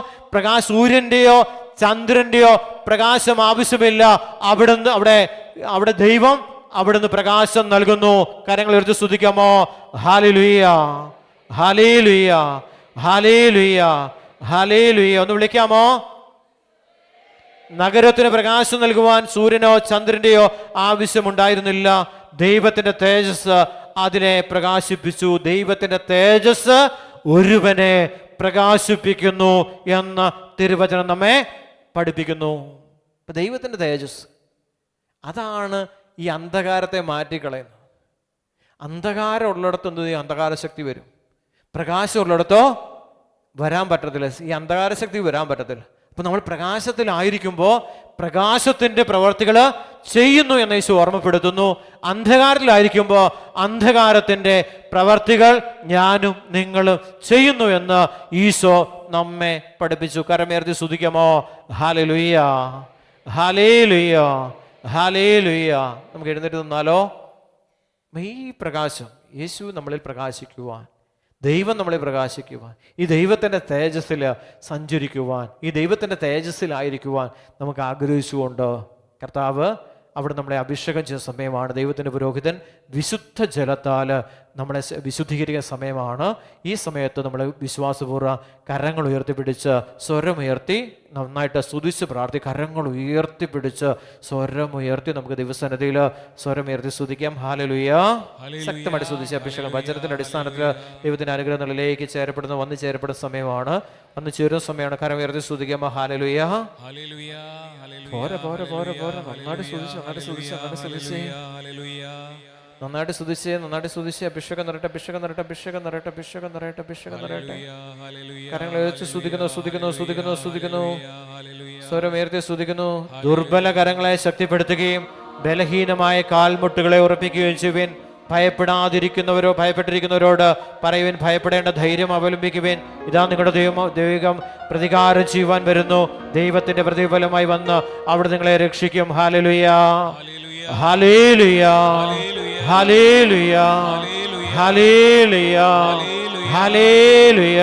സൂര്യൻ്റെയോ ചന്ദ്രൻ്റെയോ പ്രകാശം ആവശ്യമില്ല. അവിടെ ദൈവം അവിടുന്ന് പ്രകാശം നൽകുന്നു. കരങ്ങൾ ഉയർത്തി സ്തുതിക്കാമോ? ഹല്ലേലൂയ, ഹല്ലേലൂയ, ഹല്ലേലൂയ, ഹല്ലേലൂയ. ഒന്ന് വിളിക്കാമോ? നഗരത്തിന് പ്രകാശം നൽകുവാൻ സൂര്യനോ ചന്ദ്രന്റെയോ ആവശ്യമുണ്ടായിരുന്നില്ല. ദൈവത്തിന്റെ തേജസ് അതിനെ പ്രകാശിപ്പിച്ചു. ദൈവത്തിന്റെ തേജസ് ഒരുവനെ പ്രകാശിപ്പിക്കുന്നു എന്ന് തിരുവചനം നമ്മെ പഠിപ്പിക്കുന്നു. അപ്പൊ ദൈവത്തിന്റെ തേജസ് അതാണ് ഈ അന്ധകാരത്തെ മാറ്റിക്കളയുന്നത്. അന്ധകാരം ഉള്ളിടത്ത് എന്ത് ചെയ്യും? അന്ധകാര ശക്തി വരും. പ്രകാശം ഉള്ളിടത്തോ വരാൻ പറ്റത്തില്ല, ഈ അന്ധകാര ശക്തി വരാൻ പറ്റത്തില്ല. അപ്പൊ നമ്മൾ പ്രകാശത്തിലായിരിക്കുമ്പോൾ പ്രകാശത്തിന്റെ പ്രവർത്തികൾ ചെയ്യുന്നു എന്ന് യേശു ഓർമ്മപ്പെടുത്തുന്നു. അന്ധകാരത്തിലായിരിക്കുമ്പോൾ അന്ധകാരത്തിന്റെ പ്രവർത്തികൾ ഞാനും നിങ്ങളും ചെയ്യുന്നു എന്ന് ഈശോ നമ്മെ പഠിപ്പിച്ചു. കരമുയർത്തി സ്തുതിക്കാമോ? ഹല്ലേലൂയ, ഹല്ലേലൂയ, ഹല്ലേലൂയ. നമുക്ക് എഴുന്നേറ്റ് നിന്നാലോ? ഈ പ്രകാശം യേശു നമ്മളിൽ പ്രകാശിക്കുവാൻ, ദൈവം നമ്മളെ പ്രകാശിക്കുവാൻ, ഈ ദൈവത്തിൻ്റെ തേജസ്സിൽ സഞ്ചരിക്കുവാൻ, ഈ ദൈവത്തിൻ്റെ തേജസ്സിലായിരിക്കുവാൻ നമുക്ക് ആഗ്രഹിച്ചുകൊണ്ട് കർത്താവ് അവിടെ നമ്മളെ അഭിഷേകം ചെയ്ത സമയമാണ്. ദൈവത്തിൻ്റെ പുരോഹിതൻ വിശുദ്ധ ജലത്താൽ നമ്മളെ വിശുദ്ധീകരിക്കുന്ന സമയമാണ്. ഈ സമയത്ത് നമ്മൾ വിശ്വാസപൂർവ്വം കരങ്ങൾ ഉയർത്തിപ്പിടിച്ച് സ്വരമുയർത്തി നന്നായിട്ട് സ്തുതിച്ച് പ്രാർത്ഥിക്കും. കരങ്ങൾ ഉയർത്തിപ്പിടിച്ച് സ്വരമുയർത്തി നമുക്ക് ദിവസനതയിൽ സ്വരമുയർത്തി സ്തുതിക്കാം. ഹല്ലേലൂയ. ശക്തമായിട്ട് സ്തുതിച്ച് അഭിഷേകം വചനത്തിന്റെ അടിസ്ഥാനത്തിൽ ദൈവത്തിന്റെ അനുഗ്രഹങ്ങളിലേക്ക് വന്നു ചേരപ്പെടുന്ന സമയമാണ്. വന്ന് ചേരുന്ന സമയമാണ്. കരം ഉയർത്തി സ്തുതിക്കാം. ഹല്ലേലൂയ. പോരെ പോരെ പോരെ പോരെ നന്നായിട്ട് സ്തുതിച്ച് നന്നായിട്ട് സ്തുതിച്ച് അഭിഷേകം നിറയട്ടെ, അഭിഷേകം നിറയട്ടെ, അഭിഷേകം നിറയട്ടെ, അഭിഷേകം നിറയട്ടെ, അഭിഷേകം നിറയട്ടെ. കരങ്ങൾ ഉയർത്തി സ്തുതിക്കുന്നു. സ്വരമുയർത്തി സ്തുതിക്കുന്നു. ദുർബല കരങ്ങളെ ശക്തിപ്പെടുത്തുകയും ബലഹീനമായ കാൽമുട്ടുകളെ ഉറപ്പിക്കുകയും ചെയ്യുവിൻ. ഭയപ്പെട്ടിരിക്കുന്നവരോട് പറയുവിൻ, ഭയപ്പെടേണ്ട, ധൈര്യം അവലംബിക്കുവിൻ. ഇതാ നിങ്ങളുടെ ദൈവം പ്രതികാരം ചെയ്യുവാൻ വരുന്നു. ദൈവത്തിന്റെ പ്രതിഫലമായി വന്ന് അവിടെ നിങ്ങളെ രക്ഷിക്കും. ഹല്ലേലൂയ, ഹല്ലേലൂയ, ഹല്ലേലൂയ, ഹല്ലേലൂയ, ഹല്ലേലൂയ,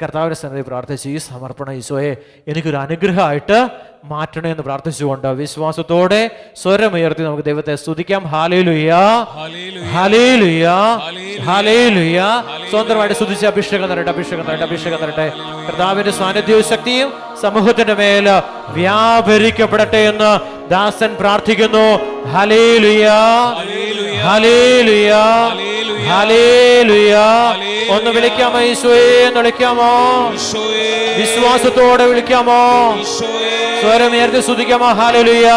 കർത്താവിൻ്റെ സന്നിധി പ്രാർത്ഥിച്ച് ഈ സമർപ്പണം ഈശോയെ എനിക്കൊരു അനുഗ്രഹമായിട്ട് മാറ്റണേ എന്ന് പ്രാർത്ഥിച്ചുകൊണ്ട് വിശ്വാസത്തോടെ സ്വരമുയർത്തി നമുക്ക് ദൈവത്തെ സ്തുതിക്കാം. ഹല്ലേലൂയ, ഹല്ലേലൂയ, ഹല്ലേലൂയ. സ്വന്തമായിട്ട് സ്തുതിച്ച് അഭിഷേകം തരട്ടെ, അഭിഷേകം തരട്ടെ, അഭിഷേകം തരട്ടെ. കർത്താവിന്റെ സാന്നിധ്യവും ശക്തിയും സമൂഹത്തിന്റെ മേൽ വ്യാപരിക്കപ്പെടട്ടെ എന്ന് ദാസൻ പ്രാർത്ഥിക്കുന്നു. ഹല്ലേലൂയ, ഹല്ലേലൂയ, ഹല്ലേലൂയ. ഒന്ന് വിളിക്കാമോ ഈശോയെ എന്ന് വിളിക്കാമോ? വിശ്വാസത്തോടെ വിളിക്കാമോ? സ്വരമുയർത്തി സ്തുതിക്കാമോ? ഹല്ലേലൂയ.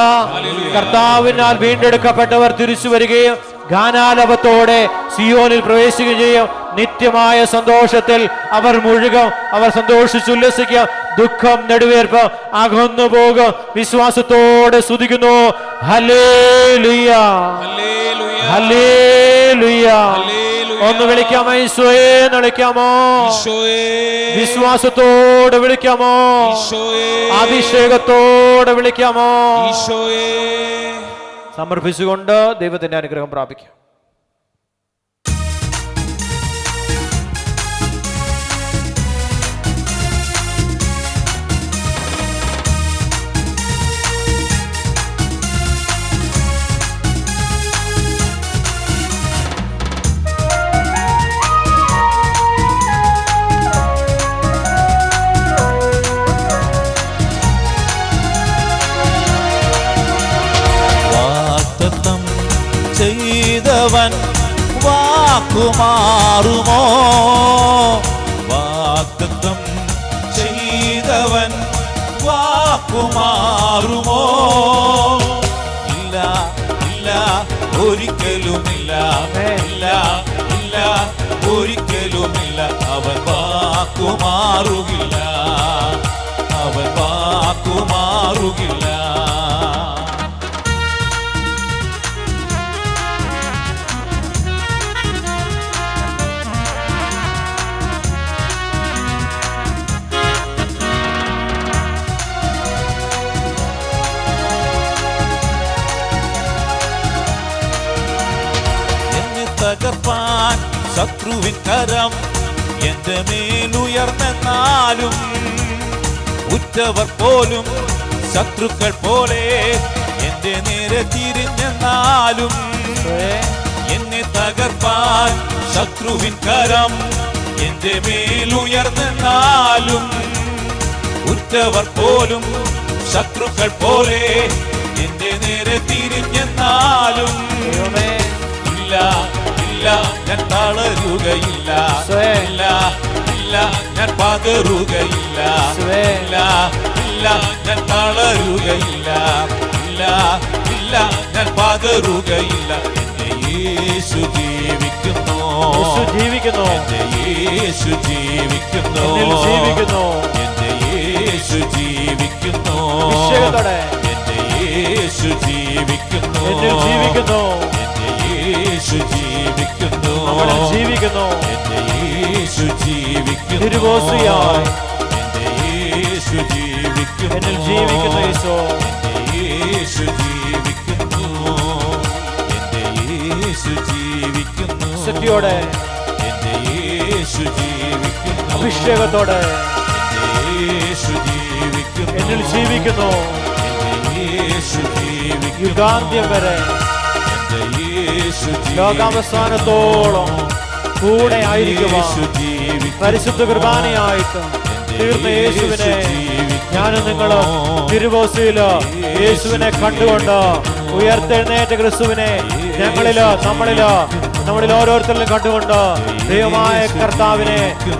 കർത്താവിനാൽ വീണ്ടെടുക്കപ്പെട്ടവർ തിരിച്ചു വരികയും ഗാനാലപത്തോടെ സിയോനിൽ പ്രവേശിക്കുകയും ചെയ്യും. നിത്യമായ സന്തോഷത്തിൽ അവർ മുഴുകും. അവർ സന്തോഷിച്ചുല്ലസിക്കും. ദുഃഖം നെടുവേർപ്പ് അകന്നു പോകും. വിശ്വാസത്തോടെ സ്തുതിക്കുന്നു. ഹല്ലേലൂയ, ഹല്ലേലൂയ. ഒന്ന് വിളിക്കാമോ ഈശോയെ എന്ന് വിളിക്കാമോ? വിശ്വാസത്തോടെ വിളിക്കാമോ? അഭിഷേകത്തോടെ വിളിക്കാമോ? സമർപ്പിച്ചുകൊണ്ട് ദൈവത്തിന്റെ അനുഗ്രഹം പ്രാപിക്കാം. ചെയ്തവൻ വാക്കുമാറുമോ? വാഗ്ദത്തം ചെയ്തവൻ വാക്കുമാറുമോ? ഇല്ല, ഇല്ല, ഒരിക്കലുമില്ല, ഇല്ല, ഇല്ല, ഒരിക്കലുമില്ല. അവൻ വാക്കുമാറുകില്ല, അവൻ വാക്കുമാറുകില്ല. തകർപ്പാൻ ശത്രുവിൻ കരം എന്റെ മേലുയർന്നെന്നാലും ഉറ്റവർ പോലും ശത്രുക്കൾ പോലെ എന്റെ നേരെ തിരിഞ്ഞെന്നാലും എന്നെ തകർപ്പാൻ ശത്രുവിൻ കരം എന്റെ മേലുയർന്നെന്നാലും ഉറ്റവർ പോലും ശത്രുക്കൾ പോലെ എന്റെ നേരെ തിരിഞ്ഞെന്നാലും ഇല്ല, ഇല്ല, ഞാൻ തളരുകയില്ല, ഇല്ല, ഇല്ല, ഞാൻ പതറുകയില്ല, ഇല്ല, ഇല്ല, ഞാൻ തളരുകയില്ല, ഇല്ല, ഇല്ല, ഞാൻ പതറുകയില്ല. എന്റെ യേശു ജീവിക്കുന്നു, ജീവിക്കുന്നു, എന്റെ യേശു ജീവിക്കുന്നു, ജീവിക്കുന്നു, എന്റെ യേശു ജീവിക്കുന്നു, എന്റെ യേശു ജീവിക്കുന്നു, ജീവിക്കുന്നു, യേശു ജീവിക്കുന്നു, ജീവിക്കുന്നു, എന്റെ യേശു ജീവിക്കുന്നു, തിരുവോസിയായി എന്റെ യേശു ജീവിക്കുന്നു, എന്നിൽ ജീവിക്കുന്നു ഈശോ, എന്റെ യേശു ജീവിക്കുന്നു, എന്റെ യേശു ജീവിക്കുന്നു, ശക്തിയോടെ എന്റെ യേശു ജീവിക്കുന്നു, അഭിഷേകത്തോടെ എന്റെ യേശു ജീവിക്കുന്നു, എന്നിൽ ജീവിക്കുന്നു, എന്റെ യേശു ജീവിക്കുന്നു, യുഗാന്ത്യം വരെ ലോകാവസാനത്തോളം കൂടെ ആയിരിക്കുവാൻ പരിശുദ്ധ കുർബാനയായിട്ട് തീർന്ന യേശുവിനെ ഞാനും നിങ്ങളും തിരുവോസിയില് യേശുവിനെ കണ്ടുകൊണ്ട് ഉയർത്തെഴുന്നേറ്റ ക്രിസ്തുവിനെ നമ്മളിൽ ഓരോരുത്തരിലും കണ്ടുകൊണ്ട് ദൈവമായ കർത്താവിനെ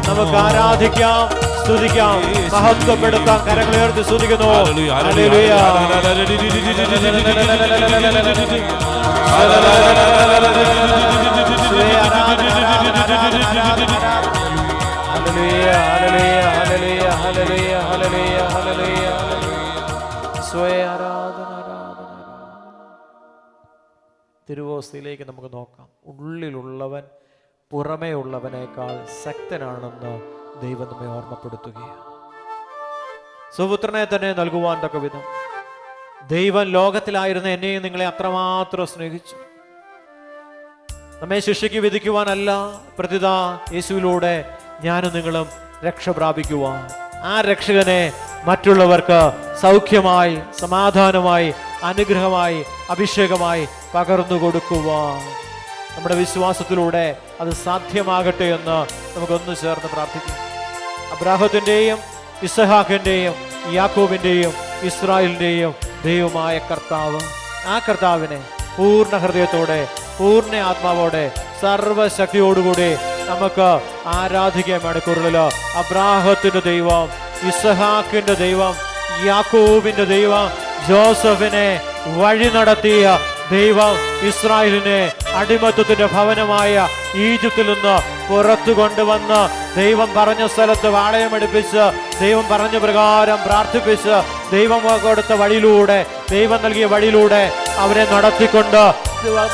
നമുക്ക് ആരാധിക്കാം, സ്തുതിക്കാം, മഹത്വപ്പെടുത്താം. കരങ്ങൾ ഉയർത്തി സ്തുതിക്കുന്നു. ഹല്ലേലൂയ, തിരുവോസ്തിയിലേക്ക് നമുക്ക് നോക്കാം. ഉള്ളിലുള്ളവൻ പുറമേ ഉള്ളവനേക്കാൾ ശക്തനാണെന്ന് ദൈവം നമ്മെ ഓർമ്മപ്പെടുത്തുകയാണ്. സുപുത്രനെ തന്നെ നൽകുവാൻ തക്ക വിധം ദൈവം ലോകത്തിലായിരുന്ന എന്നെയും നിങ്ങളെ അത്രമാത്രം സ്നേഹിച്ചു. നമ്മെ ശിക്ഷയ്ക്ക് വിധിക്കുവാനല്ല, പ്രത്യുത യേശുവിലൂടെ ഞാനും നിങ്ങളും രക്ഷ പ്രാപിക്കുവാൻ, ആ രക്ഷകനെ മറ്റുള്ളവർക്ക് സൗഖ്യമായി, സമാധാനമായി, അനുഗ്രഹമായി, അഭിഷേകമായി പകർന്നു കൊടുക്കുവാൻ നമ്മുടെ വിശ്വാസത്തിലൂടെ അത് സാധ്യമാകട്ടെ എന്ന് നമുക്കൊന്ന് ചേർന്ന് പ്രാർത്ഥിക്കാം. അബ്രാഹത്തിൻ്റെയും ഇസഹാക്കിൻ്റെയും യാക്കോബിൻ്റെയും ഇസ്രായേലിൻ്റെയും ദൈവമായ കർത്താവ്, ആ കർത്താവിനെ പൂർണ്ണ ഹൃദയത്തോടെ, പൂർണ്ണ ആത്മാവോടെ, സർവശക്തിയോടുകൂടി നമുക്ക് ആരാധിക്കാൻ മണിക്കൂറിൽ അബ്രാഹത്തിന്റെ ദൈവം, ഇസഹാക്കിന്റെ ദൈവം, യാക്കോബിന്റെ ദൈവം, ജോസഫിനെ വഴി നടത്തിയ ദൈവം, ഇസ്രായേലിനെ അടിമത്തത്തിന്റെ ഭവനമായ ഈജിപ്തിൽ നിന്ന് പുറത്തു കൊണ്ടുവന്ന് ദൈവം പറഞ്ഞ സ്ഥലത്ത് വാളയമെടുപ്പിച്ച്, ദൈവം പറഞ്ഞ പ്രകാരം പ്രാർത്ഥിപ്പിച്ച്, ദൈവം കൊടുത്ത വഴിയിലൂടെ, ദൈവം നൽകിയ വഴിയിലൂടെ അവരെ നടത്തിക്കൊണ്ട്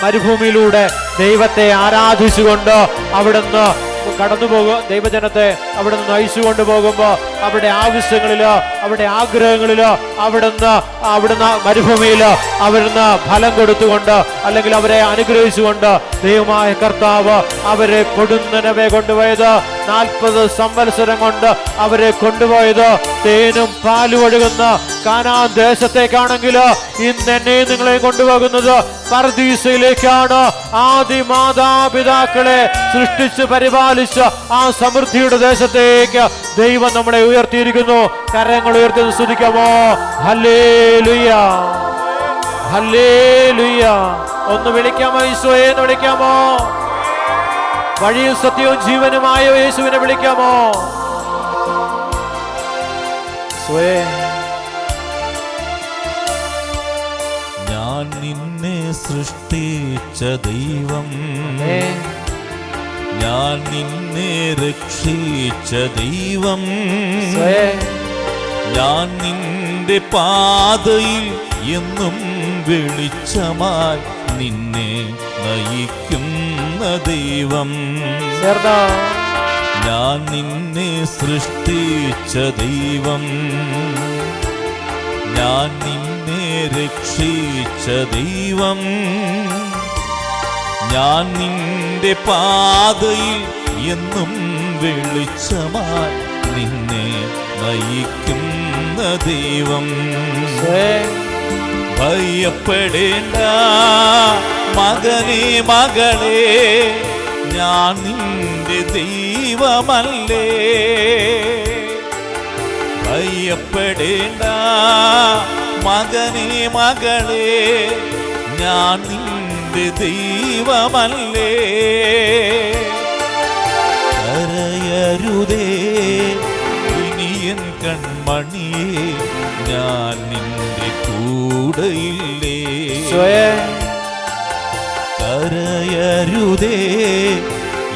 മരുഭൂമിയിലൂടെ ദൈവത്തെ ആരാധിച്ചുകൊണ്ട് അവിടുന്ന് കടന്നു പോകുക, ദൈവജനത്തെ അവിടെ നിന്ന് നയിച്ചുകൊണ്ട് പോകുമ്പോൾ അവരുടെ ആവശ്യങ്ങളിലോ, അവരുടെ ആഗ്രഹങ്ങളിലോ അവിടുന്ന് മരുഭൂമിയിൽ അവിടുന്ന് ഫലം കൊടുത്തുകൊണ്ട്, അല്ലെങ്കിൽ അവരെ അനുഗ്രഹിച്ചുകൊണ്ട് ദൈവമായ കർത്താവ് അവരെ കൊടുന്നനവെ കൊണ്ടുപോയത്, 40 സംവത്സരം കൊണ്ട് അവരെ കൊണ്ടുപോയത് തേനും പാലും ഒഴുകുന്ന കാനാൻ ദേശത്തേക്കാണെങ്കിൽ ഇന്ന് എന്നെയും നിങ്ങളെയും കൊണ്ടുപോകുന്നത് പർദീസയിലേക്കാണ്. ആദി മാതാപിതാക്കളെ സൃഷ്ടിച്ച് പരിപാലിച്ച് ആ സമൃദ്ധിയുടെ ദേശത്തേക്ക് ദൈവം നമ്മളെ ഉയർത്തിയിരിക്കുന്നു. കരങ്ങൾ ഉയർത്തി സ്തുതിക്കാമോ? ഹല്ലേലൂയ, ഹല്ലേലൂയ. ഒന്ന് വിളിക്കാമോ? ഈശോയെ എന്ന് വിളിക്കാമോ? വഴിയും സത്യവും ജീവനുമായ യേശുവിനെ വിളിക്കാമോ? ഞാൻ നിന്നെ സൃഷ്ടിച്ച ദൈവം, ഞാൻ നിന്നെ രക്ഷിച്ച ദൈവം, ഞാൻ നിന്റെ പാതയിൽ എന്നും വെളിച്ചമായി നിന്നെ നയിക്കുന്ന ദൈവം, ഞാൻ നിന്നെ സൃഷ്ടിച്ച ദൈവം, ഞാൻ നിന്നെ രക്ഷിച്ച ദൈവം, ഞാൻ നിന്റെ പാതയിൽ എന്നും വെളിച്ചമായി നിന്നെ നയിക്കുന്ന ദൈവം. ഭയപ്പെടേണ്ട മകനേ മകളെ, ഞാൻ നിന്റെ ദൈവമല്ലേ. ഭയപ്പെടേണ്ട മകനേ മകളെ, ഞാൻ നിന്റെ ദൈവമല്ലേ. കരയരുതേ ഇനിയൻ കൺമണിയേ, ഞാൻ നിന്റെ കൂടെയില്ലേ. കരയരുതേ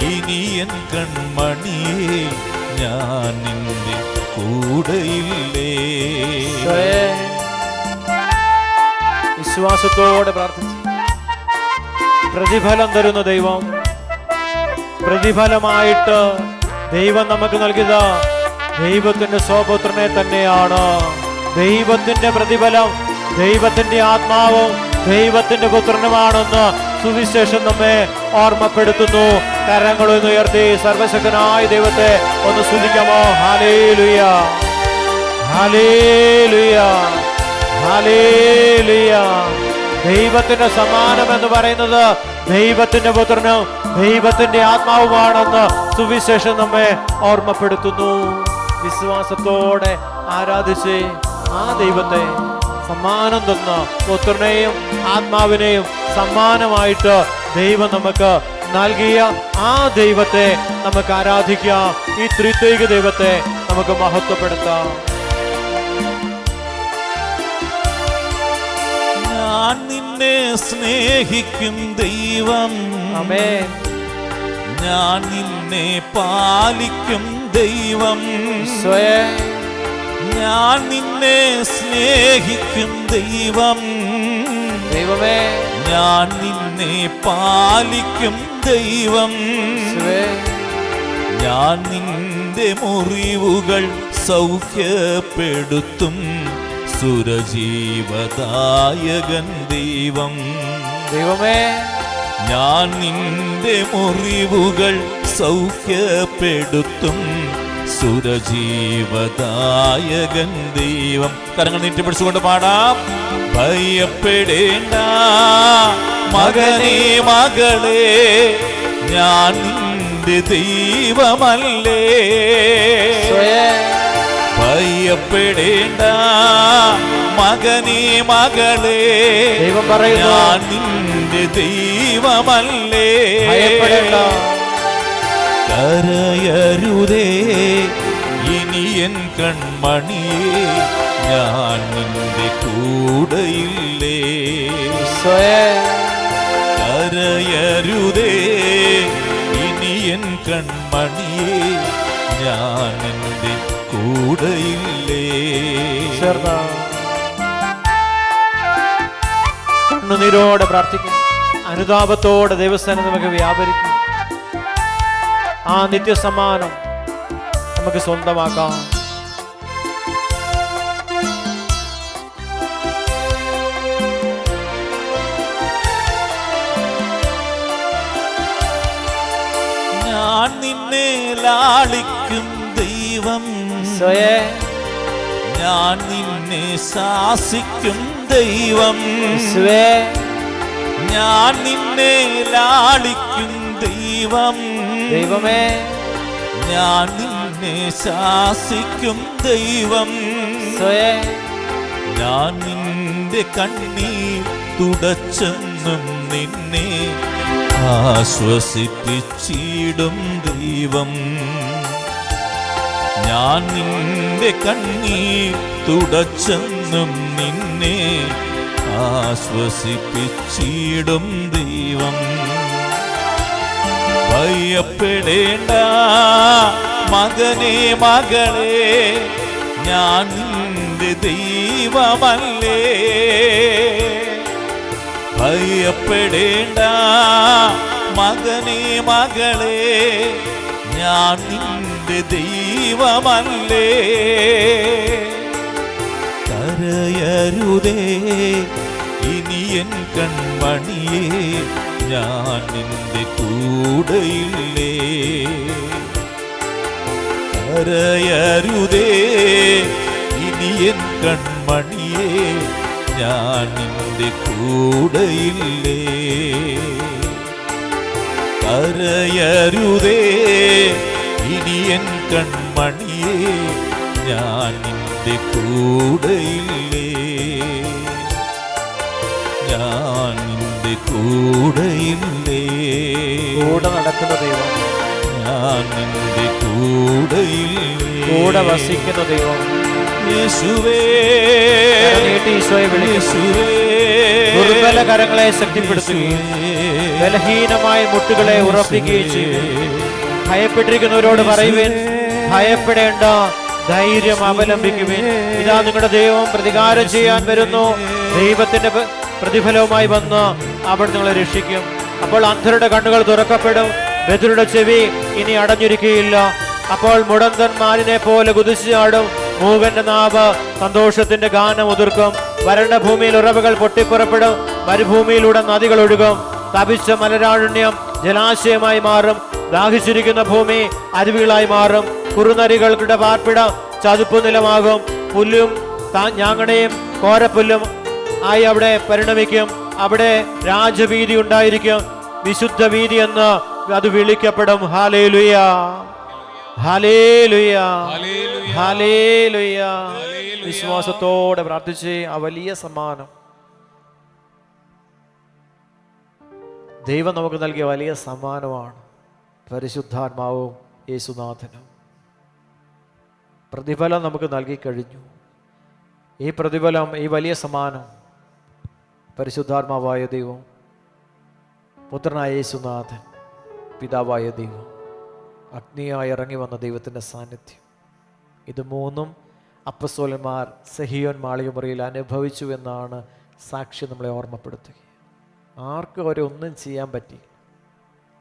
ഇനിയൻ കൺമണിയേ, ഞാൻ നിന്റെ കൂടെയില്ലേ. വിശ്വാസത്തോടെ പ്രാർത്ഥിച്ചു. പ്രതിഫലം തരുന്ന ദൈവം, പ്രതിഫലമായിട്ട് ദൈവം നമുക്ക് നൽകിയത് ദൈവത്തിന്റെ സ്വപുത്രനെ തന്നെയാണ്. ദൈവത്തിന്റെ പ്രതിഫലം ദൈവത്തിന്റെ ആത്മാവും ദൈവത്തിന്റെ പുത്രനുമാണെന്ന് സുവിശേഷം നമ്മെ ഓർമ്മപ്പെടുത്തുന്നു. കരങ്ങളൊന്ന് ഉയർത്തി സർവശക്തനായ ദൈവത്തെ ഒന്ന് സ്തുതിക്കാമോ? ഹല്ലേലൂയ, ഹല്ലേലൂയ, ഹല്ലേലൂയ. ദൈവത്തിന്റെ സമാനം എന്ന് പറയുന്നത് ദൈവത്തിന്റെ പുത്രനും ദൈവത്തിന്റെ ആത്മാവുമാണെന്ന് സുവിശേഷം നമ്മെ ഓർമ്മപ്പെടുത്തുന്നു. വിശ്വാസത്തോടെ ആരാധിച്ച് ആ ദൈവത്തെ സമ്മാനം തന്ന പുത്രനെയും ആത്മാവിനെയും സമ്മാനമായിട്ട് ദൈവം നമുക്ക് നൽകിയ ആ ദൈവത്തെ നമുക്ക് ആരാധിക്കാം. ഈ ത്രിത്വൈക ദൈവത്തെ നമുക്ക് മഹത്വപ്പെടുത്താം. ഞാൻ നിന്നെ സ്നേഹിക്കും ദൈവം, ആമേൻ. ഞാൻ നിന്നെ പാലിക്കും ദൈവം, ഞാൻ നിന്നെ സ്നേഹിക്കും ദൈവം, ദൈവമേ. ഞാൻ നിന്നെ പാലിക്കും ദൈവം, ഞാൻ നിന്റെ മുറിവുകൾ സൗഖ്യപ്പെടുത്തും സുരജീവദായകൻ ദൈവം, ദൈവമേ. ഞാൻ നിന്റെ മുറിവുകൾ സൗഖ്യപ്പെടുത്തും സുരജീവദായകൻ ദൈവം. കരങ്ങൾ നീട്ടിപ്പിടിച്ചുകൊണ്ട് പാടാം. ഭയപ്പെടേണ്ട മകനേ മകളെ, ഞാൻ നിന്റെ ദൈവമല്ലേ. ഭയപ്പെടേണ്ട മകനേ മകളെ, ദൈവം പറയുന്നു, ഞാൻ നിന്റെ ദൈവമല്ലേ. ഭയപ്പെടേണ്ട. കരയരുതേ ഇനി എൻ കൺമണിയേ, ഞാൻ നിന്റെ കൂടെയില്ലേ. കരയരുതേ ഇനി എൻ കൺമണിയേ, ഞാൻ നിന്റെ കൂടെയില്ലേ. കണ്ണുനീരോടെ പ്രാർത്ഥിക്കും, അനുതാപത്തോടെ ദൈവസ്ഥാനം നമുക്ക് വ്യാപരിക്കും. ആ നിത്യസമ്മാനം നമുക്ക് സ്വന്തമാക്കാം. ഞാൻ നിന്നെ ലാളിക്കും ദൈവം, ഞാൻ നിന്നെ ശാസിക്കും ദൈവം. ഞാൻ നിന്നെ ലാളിക്കും ദൈവം, ദൈവമേ, ഞാൻ നിന്നെ ശാസിക്കും ദൈവം. ഞാൻ നിന്റെ കണ്ണീർ തുടച്ചെന്നും നിന്നെ ആശ്വസിപ്പിച്ചിടും ദൈവം. ഞാൻ നിന്റെ കണ്ണീർ തുടച്ചെന്നും നിന്നെ ആശ്വസിപ്പിച്ചിടും ദൈവം. ഭയപ്പെടേണ്ട മകനേ മകളെ, ഞാൻ നിന്റെ ദൈവമല്ലേ. ഭയപ്പെടേണ്ട മകനേ മകളെ, ഞാൻ നിന്റെ ദൈവമല്ലേ. കരയരുതേ ഇനി എൻ കൺമണിയേ, ഞാൻ നിന്റെ കൂടെയില്ലേ. കരയരുതേ ഇനി എൻ കൺമണിയേ, ഞാൻ നിന്റെ കൂടെയില്ലേ. കരയരുതേ ഇനി എൻ കൺമണിയേ, ഞാൻ നിന്റെ കൂടെയില്ലേ. ഞാൻ നിന്റെ കൂടെയില്ലേ. കൂടെ നടക്കുന്ന ദൈവം, ഞാൻ നിന്റെ കൂടെയില്ലേ. കൂടെ വസിക്കുന്ന ദൈവം. യേശുവേ, ഈശോയെ വിളിക്കുന്നു. ദുർബല കരങ്ങളെ ശക്തിപ്പെടുത്തുകയും ബലഹീനമായ മുട്ടുകളെ ഉറപ്പിക്കുകയും ചെയ്യും. ഭയപ്പെട്ടിരിക്കുന്നവരോട് പറയുവേൻ, ഭയപ്പെടേണ്ട, ധൈര്യം അവലംബിക്കുവേൻ. ഇതാ നിങ്ങളുടെ ദൈവം പ്രതികാരം ചെയ്യാൻ വരുന്നു. ദൈവത്തിന്റെ പ്രതിഫലവുമായി വന്ന് അവൻ നിങ്ങളെ രക്ഷിക്കും. അപ്പോൾ അന്ധരുടെ കണ്ണുകൾ തുറക്കപ്പെടും, ബധിരരുടെ ചെവി ഇനി അടഞ്ഞിരിക്കുകയില്ല. അപ്പോൾ മുടന്തന്മാരിനെ പോലെ കുതിച്ചു ചാടും, മൂകന്റെ നാവ് സന്തോഷത്തിന്റെ ഗാനം ഉതിർക്കും. വരണ്ട ഭൂമിയിൽ ഉറവുകൾ പൊട്ടിപ്പുറപ്പെടും, മരുഭൂമിയിലൂടെ നദികൾ ഒഴുകും. തപിച്ച മലരാരുണ്യം ജലാശയമായി മാറും, ദാഹിച്ചിരിക്കുന്ന ഭൂമി അരുവികളായി മാറും. കുറുനരികളുടെ പാർപ്പിട ചതുപ്പു നിലമാകും. പുല്ലും ഞാങ്ങണയും കോരപ്പുല്ലും ആയി അവിടെ പരിണമിക്കും. അവിടെ രാജവീതി ഉണ്ടായിരിക്കും, വിശുദ്ധ വീതി എന്ന് അത് വിളിക്കപ്പെടും. ഹല്ലേലൂയ, ഹല്ലേലൂയ, ഹല്ലേലൂയ. വിശ്വാസത്തോടെ പ്രാർത്ഥിച്ച് ആ വലിയ സമ്മാനം ദൈവം നമുക്ക് നൽകിയ വലിയ സമ്മാനമാണ് പരിശുദ്ധാത്മാവും യേശുനാഥനും. പ്രതിഫലം നമുക്ക് നൽകിക്കഴിഞ്ഞു. ഈ പ്രതിഫലം, ഈ വലിയ സമ്മാനം പരിശുദ്ധാത്മാവായ ദൈവം, പുത്രനായ യേശുനാഥൻ, പിതാവായ ദൈവം, അഗ്നിയായി ഇറങ്ങി വന്ന ദൈവത്തിൻ്റെ സാന്നിധ്യം, ഇത് മൂന്നും അപ്പസ്തോലന്മാർ സെഹിയോൻ മാളികമുറിയിൽ അനുഭവിച്ചു എന്നാണ് സാക്ഷി നമ്മളെ ഓർമ്മപ്പെടുത്തുക. ആർക്കും അവരെ ഒന്നും ചെയ്യാൻ പറ്റി.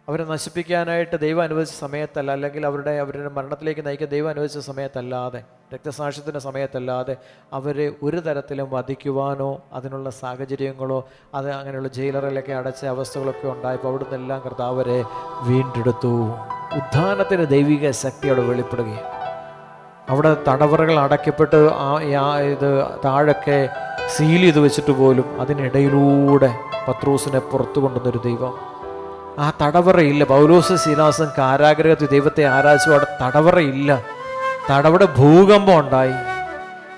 അവരെ നശിപ്പിക്കാനായിട്ട് ദൈവം അനുവദിച്ച സമയത്തല്ല, അല്ലെങ്കിൽ അവരുടെ മരണത്തിലേക്ക് നയിക്കാൻ ദൈവം അനുവദിച്ച സമയത്തല്ലാതെ, രക്തസാക്ഷ്യത്തിൻ്റെ സമയത്തല്ലാതെ അവരെ ഒരു തരത്തിലും വധിക്കുവാനോ അതിനുള്ള സാഹചര്യങ്ങളോ അങ്ങനെയുള്ള ജയിലറിലൊക്കെ അടച്ച അവസ്ഥകളൊക്കെ ഉണ്ടായപ്പോൾ അവിടെ നിന്നെല്ലാം കർത്താവ് അവരെ വീണ്ടെടുത്തു. ഉത്ഥാനത്തിന് ദൈവിക ശക്തി അവിടെ വെളിപ്പെടുകയാണ്. അവിടെ തടവറകൾ അടയ്ക്കപ്പെട്ട് ഇത് താഴൊക്കെ സീൽ ചെയ്ത് വെച്ചിട്ട് പോലും അതിനിടയിലൂടെ പത്രോസിനെ പുറത്തു കൊണ്ടുവന്നൊരു ദൈവം. ആ തടവറയില്ല. പൗലോസ് ശീലാസും കാരാഗ്രഹത്തിൽ ദൈവത്തെ ആരാധിച്ചു. അവിടെ തടവറയില്ല. അവിടെ ഭൂകമ്പം ഉണ്ടായി.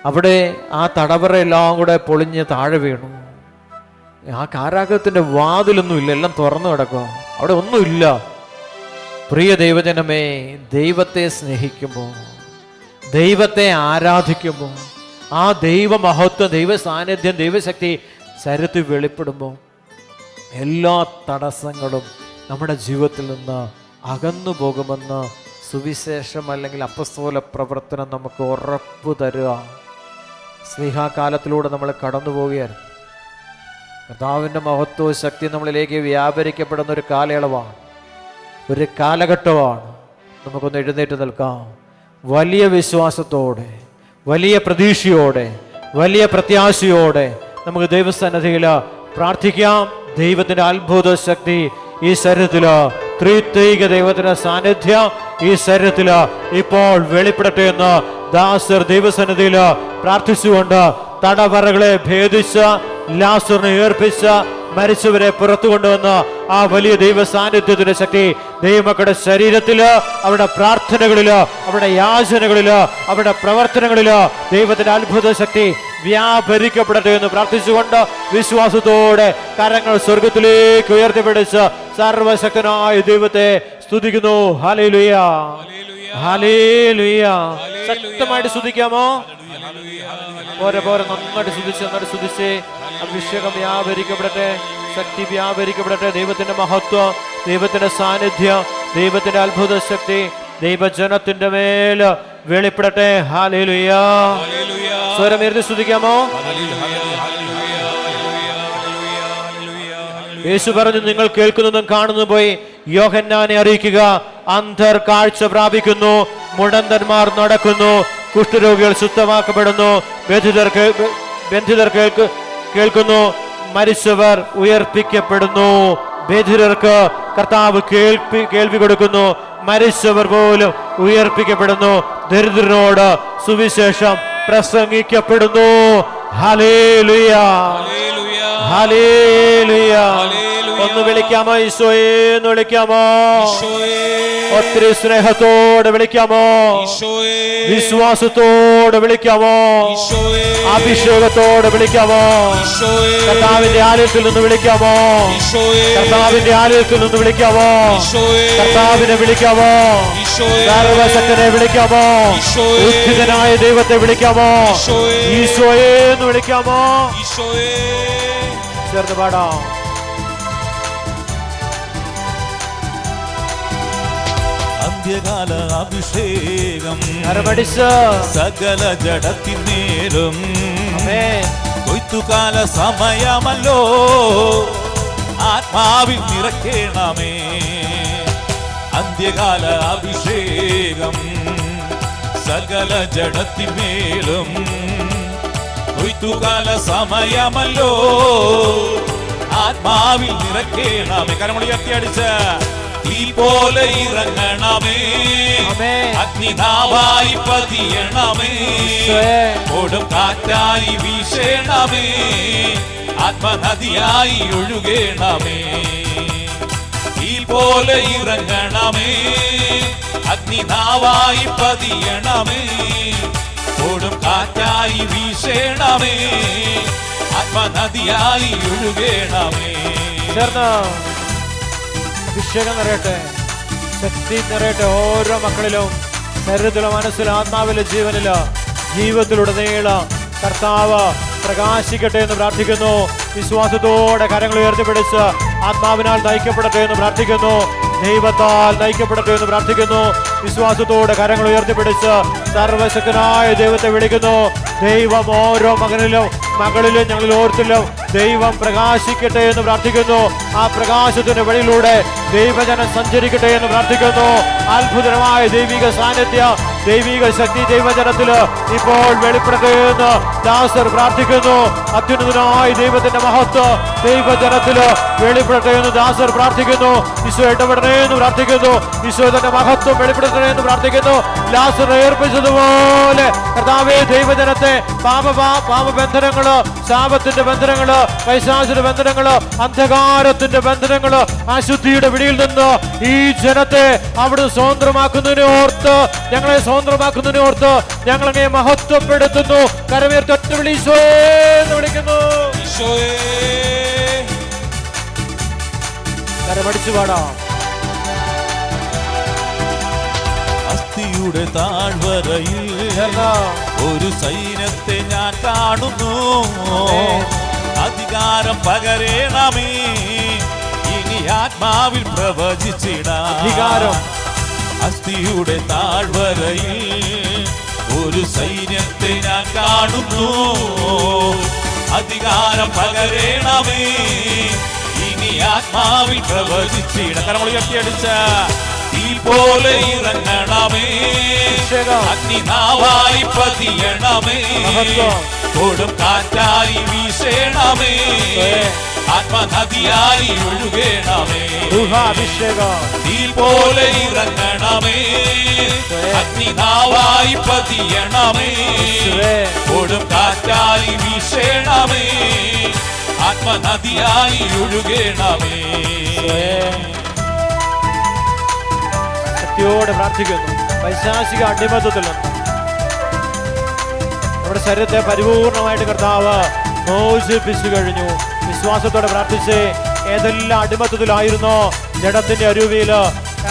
അവിടെ ആ തടവറയെല്ലാം കൂടെ പൊളിഞ്ഞ് താഴെ വീണു. ആ കാരാഗ്രഹത്തിൻ്റെ വാതിലൊന്നും ഇല്ല, എല്ലാം തുറന്നു കിടക്കുക. അവിടെ ഒന്നുമില്ല. പ്രിയ ദൈവജനമേ, ദൈവത്തെ സ്നേഹിക്കുമ്പോൾ, ദൈവത്തെ ആരാധിക്കുമ്പോൾ, ആ ദൈവമഹത്വം, ദൈവ സാന്നിധ്യം, ദൈവശക്തി ശരീരത്തിൽ വെളിപ്പെടുമ്പോൾ എല്ലാ തടസ്സങ്ങളും നമ്മുടെ ജീവിതത്തിൽ നിന്ന് അകന്നു പോകുമെന്ന് സുവിശേഷം അല്ലെങ്കിൽ അപ്പസ്തോല പ്രവർത്തനം നമുക്ക് ഉറപ്പ് തരുക. സ്നേഹകാലത്തിലൂടെ നമ്മൾ കടന്നു പോവുകയാണ്. കർത്താവിൻ്റെ മഹത്വവും ശക്തി നമ്മളിലേക്ക് വ്യാപരിക്കപ്പെടുന്ന ഒരു കാലയളവാണ്, ഒരു കാലഘട്ടമാണ്. നമുക്കൊന്ന് എഴുന്നേറ്റ് നിൽക്കാം. വലിയ വിശ്വാസത്തോടെ, വലിയ പ്രതീക്ഷയോടെ, വലിയ പ്രത്യാശയോടെ നമുക്ക് ദൈവസന്നിധിയിൽ പ്രാർത്ഥിക്കാം. ദൈവത്തിൻ്റെ അത്ഭുത ശക്തി ഈ ശരീരത്തില്, ത്രിത്വൈക ദൈവത്തിന്റെ സാന്നിധ്യം ഈ ശരീരത്തില് ഇപ്പോൾ വെളിപ്പെടട്ടെ എന്ന് ദാസർ ദൈവസന്നിധിയിൽ പ്രാർത്ഥിച്ചുകൊണ്ട് തടവറകളെ ഭേദിച്ച, ലാസറിനെ ഏർപ്പിച്ച, മരിച്ചവരെ പുറത്തു കൊണ്ടുവന്ന ആ വലിയ ദൈവ സാന്നിധ്യത്തിന്റെ ശക്തി ദൈവമക്കളുടെ ശരീരത്തില്, അവരുടെ പ്രാർത്ഥനകളില്, അവരുടെ യാചനകളില്, അവരുടെ പ്രവർത്തനങ്ങളില് ദൈവത്തിന്റെ അത്ഭുത ശക്തി വ്യാപരിക്കപ്പെടട്ടെ എന്ന് പ്രാർത്ഥിച്ചുകൊണ്ട് വിശ്വാസത്തോടെ കരങ്ങൾ സ്വർഗത്തിലേക്ക് ഉയർത്തിപ്പിടിച്ച് സർവശക്തനായ ദൈവത്തെ സ്തുതിക്കുന്നു. ഹല്ലേലൂയ, ഹല്ലേലൂയ. ശക്തമായിട്ട് സ്തുതിക്കാമോ? പോരെ നന്നായിട്ട് സ്തുതിച്ച് അഭിഷേകം വ്യാപരിക്കപ്പെടട്ടെ, ശക്തി വ്യാപരിക്കപ്പെടട്ടെ. ദൈവത്തിന്റെ മഹത്വം, ദൈവത്തിന്റെ സാന്നിധ്യം, ദൈവത്തിന്റെ അത്ഭുത ശക്തി ദൈവജനത്തിന്റെ മേൽ വെളിപ്പെടട്ടെ. ഹല്ലേലൂയ. സ്വരമേർത്തി സ്തുതിക്കാമോ? യേശു പറഞ്ഞു, നിങ്ങൾ കേൾക്കുന്നതും കാണുന്നതും പോയി യോഹന്നാനെ അറിയിക്കുക. അന്ധർ കാഴ്ച പ്രാപിക്കുന്നു, മുടന്തന്മാർ നടക്കുന്നു, കുഷ്ഠരോഗികൾ ശുദ്ധമാക്കപ്പെടുന്നു, ബന്ധിതർ കേൾക്കുന്നു, മരിച്ചവർ ഉയർപ്പിക്കപ്പെടുന്നു. ബധിരർക്ക് കർത്താവ് കേൾവി കൊടുക്കുന്നു, മരിച്ചവർ പോലും ഉയർപ്പിക്കപ്പെടുന്നു, ദരിദ്രനോട് സുവിശേഷം പ്രസംഗിക്കപ്പെടുന്നു. ഹല്ലേലൂയ, ഹല്ലേലൂയ. ഒന്ന് വിളിക്കാമോ? ഈശോയെ എന്ന് വിളിക്കാമോ? ഒത്തിരി സ്നേഹത്തോടെ വിളിക്കാമോ? വിശ്വാസത്തോടെ വിളിക്കാമോ? അഭിഷേകത്തോടെ വിളിക്കാമോ? കർത്താവിന്റെ ആലയത്തിൽ നിന്ന് വിളിക്കാമോ? കർത്താവിന്റെ ആലയത്തിൽ നിന്ന് വിളിക്കാമോ? കർത്താവിനെ വിളിക്കാമോ? സർവശക്തനെ വിളിക്കാമോ? ഉദ്ധിതനായ ദൈവത്തെ വിളിക്കാമോ? ഈശോയെ എന്ന് വിളിക്കാമോ? ചേർന്ന് പാടാം. അന്ത്യകാല അഭിഷേകം അരമടിച്ച് സകല ജഡത്തിനേരും ആമേൻ. കൊയ്ത്തുകാല സമയമല്ലോ, ആത്മാവിൽ നിറയ്ക്കണമേ. അന്ത്യകാല അഭിഷേകം സകല ജഡത്തിനേലും കൊയ്ത്തുകാല സമയമല്ലോ, ആത്മാവിൽ നിറയ്ക്കണമേ. കരമുടിയത്തി അടിച്ച തീ പോലെ ഇറങ്ങണമേ, അഗ്നിനാവായി പതിയണമേ, കൊടും കാറ്റായി വീശണമേ, ആത്മനദിയായി ഒഴുകണമേ. തീ പോലെ ഇറങ്ങണമേ, അഗ്നിനാവായി പതിയണമേ, കൊടും കാറ്റായി വീശണമേ, ആത്മനദിയായി ഒഴുകണമേ. അഭിഷേകം നിറയട്ടെ, ശക്തി നിറയട്ടെ ഓരോ മക്കളിലും, ശരീരത്തിലും, മനസ്സിലും, ആത്മാവിലും, ജീവനിലും, ജീവിതത്തിലുടനീളം കർത്താവ് പ്രകാശിക്കട്ടെ എന്ന് പ്രാർത്ഥിക്കുന്നു. വിശ്വാസത്തോടെ കരങ്ങൾ ഉയർത്തിപ്പിടിച്ച് ആത്മാവിനാൽ നയിക്കപ്പെടട്ടെ എന്ന് പ്രാർത്ഥിക്കുന്നു. ദൈവത്താൽ നയിക്കപ്പെടട്ടെ എന്ന് പ്രാർത്ഥിക്കുന്നു. വിശ്വാസത്തോടെ കരങ്ങൾ ഉയർത്തിപ്പിടിച്ച് സർവശക്തനായ ദൈവത്തെ വിളിക്കുന്നു. ദൈവം ഓരോ മകനിലും മകളിലും ഞങ്ങളിൽ ഓർത്തിലും ദൈവം പ്രകാശിക്കട്ടെ എന്ന് പ്രാർത്ഥിക്കുന്നു. ആ പ്രകാശത്തിന്റെ വഴിയിലൂടെ ദൈവജനം സഞ്ചരിക്കട്ടെ എന്ന് പ്രാർത്ഥിക്കുന്നു. അത്ഭുതമായ ദൈവിക സാന്നിധ്യ, ദൈവിക ശക്തി ദൈവജനത്തില് ഇപ്പോൾ വെളിപ്പെടട്ടെ എന്ന് ദാസർ പ്രാർത്ഥിക്കുന്നു. അത്യുന്നതനായ ദൈവത്തിന്റെ മഹത്വം ദൈവജനത്തില് വെളിപ്പെടട്ടെ എന്ന് ദാസർ പ്രാർത്ഥിക്കുന്നു. ഈശോ ഇടപെടണേ എന്ന് പ്രാർത്ഥിക്കുന്നു. ഈശോ തന്റെ മഹത്വം വെളിപ്പെടുത്തണേ എന്ന് പ്രാർത്ഥിക്കുന്നു. ലാസർ ഏർപ്പിച്ചതുപോലെ കർത്താവേ, ദൈവജനത്തെ പാപബന്ധനങ്ങള്, ശാപത്തിന്റെ ബന്ധനങ്ങള്, പൈശാചിക ബന്ധനങ്ങള്, അന്ധകാരത്തിന്റെ ബന്ധനങ്ങള്, അശുദ്ധിയുടെ പിടിയിൽ നിന്ന് ഈ ജനത്തെ അവിടുന്ന് സ്വതന്ത്രമാക്കുന്നതിനെ ഓർത്ത്, ഞങ്ങളെ സ്വതന്ത്രമാക്കുന്നതിനെ ഓർത്ത് ഞങ്ങളെ മഹത്വപ്പെടുത്തുന്നു. കരമേർത്ത് ഒറ്റ വിളി ഈശോയേ എന്ന് വിളിക്കുന്നു. കരമടിച്ചു പാടാം. അസ്ഥിയുടെ താഴ്വരയിൽ ഒരു സൈന്യത്തെ ഞാൻ കാണുന്നു. അധികാരം പകരണമേ, ഇനി ആത്മാവിൽ പ്രവചിച്ചിടാം. അധികാരം. അസ്ഥിയുടെ താഴ്വരയിൽ ഒരു സൈന്യത്തെ ഞാൻ കാണുന്നു. അധികാരം പകരണമേ, ഇനി ആത്മാവിൽ പ്രവചിച്ചിടാം. കരങ്ങൾ ഉയർത്തിയടിച്ച തീ പോലെ ഇറങ്ങണമേ, അഗ്നിനാവായി പതിയണമേ, കൊടും കാറ്റായി വീശണമേ, ആത്മനദിയായി ഒഴുകണമേ. തീ പോലെ ഇറങ്ങണമേ, അഗ്നിനാവായി പതിയണമേ, കൊടും കാറ്റായി വീശണമേ, ആത്മനദിയായി ഒഴുകണമേ. ശക്തിയോടെ പ്രാർത്ഥിക്കുന്നു. പൈശാചിക അടിമത്തത്തിൽ നിന്ന് നമ്മുടെ ശരീരത്തെ പരിപൂർണമായിട്ട് കർത്താവ് മോചിപ്പിച്ചു കഴിഞ്ഞു. വിശ്വാസത്തോടെ പ്രാർത്ഥിച്ച് ഏതെല്ലാം അടിമത്തത്തിലായിരുന്നോ, ജഡത്തിന്റെ അരുവിയില്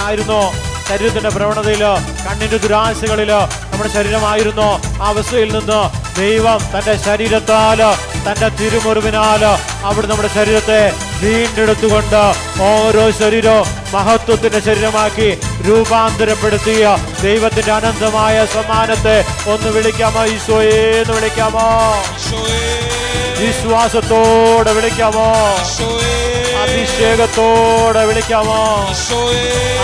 ആയിരുന്നോ, ശരീരത്തിന്റെ പ്രവണതയില്, കണ്ണിന്റെ ദുരാശകളില് നമ്മുടെ ശരീരമായിരുന്നോ, ആ അവസ്ഥയിൽ നിന്ന് ദൈവം തന്റെ ശരീരത്താല്, തന്റെ തിരുമുറിവിനാല് അവിടെ നമ്മുടെ ശരീരത്തെ വീണ്ടെടുത്തുകൊണ്ട് ഓരോ ശരീരവും മഹത്വത്തിന്റെ ശരീരമാക്കി രൂപാന്തരപ്പെടുത്തിയ ദൈവത്തിന്റെ അനന്തമായ സമ്മാനത്തെ ഒന്ന് വിളിക്കാമോ? ഈശോയെ എന്ന് വിളിക്കാമോ? വിശ്വാസത്തോടെ വിളിക്കാമോ? അഭിഷേകത്തോടെ വിളിക്കാമോ?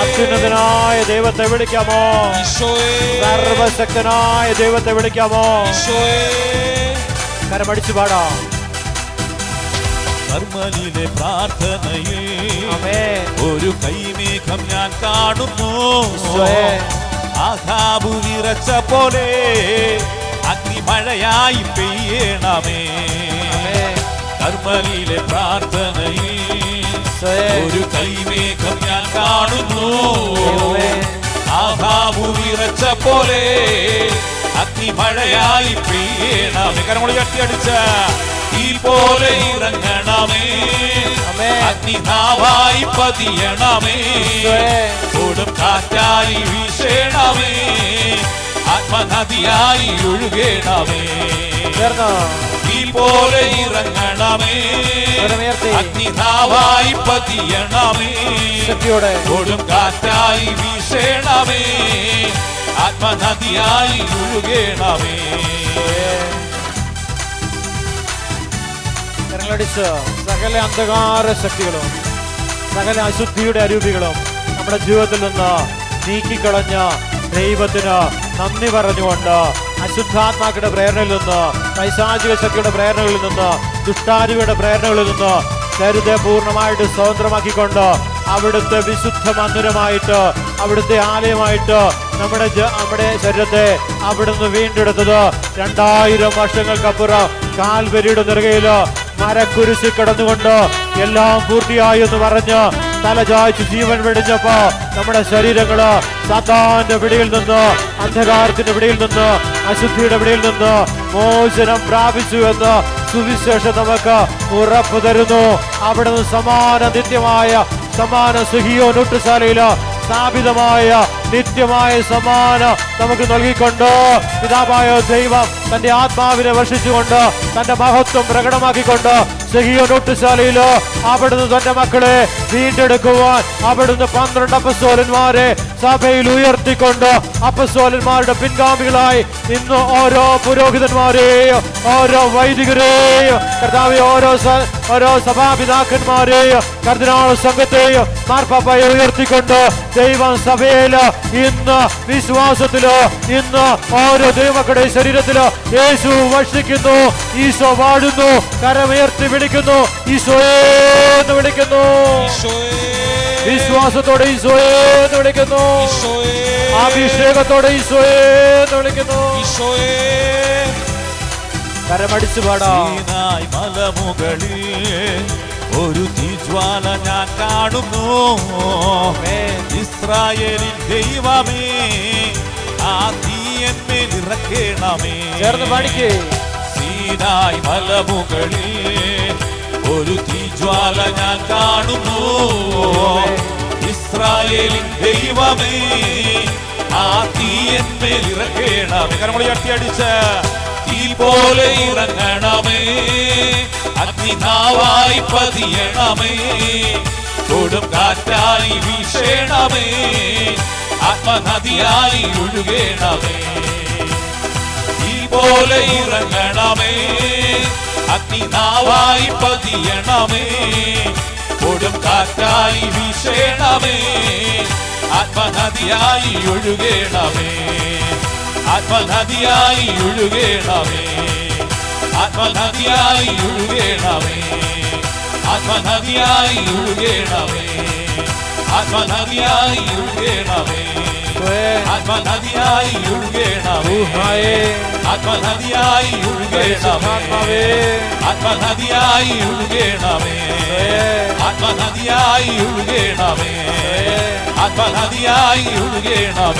അത്യുന്നതനായ ദൈവത്തെ വിളിക്കാമോ? സർവശക്തനായ ദൈവത്തെ വിളിക്കാമോ? കരമടിച്ചു പാടാം. കർമ്മലിലെ പ്രാർത്ഥനയിൽ ഒരു കൈമേഘം ഞാൻ കാണുന്നു. ആഹാബു വിറച്ച പോലെ അഗ്നിമഴയായി പെയ്യണമേ. കർമ്മലിലെ പ്രാർത്ഥനയിൽ ഒരു കൈമേഘം ഞാൻ കാണുന്നു. ആഹാബു വിറച്ച പോലെ അഗ്നിമഴയായി പെയ്യണമേ. കരമൊളി കട്ടിയടിച്ച തീ പോലെ ഇറങ്ങണമേ, അഗ്നിനാവായി പതിയണമേ, കൊടും കാറ്റായി വീശണമേ, ആത്മനദിയായി ഒഴുകണമേ. തീ പോലെ ഇറങ്ങണമേ, അഗ്നിനാവായി പതിയണമേ, കൊടും കാറ്റായി വീശണമേ, ആത്മനദിയായി ഒഴുകണമേ. സകല അന്ധകാര ശക്തികളും സകല അശുദ്ധിയുടെ അരൂപികളും നമ്മുടെ ജീവിതത്തിൽ നിന്ന് നീക്കിക്കളഞ്ഞ ദൈവത്തിന് നന്ദി പറഞ്ഞുകൊണ്ട് അശുദ്ധാത്മാക്കളുടെ പ്രേരണയിൽ നിന്ന്, പൈശാചിക ശക്തിയുടെ പ്രേരണകളിൽ നിന്ന്, ദുഷ്ടാരൂപിയുടെ പ്രേരണകളിൽ നിന്ന് ശരീരത്തെ പൂർണ്ണമായിട്ട് സ്വതന്ത്രമാക്കിക്കൊണ്ട് അവിടുത്തെ വിശുദ്ധ മന്ദിരമായിട്ട്, അവിടുത്തെ ആലയമായിട്ട് നമ്മുടെ ശരീരത്തെ അവിടുന്ന് വീണ്ടെടുത്തത് 2000 വർഷങ്ങൾക്കപ്പുറം കാൽവരിയുടെ നെറുകയില് മരക്കുരിശി കിടന്നുകൊണ്ട് എല്ലാം പൂർത്തിയായി എന്ന് പറഞ്ഞ് തലചായ്ച്ച് ജീവൻ വെടിഞ്ഞപ്പോ നമ്മുടെ ശരീരങ്ങള് സാത്താന്റെ പിടിയിൽ നിന്ന്, അന്ധകാരത്തിന്റെ പിടിയിൽ നിന്ന്, അശുദ്ധിയുടെ പിടിയിൽ നിന്ന് മോചനം പ്രാപിച്ചു എന്ന് സുവിശേഷം നമുക്ക് ഉറപ്പു തരുന്നു. അവിടുന്ന് സമാന നിത്യമായ സമാന സുഹിയോ നൂട്ടുശാലയില് സ്ഥാപിതമായ നിത്യമായ സമ്മാനം നമുക്ക് നൽകിക്കൊണ്ട് പിതാവായ ദൈവം തന്റെ ആത്മാവിനെ വർഷിച്ചുകൊണ്ട് തന്റെ മഹത്വം പ്രകടമാക്കിക്കൊണ്ട് സഹീയോനൊട്ടുശാലയിലോ അവിടുന്ന് തന്റെ മക്കളെ വീണ്ടെടുക്കുവാൻ അവിടുന്ന് 12 അപ്പസ്തോലന്മാരെ സഭയിൽ ഉയർത്തിക്കൊണ്ട് അപ്പസ്തോലന്മാരുടെ പിൻഗാമികളായി ഇന്ന് ഓരോ പുരോഹിതന്മാരെയും ഓരോ വൈദികരെയും കർത്താവെ ഓരോ സഭാപിതാക്കന്മാരെയും കർദിനാൾ സംഘത്തെയും മാർപ്പാപ്പയെ ഉയർത്തിക്കൊണ്ട് ദൈവം സഭയില് ഇന്ന് വിശ്വാസത്തില് ഇന്ന് ഓരോ ദൈവമക്കളുടെ ശരീരത്തില് യേശു വർഷിക്കുന്നു, ഈശോ വാഴുന്നു, കരമുയർത്തി വിളിക്കുന്നു, ഈശോയെ എന്ന് വിളിക്കുന്നു, വിശ്വാസത്തോടെ ഈശോയെ എന്ന് വിളിക്കുന്നു, അഭിഷേകത്തോടെ ഈശോയെ എന്ന് വിളിക്കുന്നു. കരമടിച്ചു പാടാം. മലമുകളിൽ ഒരു തീജ്വാല ഞാൻ കാണുന്നു, ഇസ്രായേലിൻ ദൈവമേ ആ തീയന്മേൽ ഇറക്കേണമേ. ചേർന്ന് പാടിക്കേ. സീനായ് മലമുകളിൽ ഒരു തീജ്വാല ഞാൻ കാണുന്നു, ഇസ്രായേലിൻ ദൈവമേ ആ തീയന്മേൽ ഇറക്കേണമേ. കരമൊഴി അടിച്ച് തീ പോലെ ഇറങ്ങണമേ, അഗ്നിനാവായി പതിയണമേ, കൊടും കാറ്റായി വീശേണമേ, ആത്മനദിയായി ഒഴുകേണമേ. തീ പോലെ ഇറങ്ങണമേ, അഗ്നിനാവായി പതിയണമേ, കൊടും കാറ്റായി വീശേണമേ, ആത്മനദിയായി ഒഴുകേണമേ, ആത്മനദിയായി ഒഴുകേണമേ, ആത്മനദിയായി ഒഴുകേണമേ, ആത്മനദിയായി ഒഴുകേണമേ, ആത്മനദിയായി ഒഴുകേണമേ, ആത്മനദിയായി ഒഴുകേണമേ, ആത്മനദിയായി ഒഴുകേണമേ, ആത്മനദിയായി ഒഴുകേണമേ, ആത്മനദിയായി ഒഴുകേണമേ, ആത്മനദിയായി ഒഴുകേണമേ,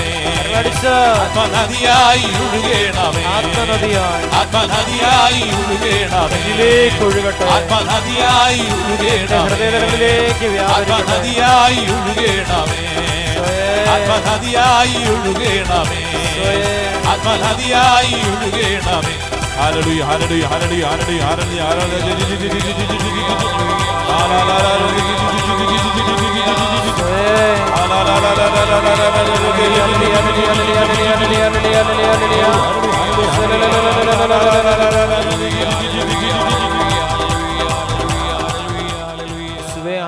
ആത്മനദിയായി ഒഴുകേണമേ, ആത്മനദിയായി ഒഴുകേണമേ, ആത്മനദിയായി ഒഴുകേണമേ, ആത്മനദിയായി ഒഴുകേണമേ, ആത്മനദിയായി ഒഴുകേണമേ, ആത്മനദിയായി ഒഴുകേണമേ.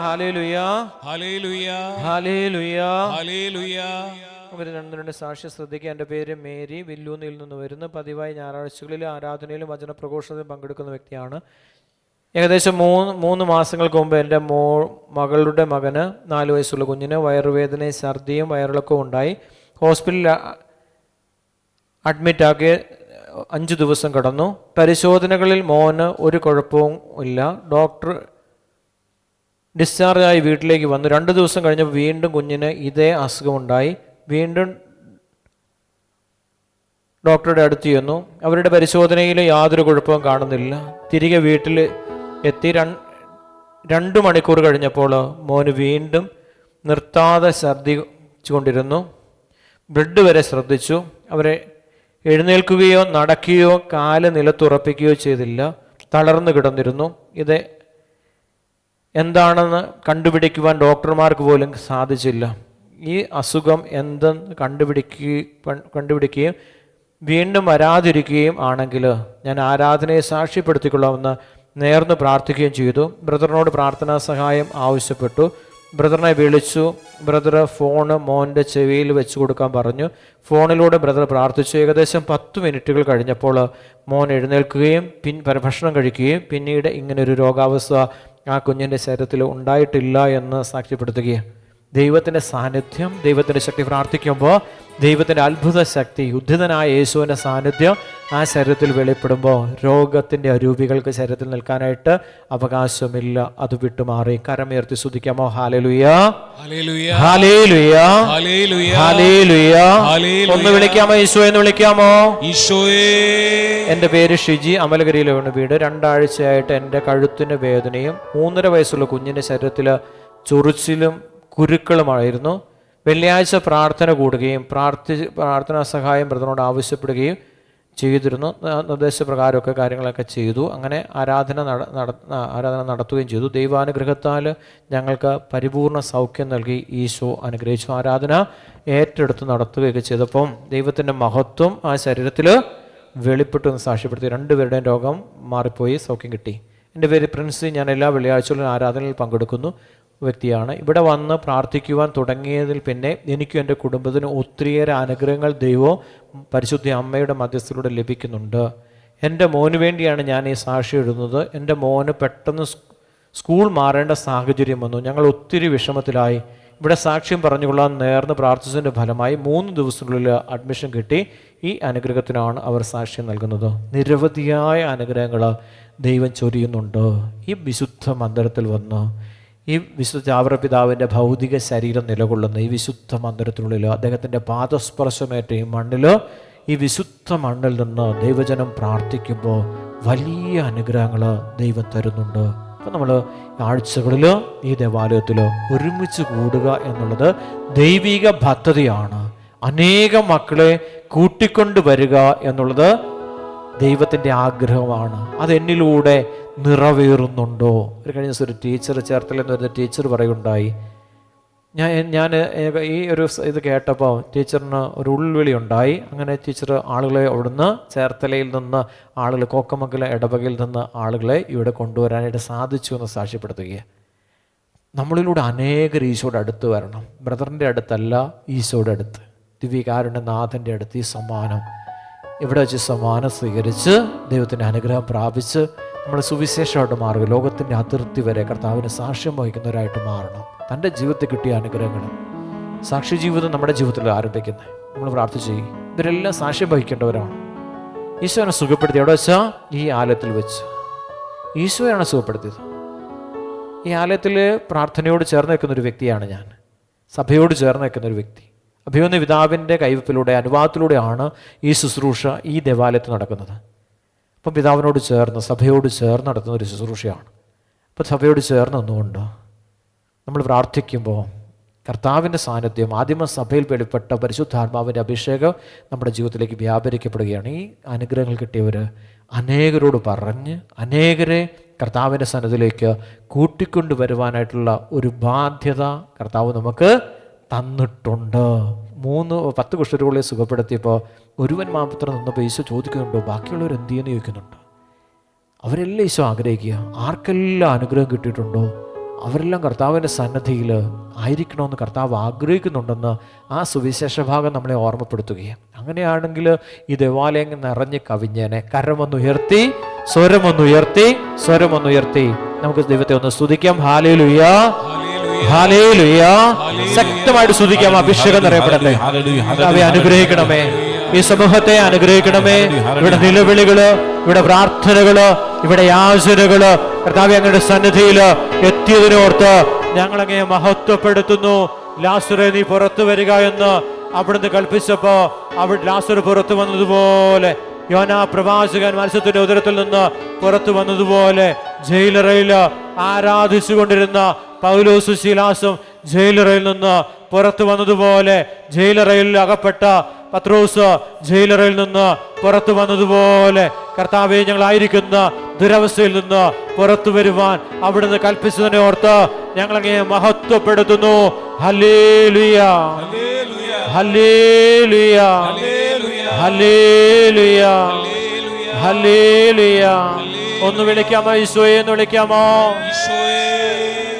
ഹല്ലേലൂയ ഹല്ലേലൂയ ഹല്ലേലൂയ ഹല്ലേലൂയ രണ്ട് സാക്ഷ്യം ശ്രദ്ധിക്കുക. എൻ്റെ പേര് മേരി, വില്ലൂന്നിൽ നിന്ന് വരുന്നു. പതിവായി ഞായറാഴ്ചകളിൽ ആരാധനയിലും വചനപ്രഘോഷണത്തിലും പങ്കെടുക്കുന്ന വ്യക്തിയാണ്. ഏകദേശം 3 മാസങ്ങൾക്ക് മുമ്പ് എൻ്റെ മകളുടെ മകന് 4 വയസ്സുള്ള കുഞ്ഞിന് വയറുവേദനയും ഛർദിയും വയറിളക്കവും ഉണ്ടായി. ഹോസ്പിറ്റലിൽ അഡ്മിറ്റാക്കി 5 ദിവസം കടന്നു. പരിശോധനകളിൽ മോന് ഒരു കുഴപ്പവും ഇല്ല. ഡോക്ടർ ഡിസ്ചാർജായി വീട്ടിലേക്ക് വന്നു. 2 ദിവസം കഴിഞ്ഞപ്പോൾ വീണ്ടും കുഞ്ഞിന് ഇതേ അസുഖമുണ്ടായി. വീണ്ടും ഡോക്ടറുടെ അടുത്ത് ചെന്നു. അവരുടെ പരിശോധനയിൽ യാതൊരു കുഴപ്പവും കാണുന്നില്ല. തിരികെ വീട്ടിൽ എത്തി 2 മണിക്കൂർ കഴിഞ്ഞപ്പോൾ മോന് വീണ്ടും നിർത്താതെ ഛർദ്ദിച്ചുകൊണ്ടിരുന്നു. ബ്ലഡ് വരെ ശ്രദ്ധിച്ചു. അവരെ എഴുന്നേൽക്കുകയോ നടക്കുകയോ കാല് നിലത്തുറപ്പിക്കുകയോ ചെയ്തില്ല. തളർന്നു കിടന്നിരുന്നു. ഇത് എന്താണെന്ന് കണ്ടുപിടിക്കുവാൻ ഡോക്ടർമാർക്ക് പോലും സാധിച്ചില്ല. ഈ അസുഖം എന്തെന്ന് കണ്ടുപിടിക്കുകയും വീണ്ടും വരാതിരിക്കുകയും ആണെങ്കിൽ ഞാൻ ആരാധനയെ സാക്ഷ്യപ്പെടുത്തിക്കൊള്ളാമെന്ന് നേർന്ന് പ്രാർത്ഥിക്കുകയും ചെയ്തു. ബ്രദറിനോട് പ്രാർത്ഥനാ സഹായം ആവശ്യപ്പെട്ടു. ബ്രദറിനെ വിളിച്ചു. ബ്രദർ ഫോണ് മോൻ്റെ ചെവിയിൽ വെച്ച് കൊടുക്കാൻ പറഞ്ഞു. ഫോണിലൂടെ ബ്രദർ പ്രാർത്ഥിച്ചു. ഏകദേശം 10 മിനിറ്റുകൾ കഴിഞ്ഞപ്പോൾ മോൻ എഴുന്നേൽക്കുകയും ഭക്ഷണം കഴിക്കുകയും പിന്നീട് ഇങ്ങനൊരു രോഗാവസ്ഥ ആ കുഞ്ഞിൻ്റെ ശരീരത്തിൽ ഉണ്ടായിട്ടില്ല എന്ന് സാക്ഷ്യപ്പെടുത്തുകയാണ്. ദൈവത്തിൻ്റെ സാന്നിധ്യം, ദൈവത്തിൻ്റെ ശക്തി പ്രാർത്ഥിക്കുമ്പോൾ ദൈവത്തിൻ്റെ അത്ഭുത ശക്തി, ഉദ്ധിതനായ യേശുവിൻ്റെ സാന്നിധ്യം ആ ശരീരത്തിൽ വെളിപ്പെടുമ്പോൾ രോഗത്തിൻ്റെ അരൂപികൾക്ക് ശരീരത്തിൽ നിൽക്കാനായിട്ട് അവകാശമില്ല. അത് വിട്ടുമാറി കരമുയർത്തി സ്തുതിക്കാമോ? ഹല്ലേലൂയ ഹല്ലേലൂയ ഹല്ലേലൂയ. ഒന്ന് വിളിക്കാമോ? ഈശോയെ എന്ന് വിളിക്കാമോ? ഈശോയെ. എൻ്റെ പേര് ഷിജി, അമലഗിരിയിലാണ് വീട്. 2 ആഴ്ചയായിട്ട് എൻ്റെ കഴുത്തിന് വേദനയും 3.5 വയസ്സുള്ള കുഞ്ഞിൻ്റെ ശരീരത്തിൽ ചൊറിച്ചിലും കുരുക്കളുമായിരുന്നു. വെള്ളിയാഴ്ച പ്രാർത്ഥന കൂടുകയും പ്രാർത്ഥനാ സഹായം ബ്രദറിനോട് ആവശ്യപ്പെടുകയും ചെയ്തിരുന്നു. നിർദ്ദേശപ്രകാരമൊക്കെ കാര്യങ്ങളൊക്കെ ചെയ്തു. അങ്ങനെ ആരാധന നടത്തുകയും ചെയ്തു. ദൈവാനുഗ്രഹത്താൽ ഞങ്ങൾക്ക് പരിപൂർണ സൗഖ്യം നൽകി ഈശോ അനുഗ്രഹിച്ചു. ആരാധന ഏറ്റെടുത്ത് നടത്തുകയൊക്കെ ചെയ്തപ്പം ദൈവത്തിൻ്റെ മഹത്വം ആ ശരീരത്തിൽ വെളിപ്പെട്ടു എന്ന് സാക്ഷ്യപ്പെടുത്തി. രണ്ടുപേരുടെയും രോഗം മാറിപ്പോയി, സൗഖ്യം കിട്ടി. എൻ്റെ പേര് പ്രിൻസ്. ഞാൻ എല്ലാ വെള്ളിയാഴ്ചകളിലും ആരാധനയിൽ പങ്കെടുക്കുന്നു വ്യക്തിയാണ്. ഇവിടെ വന്ന് പ്രാർത്ഥിക്കുവാൻ തുടങ്ങിയതിൽ പിന്നെ എനിക്കും എൻ്റെ കുടുംബത്തിനും ഒത്തിരിയേറെ അനുഗ്രഹങ്ങൾ ദൈവവും പരിശുദ്ധ അമ്മയുടെ മധ്യസ്ഥയിലൂടെ ലഭിക്കുന്നുണ്ട്. എൻ്റെ മോന് വേണ്ടിയാണ് ഞാൻ ഈ സാക്ഷി എഴുതുന്നത്. എൻ്റെ മോന് പെട്ടെന്ന് സ്കൂൾ മാറേണ്ട സാഹചര്യം വന്നു. ഞങ്ങൾ ഒത്തിരി വിഷമത്തിലായി. ഇവിടെ സാക്ഷ്യം പറഞ്ഞുകൊള്ളാൻ നേർന്ന് പ്രാർത്ഥിച്ചതിൻ്റെ ഫലമായി 3 ദിവസത്തിനുള്ളിൽ അഡ്മിഷൻ കിട്ടി. ഈ അനുഗ്രഹത്തിനാണ് അവർ സാക്ഷ്യം നൽകുന്നത്. നിരവധിയായ അനുഗ്രഹങ്ങൾ ദൈവം ചൊരിയുന്നുണ്ട്. ഈ വിശുദ്ധ മന്ദിരത്തിൽ വന്ന് ഈ വിശുദ്ധ ചാവറപിതാവിൻ്റെ ഭൗതിക ശരീരം നിലകൊള്ളുന്ന ഈ വിശുദ്ധ മന്ദിരത്തിനുള്ളിൽ അദ്ദേഹത്തിൻ്റെ പാദസ്പർശമേറ്റ ഈ മണ്ണിൽ, ഈ വിശുദ്ധ മണ്ണിൽ നിന്ന് ദൈവജനം പ്രാർത്ഥിക്കുമ്പോൾ വലിയ അനുഗ്രഹങ്ങൾ ദൈവം തരുന്നുണ്ട്. അപ്പം നമ്മൾ ആഴ്ചകളിൽ ഈ ദേവാലയത്തിൽ ഒരുമിച്ച് കൂടുക എന്നുള്ളത് ദൈവിക പദ്ധതിയാണ്. അനേകം മക്കളെ കൂട്ടിക്കൊണ്ട് വരിക എന്നുള്ളത് ദൈവത്തിൻ്റെ ആഗ്രഹമാണ്. അതെന്നിലൂടെ നിറവേറുന്നുണ്ടോ? ഒരു കഴിഞ്ഞ ദിവസം ഒരു ടീച്ചർ, ചേർത്തല എന്ന് പറയുന്ന ടീച്ചർ പറയുണ്ടായി. ഞാൻ ഈ ഒരു ഇത് കേട്ടപ്പോൾ ടീച്ചറിന് ഒരു ഉൾവിളി ഉണ്ടായി. അങ്ങനെ ടീച്ചർ ആളുകളെ അവിടുന്ന് ചേർത്തലയിൽ നിന്ന് ആളുകൾ, കോക്കമംഗലം ഇടവകയിൽ നിന്ന് ആളുകളെ ഇവിടെ കൊണ്ടുവരാനായിട്ട് സാധിച്ചു എന്ന് സാക്ഷ്യപ്പെടുത്തുകയാണ്. നമ്മളിലൂടെ അനേകർ ഈശോയുടെ അടുത്ത് വരണം. ബ്രദറിൻ്റെ അടുത്തല്ല, ഈശോയുടെ അടുത്ത്, ദിവ്യകാരുണ്യനാഥൻ്റെ അടുത്ത്. ഈ സമ്മാനം ഇവിടെ വെച്ച് സമ്മാനം സ്വീകരിച്ച് ദൈവത്തിൻ്റെ അനുഗ്രഹം പ്രാപിച്ച് നമ്മൾ സുവിശേഷമായിട്ട് മാറുക. ലോകത്തിൻ്റെ അതിർത്തി വരെ കർത്താവിന് സാക്ഷ്യം വഹിക്കുന്നവരായിട്ട് മാറണം. തൻ്റെ ജീവിതത്തിൽ കിട്ടിയ അനുഗ്രഹങ്ങൾ, സാക്ഷി ജീവിതം നമ്മുടെ ജീവിതത്തിൽ ആരംഭിക്കുന്നത്. നമ്മൾ പ്രാർത്ഥിച്ച് ഇവരെല്ലാം സാക്ഷ്യം വഹിക്കേണ്ടവരാണ്. ഈശോനെ സുഖപ്പെടുത്തി എവിടെ വെച്ചാൽ ഈ ആലയത്തിൽ വെച്ച് ഈശോയാണ് സുഖപ്പെടുത്തിയത്. ഈ ആലയത്തിൽ പ്രാർത്ഥനയോട് ചേർന്ന് നിൽക്കുന്നൊരു വ്യക്തിയാണ് ഞാൻ. സഭയോട് ചേർന്ന് നിൽക്കുന്നൊരു വ്യക്തി. അഭിമന്യ പിതാവിൻ്റെ കൈവപ്പിലൂടെ, അനുവാദത്തിലൂടെയാണ് ഈ ശുശ്രൂഷ ഈ ദേവാലയത്തിൽ നടക്കുന്നത്. അപ്പം പിതാവിനോട് ചേർന്ന്, സഭയോട് ചേർന്ന് നടത്തുന്ന ഒരു ശുശ്രൂഷയാണ്. അപ്പം സഭയോട് ചേർന്ന് നിന്നുകൊണ്ട് നമ്മൾ പ്രാർത്ഥിക്കുമ്പോൾ കർത്താവിൻ്റെ സാന്നിധ്യം, ആദിമ സഭയിൽ വെളിപ്പെട്ട പരിശുദ്ധാത്മാവിൻ്റെ അഭിഷേകം നമ്മുടെ ജീവിതത്തിലേക്ക് വ്യാപരിക്കപ്പെടുകയാണ്. ഈ അനുഗ്രഹങ്ങൾ കിട്ടിയവർ അനേകരോട് പറഞ്ഞ് അനേകരെ കർത്താവിൻ്റെ സന്നിധിയിലേക്ക് കൂട്ടിക്കൊണ്ടുവരുവാനായിട്ടുള്ള ഒരു ബാധ്യത കർത്താവ് നമുക്ക് തന്നിട്ടുണ്ട്. 10 കുഷ്ഠരോഗികളെ സുഖപ്പെടുത്തിയപ്പോൾ ഒരുവൻ മാത്രം നിന്നപ്പോൾ ഈശോ ചോദിക്കുന്നുണ്ടോ ബാക്കിയുള്ളവർ എന്ത് ചെയ്യുന്നു ചോദിക്കുന്നുണ്ട്. അവരെല്ലാം ഈശോ ആഗ്രഹിക്കുക. ആർക്കെല്ലാം അനുഗ്രഹം കിട്ടിയിട്ടുണ്ടോ അവരെല്ലാം കർത്താവിൻ്റെ സന്നദ്ധിയിൽ ആയിരിക്കണമെന്ന് കർത്താവ് ആഗ്രഹിക്കുന്നുണ്ടെന്ന് ആ സുവിശേഷ ഭാഗം നമ്മളെ ഓർമ്മപ്പെടുത്തുകയാണ്. അങ്ങനെയാണെങ്കിൽ ഈ ദേവാലയം നിറഞ്ഞ് കവിഞ്ഞേനെ. കരമൊന്നുയർത്തി, സ്വരമൊന്നുയർത്തി നമുക്ക് ദൈവത്തെ ഒന്ന് സ്തുതിക്കാം. ഹല്ലേലൂയ, ഹല്ലേലൂയ. ശക്തമായിട്ട് സ്തുതിക്കാം. അഭിഷേകം നിറയപ്പെടട്ടെ. കർത്താവേ അനുഗ്രഹിക്കണമേ, ഈ സമൂഹത്തെ അനുഗ്രഹിക്കണമേ. ഇവിടെ നിലവിളികള്, ഇവിടെ പ്രാർത്ഥനകള്, ഇവിടെ യാചനകള് കർത്താവേ അങ്ങയുടെ സന്നിധിയിൽ എത്തിയതിനോർത്ത് ഞങ്ങളങ്ങേ മഹത്വപ്പെടുത്തുന്നു. ലാസറേ നീ പുറത്തു വരിക എന്ന് അവിടുന്ന് കൽപ്പിച്ചപ്പോ അവിടെ ലാസർ പുറത്തു വന്നതുപോലെ, യോനാ പ്രവാചകൻ മത്സ്യത്തിന്റെ ഉദരത്തിൽ നിന്ന് പുറത്തു വന്നതുപോലെ, ജയിലറയിൽ ആരാധിച്ചു കൊണ്ടിരുന്ന പൗലോസും ശീലാസും ജയിലറയിൽ നിന്ന് പുറത്തു വന്നതുപോലെ, ജയിലറയിൽ അകപ്പെട്ട പത്രോസ് ജയിലറയിൽ നിന്ന് പുറത്തു വന്നതുപോലെ കർത്താവേ ഞങ്ങളായിരിക്കുന്ന ദുരവസ്ഥയിൽ നിന്ന് പുറത്തു വരുവാൻ അവിടുന്ന് കൽപ്പിച്ചതിനെ ഓർത്ത് ഞങ്ങളങ്ങേ മഹത്വപ്പെടുത്തുന്നു. ഹല്ലേലൂയ, ഹല്ലേലൂയ, ഹല്ലേലൂയ, ഹല്ലേലൂയ. ഒന്ന് വിളിക്കാമോ? ഈശോയെ എന്ന് വിളിക്കാമോ?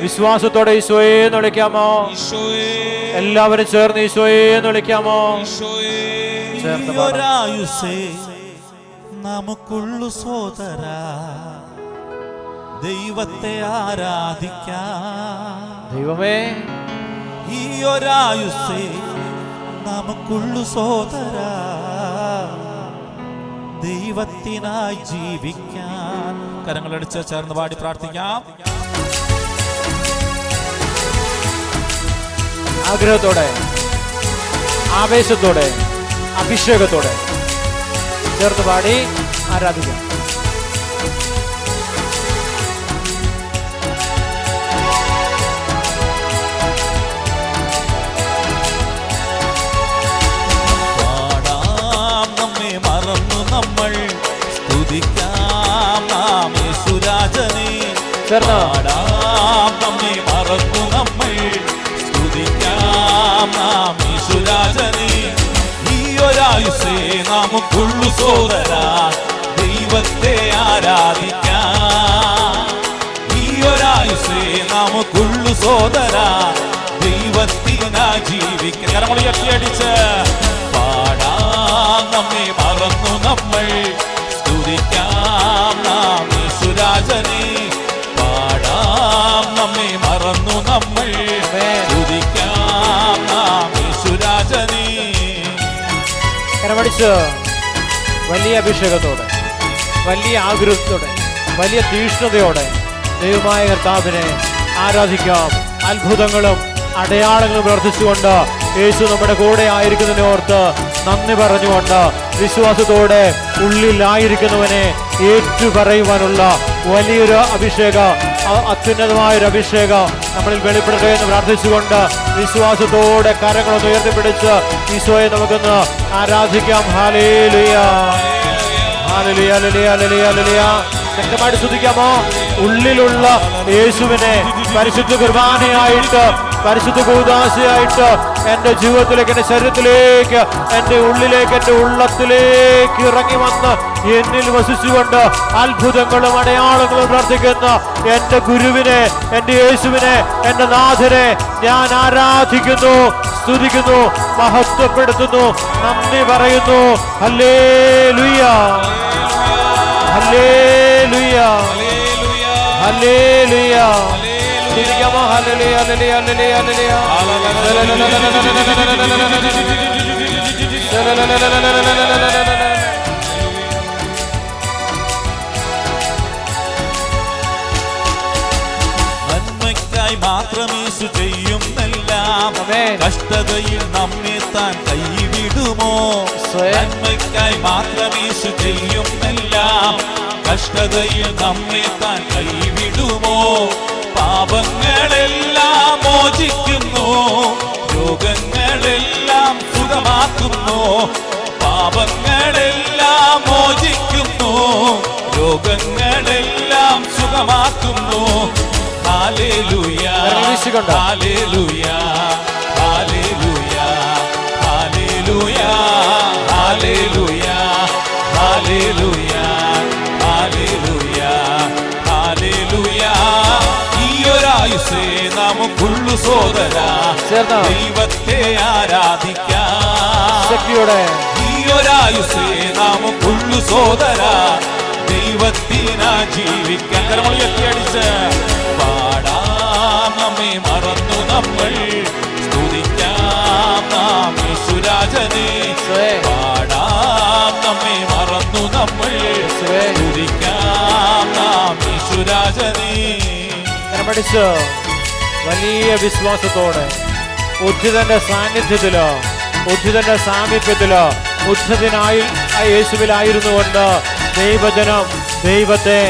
വിശ്വാസത്തോടെ ഈശോയെ എന്ന് വിളിക്കാമോ? എല്ലാവരും ചേർന്ന് ഈശോയെ എന്ന് വിളിക്കാമോ? നമുക്കുള്ളു സോദര ദൈവത്തെ ആരാധിക്കാം. ദൈവമേ ഈ ഒരായുസേ നമുക്കുള്ളു സോദര ദൈവത്തിനായി ജീവിക്കാൻ. കരങ്ങളടിച്ച് ചേർന്ന് പാടി പ്രാർത്ഥിക്കാം. ആഗ്രഹത്തോടെ, ആവേശത്തോടെ, അഭിഷേകത്തോടെ ചേർത്ത് പാടി ആരാധിക്കാം. സ്തുതിക്കാം നാം യേശുരാജനെ, ചേർന്ന് പാടാം നമ്മെ മറന്നു നമ്മൾ, സ്തുതിക്കാം നാം യേശുരാജനെ. ഈ ഒരായുസേ നമുക്കുള്ളു സോദരാ, ദൈവത്തെ ആരാധിക്കാം. ഈ ഒരായുസേ നമുക്കുള്ളു സോദരാ, ദൈവത്തിനാ ജീവിക്കാൻ. കരമൊളി അടിച്ച് പാടാം നമ്മെ മറന്നു നമ്മൾ, സ്തുതിക്കാം നാം യേശുരാജനെ, പാടാം നമ്മെ മറന്നു നമ്മൾ, സ്തുതിക്കാം നാം യേശുരാജനെ. കരമടിച്ച് വലിയ അഭിഷേകത്തോടെ, വലിയ ആഗ്രഹത്തോടെ, വലിയ തീഷ്ണതയോടെ ദൈവമായ കർത്താവിനെ ആരാധിക്കാം. അത്ഭുതങ്ങളും അടയാളങ്ങളും പ്രവർത്തിച്ചുകൊണ്ട് യേശു നമ്മുടെ കൂടെ ആയിരിക്കുന്നതിനെ ഓർത്ത് നന്ദി പറഞ്ഞുകൊണ്ട് വിശ്വാസത്തോടെ ഉള്ളിലായിരിക്കുന്നവനെ ഏറ്റുപറയുവാനുള്ള വലിയൊരു അഭിഷേകം, അത്യുന്നതമായൊരു അഭിഷേകം നമ്മളിൽ വെളിപ്പെടട്ടെ എന്ന് പ്രാർത്ഥിച്ചുകൊണ്ട് വിശ്വാസത്തോടെ കരങ്ങളൊന്ന് ഉയർത്തിപ്പിടിച്ച് ഈശോയെ നമുക്കൊന്ന് ആരാധിക്കാം. ഹല്ലേലൂയ, ഹല്ലേലൂയ, ഹല്ലേലൂയ, ഹല്ലേലൂയ, ഹല്ലേലൂയ. വ്യക്തമായിട്ട് സ്തുതിക്കാമോ? ഉള്ളിലുള്ള യേശുവിനെ പരിശുദ്ധ കുർബാനയായിട്ട്, പരിശുദ്ധ കൂദാശയായിട്ട് എൻ്റെ ജീവിതത്തിലേക്ക്, എൻ്റെ ശരീരത്തിലേക്ക്, എൻ്റെ ഉള്ളിലേക്ക്, എൻ്റെ ഉള്ളത്തിലേക്ക് ഇറങ്ങി വന്ന് എന്നിൽ വസിച്ചുകൊണ്ട് അത്ഭുതങ്ങളും അടയാളങ്ങളും പ്രവർത്തിക്കുന്ന എൻ്റെ ഗുരുവിനെ, എൻ്റെ യേശുവിനെ, എൻ്റെ നാഥനെ ഞാൻ ആരാധിക്കുന്നു, സ്തുതിക്കുന്നു, മഹത്വപ്പെടുത്തുന്നു, നന്ദി പറയുന്നു. ഹല്ലേലൂയ, ഹല്ലേലൂയ, ഹല്ലേലൂയ. സ്തുതിക്കാമോ? ഹല്ലേലൂയ, ഹല്ലേലൂയ, ഹല്ലേലൂയ, ഹല്ലേലൂയ. നന്മയ്ക്കായി മാത്രം യേശു ചെയ്യുന്നെല്ലാം, കഷ്ടതയിൽ നമ്മെ താൻ കൈവിടുമോ? നന്മയ്ക്കായി മാത്രം യേശു ചെയ്യുന്നെല്ലാം, കഷ്ടതയിൽ നമ്മെ താൻ കൈവിടുമോ? പാപങ്ങളെല്ലാം മോചിക്കുന്നു, രോഗങ്ങളെല്ലാം സുഖമാക്കുന്നു. പാപങ്ങളെല്ലാം മോചിക്കുന്നു, രോഗങ്ങളെല്ലാം സുഖമാക്കുന്നു. ഹല്ലേലൂയ, ഹല്ലേലൂയ, ഹല്ലേലൂയ, ഹല്ലേലൂയ, ഹല്ലേലൂയ, ഹല്ലേലൂയ, ഹല്ലേലൂയ, ഹല്ലേലൂയ. ഈ ഒരായുസേ നമുക്കുള്ളു സോദരാ, ദൈവത്തെ ആരാധിക്കാം. ഈ ഒരായുസേ നമുക്കുള്ളു സോദരാ, ദൈവത്തിനാ ജീവിക്കാൻ. കരമൊളി അടിച്ച് പാടാം നമ്മെ മറന്നു നമ്മൾ, സ്തുതിക്കാം നാം യേശുരാജനെ, പാടാം നമ്മെ മറന്നു നമ്മൾ, സ്തുതിക്കാം നാം യേശുരാജനെ. കരമടിച്ച് വലിയ വിശ്വാസത്തോടെ ഉദ്ധിതന്റെ സാന്നിധ്യത്തിലോ, ഉദ്ധിതന്റെ സാമീപ്യത്തിലോ, ഉദ്ധിതനായി യേശുവിലായിരുന്നുകൊണ്ട് ദൈവജനം ദൈവത്തെ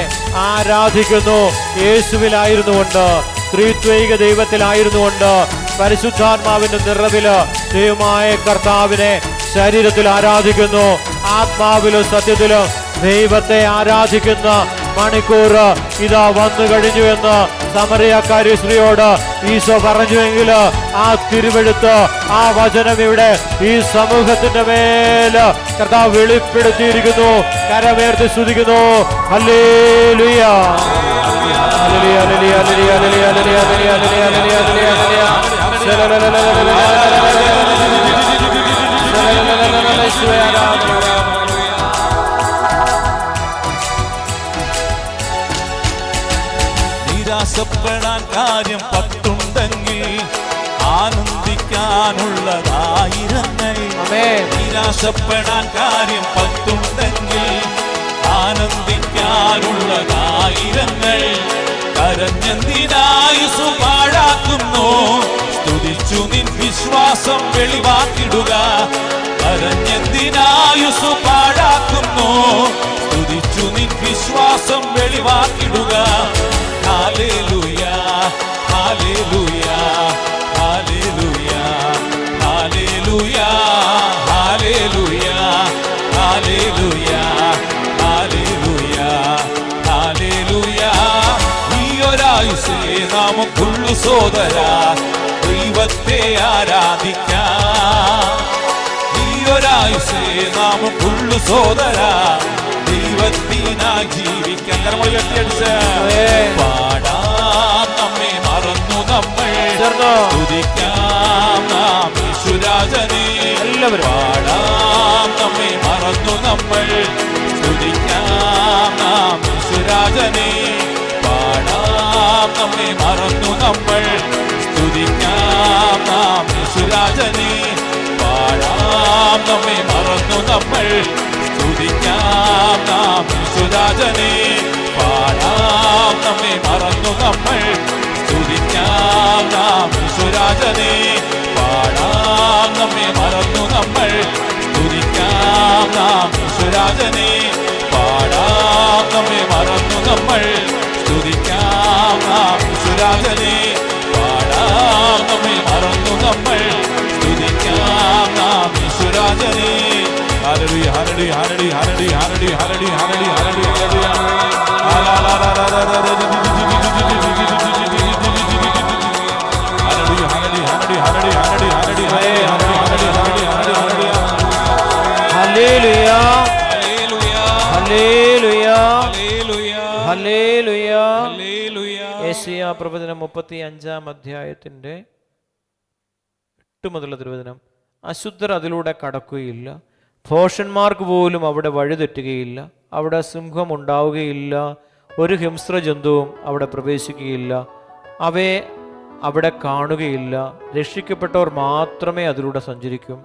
ആരാധിക്കുന്നു. യേശുവിലായിരുന്നുകൊണ്ട്, ത്രിത്വൈക ദൈവത്തിലായിരുന്നുകൊണ്ട്, പരിശുദ്ധാത്മാവിന്റെ നിറവില് ദൈവമായ കർത്താവിനെ ശരീരത്തിൽ ആരാധിക്കുന്നു. ആത്മാവിലും സത്യത്തിലും ദൈവത്തെ ആരാധിക്കുന്ന മണിക്കൂർ ഇതാ വന്നു കഴിഞ്ഞു എന്ന് സമറിയക്കാരി സ്ത്രീയോട് ഈശോ പറഞ്ഞുവെങ്കിൽ ആ തിരുവെഴുത്ത്, ആ വചനം ഇവിടെ ഈ സമൂഹത്തിന്റെ മേല് കർത്താവ് വെളിപ്പെടുത്തിയിരിക്കുന്നു. കരമേർത്തി സ്തുതിക്കുന്നു. ഹല്ലേലൂയ, ഹല്ലേലൂയ, ഹല്ലേലൂയ, ഹല്ലേലൂയ, ഹല്ലേലൂയ, ഹല്ലേലൂയ, ഹല്ലേലൂയ, ഹല്ലേലൂയ. നിരാശപ്പെടാൻ കാര്യം 10 ആനന്ദിക്കാനുള്ളതായിരങ്ങൾ. നിരാശപ്പെടാൻ കാര്യം 10 ആനന്ദിക്കാനുള്ളതായിരങ്ങൾ. കരഞ്ഞെന്തിനായുസ്സു പാഴാക്കുന്നു, സ്തുതിച്ചു നിൻ വിശ്വാസം വെളിവാക്കിടുക. കരഞ്ഞെന്തിനായുസ്സു പാഴാക്കുന്നു, സ്തുതിച്ചു നിൻ വിശ്വാസം വെളിവാക്കിടുക. ഹല്ലേലൂയ, ഹല്ലേലൂയ, ഹല്ലേലൂയ, ഹല്ലേലൂയ, ഹല്ലേലൂയ, ഹല്ലേലൂയ, ഹല്ലേലൂയ. ഉള്ളു സോദര, ദൈവത്തെ ആരാധിക്കാം. ഈ ഒരായുസേ നാമം ഉള്ളു സോദര, ദൈവത്തിനായി ജീവിക്കാൻ. നമ്മൾ കെട്ടിയടിച്ച് പാടാം, നമ്മെ മറന്നു നമ്മൾ സ്തുതിക്കാം നാം യേശുരാജനെ. പാടാം, നമ്മെ മറന്നു നമ്മൾ സ്തുതിക്കാം നാം യേശുരാജനെ. പാടാം, നമ്മെ മറന്നു നമ്മൾ സ്തുതിക്കാം നാം യേശുരാജനെ. പാടാം, നമ്മെ മറന്നു നമ്മൾ സ്തുതിക്കാം നാം യേശുരാജനെ. പാടാം, നമ്മെ മറന്നു നമ്മൾ സ്തുതിക്കാം നാം യേശുരാജനെ. പാടാം, നമ്മെ മറന്നു നമ്മൾ സ്തുതിക്കാം നാം യേശുരാജനെ. പാടാം, നമ്മെ മറന്നു നമ്മൾ സ്തുതിക്കാം നാം യേശുരാജനെ. പാടാം, നമ്മെ മറന്നു നമ്മൾ സ്തുതിക്കാം നാം യേശുരാജനെ. ഹല്ലേലൂയ, ഹല്ലേലൂയ, ഹല്ലേലൂയ, ഹല്ലേലൂയ, ഹല്ലേലൂയ, ഹല്ലേലൂയ, ഹല്ലേലൂയ, ഹല്ലേലൂയ. യെശയ്യാ പ്രവചനം 35 അധ്യായത്തിന്റെ 8 മുതലുള്ള തിരുവചനം. അശുദ്ധർ അതിലൂടെ കടക്കുകയില്ല, ഭോഷന്മാർക്ക് പോലും അവിടെ വഴിതെറ്റുകയില്ല. അവിടെ സിംഹം ഉണ്ടാവുകയില്ല, ഒരു ഹിംസ്ര ജന്തുവും അവിടെ പ്രവേശിക്കുകയില്ല, അവയെ അവിടെ കാണുകയില്ല. രക്ഷിക്കപ്പെട്ടവർ മാത്രമേ അതിലൂടെ സഞ്ചരിക്കും.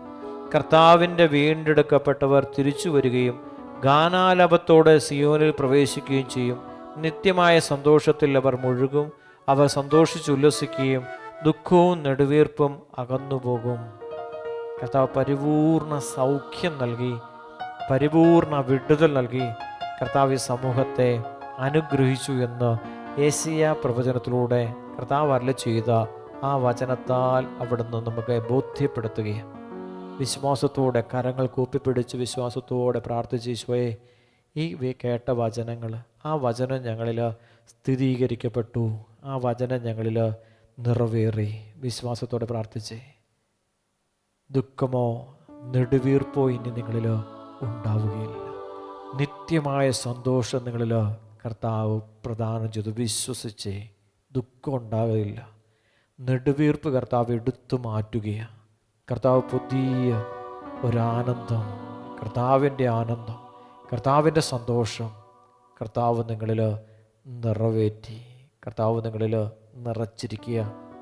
കർത്താവിൻ്റെ വീണ്ടെടുക്കപ്പെട്ടവർ തിരിച്ചു വരികയും ഗാനാലാപത്തോടെ സിയോനിൽ പ്രവേശിക്കുകയും ചെയ്യും. നിത്യമായ സന്തോഷത്തിൽ അവർ മുഴുകും. അവർ സന്തോഷിച്ചുല്ലസിക്കുകയും ദുഃഖവും നെടുവീർപ്പും അകന്നുപോകും. കർത്താവ് പരിപൂർണ സൗഖ്യം നൽകി, പരിപൂർണ വിടുതൽ നൽകി കർത്താവ് ഈ സമൂഹത്തെ അനുഗ്രഹിച്ചു എന്ന് യെശയ്യാ പ്രവചനത്തിലൂടെ കർത്താവ് അരുളി ചെയ്ത ആ വചനത്താൽ അവിടുന്ന് നമുക്ക് ബോധ്യപ്പെടുത്തുകയാണ്. വിശ്വാസത്തോടെ കരങ്ങൾ കൂപ്പിപ്പിടിച്ച് വിശ്വാസത്തോടെ പ്രാർത്ഥിച്ച് ഈശോയെ, ഈ കേട്ട വചനങ്ങൾ, ആ വചനം ഞങ്ങളിൽ സ്ഥിരീകരിക്കപ്പെട്ടു, ആ വചനം ഞങ്ങളിൽ നിറവേറി. വിശ്വാസത്തോടെ പ്രാർത്ഥിച്ചേ. ദുഃഖമോ നെടുവീർപ്പോ ഇനി നിങ്ങളിൽ ഉണ്ടാവുകയില്ല. നിത്യമായ സന്തോഷം നിങ്ങളിൽ കർത്താവ് പ്രദാനം ചെയ്തു. വിശ്വസിച്ചേ. ദുഃഖം ഉണ്ടാകില്ല. നെടുവീർപ്പ് കർത്താവ് എടുത്തു മാറ്റുകയാണ്. കർത്താവ് പുതിയ ഒരാനന്ദം, കർത്താവിൻ്റെ ആനന്ദം, കർത്താവിൻ്റെ സന്തോഷം കർത്താവ് നിങ്ങളിൽ നിറവേറ്റി, കർത്താവ് നിങ്ങളിൽ നിറച്ചിരിക്കുക.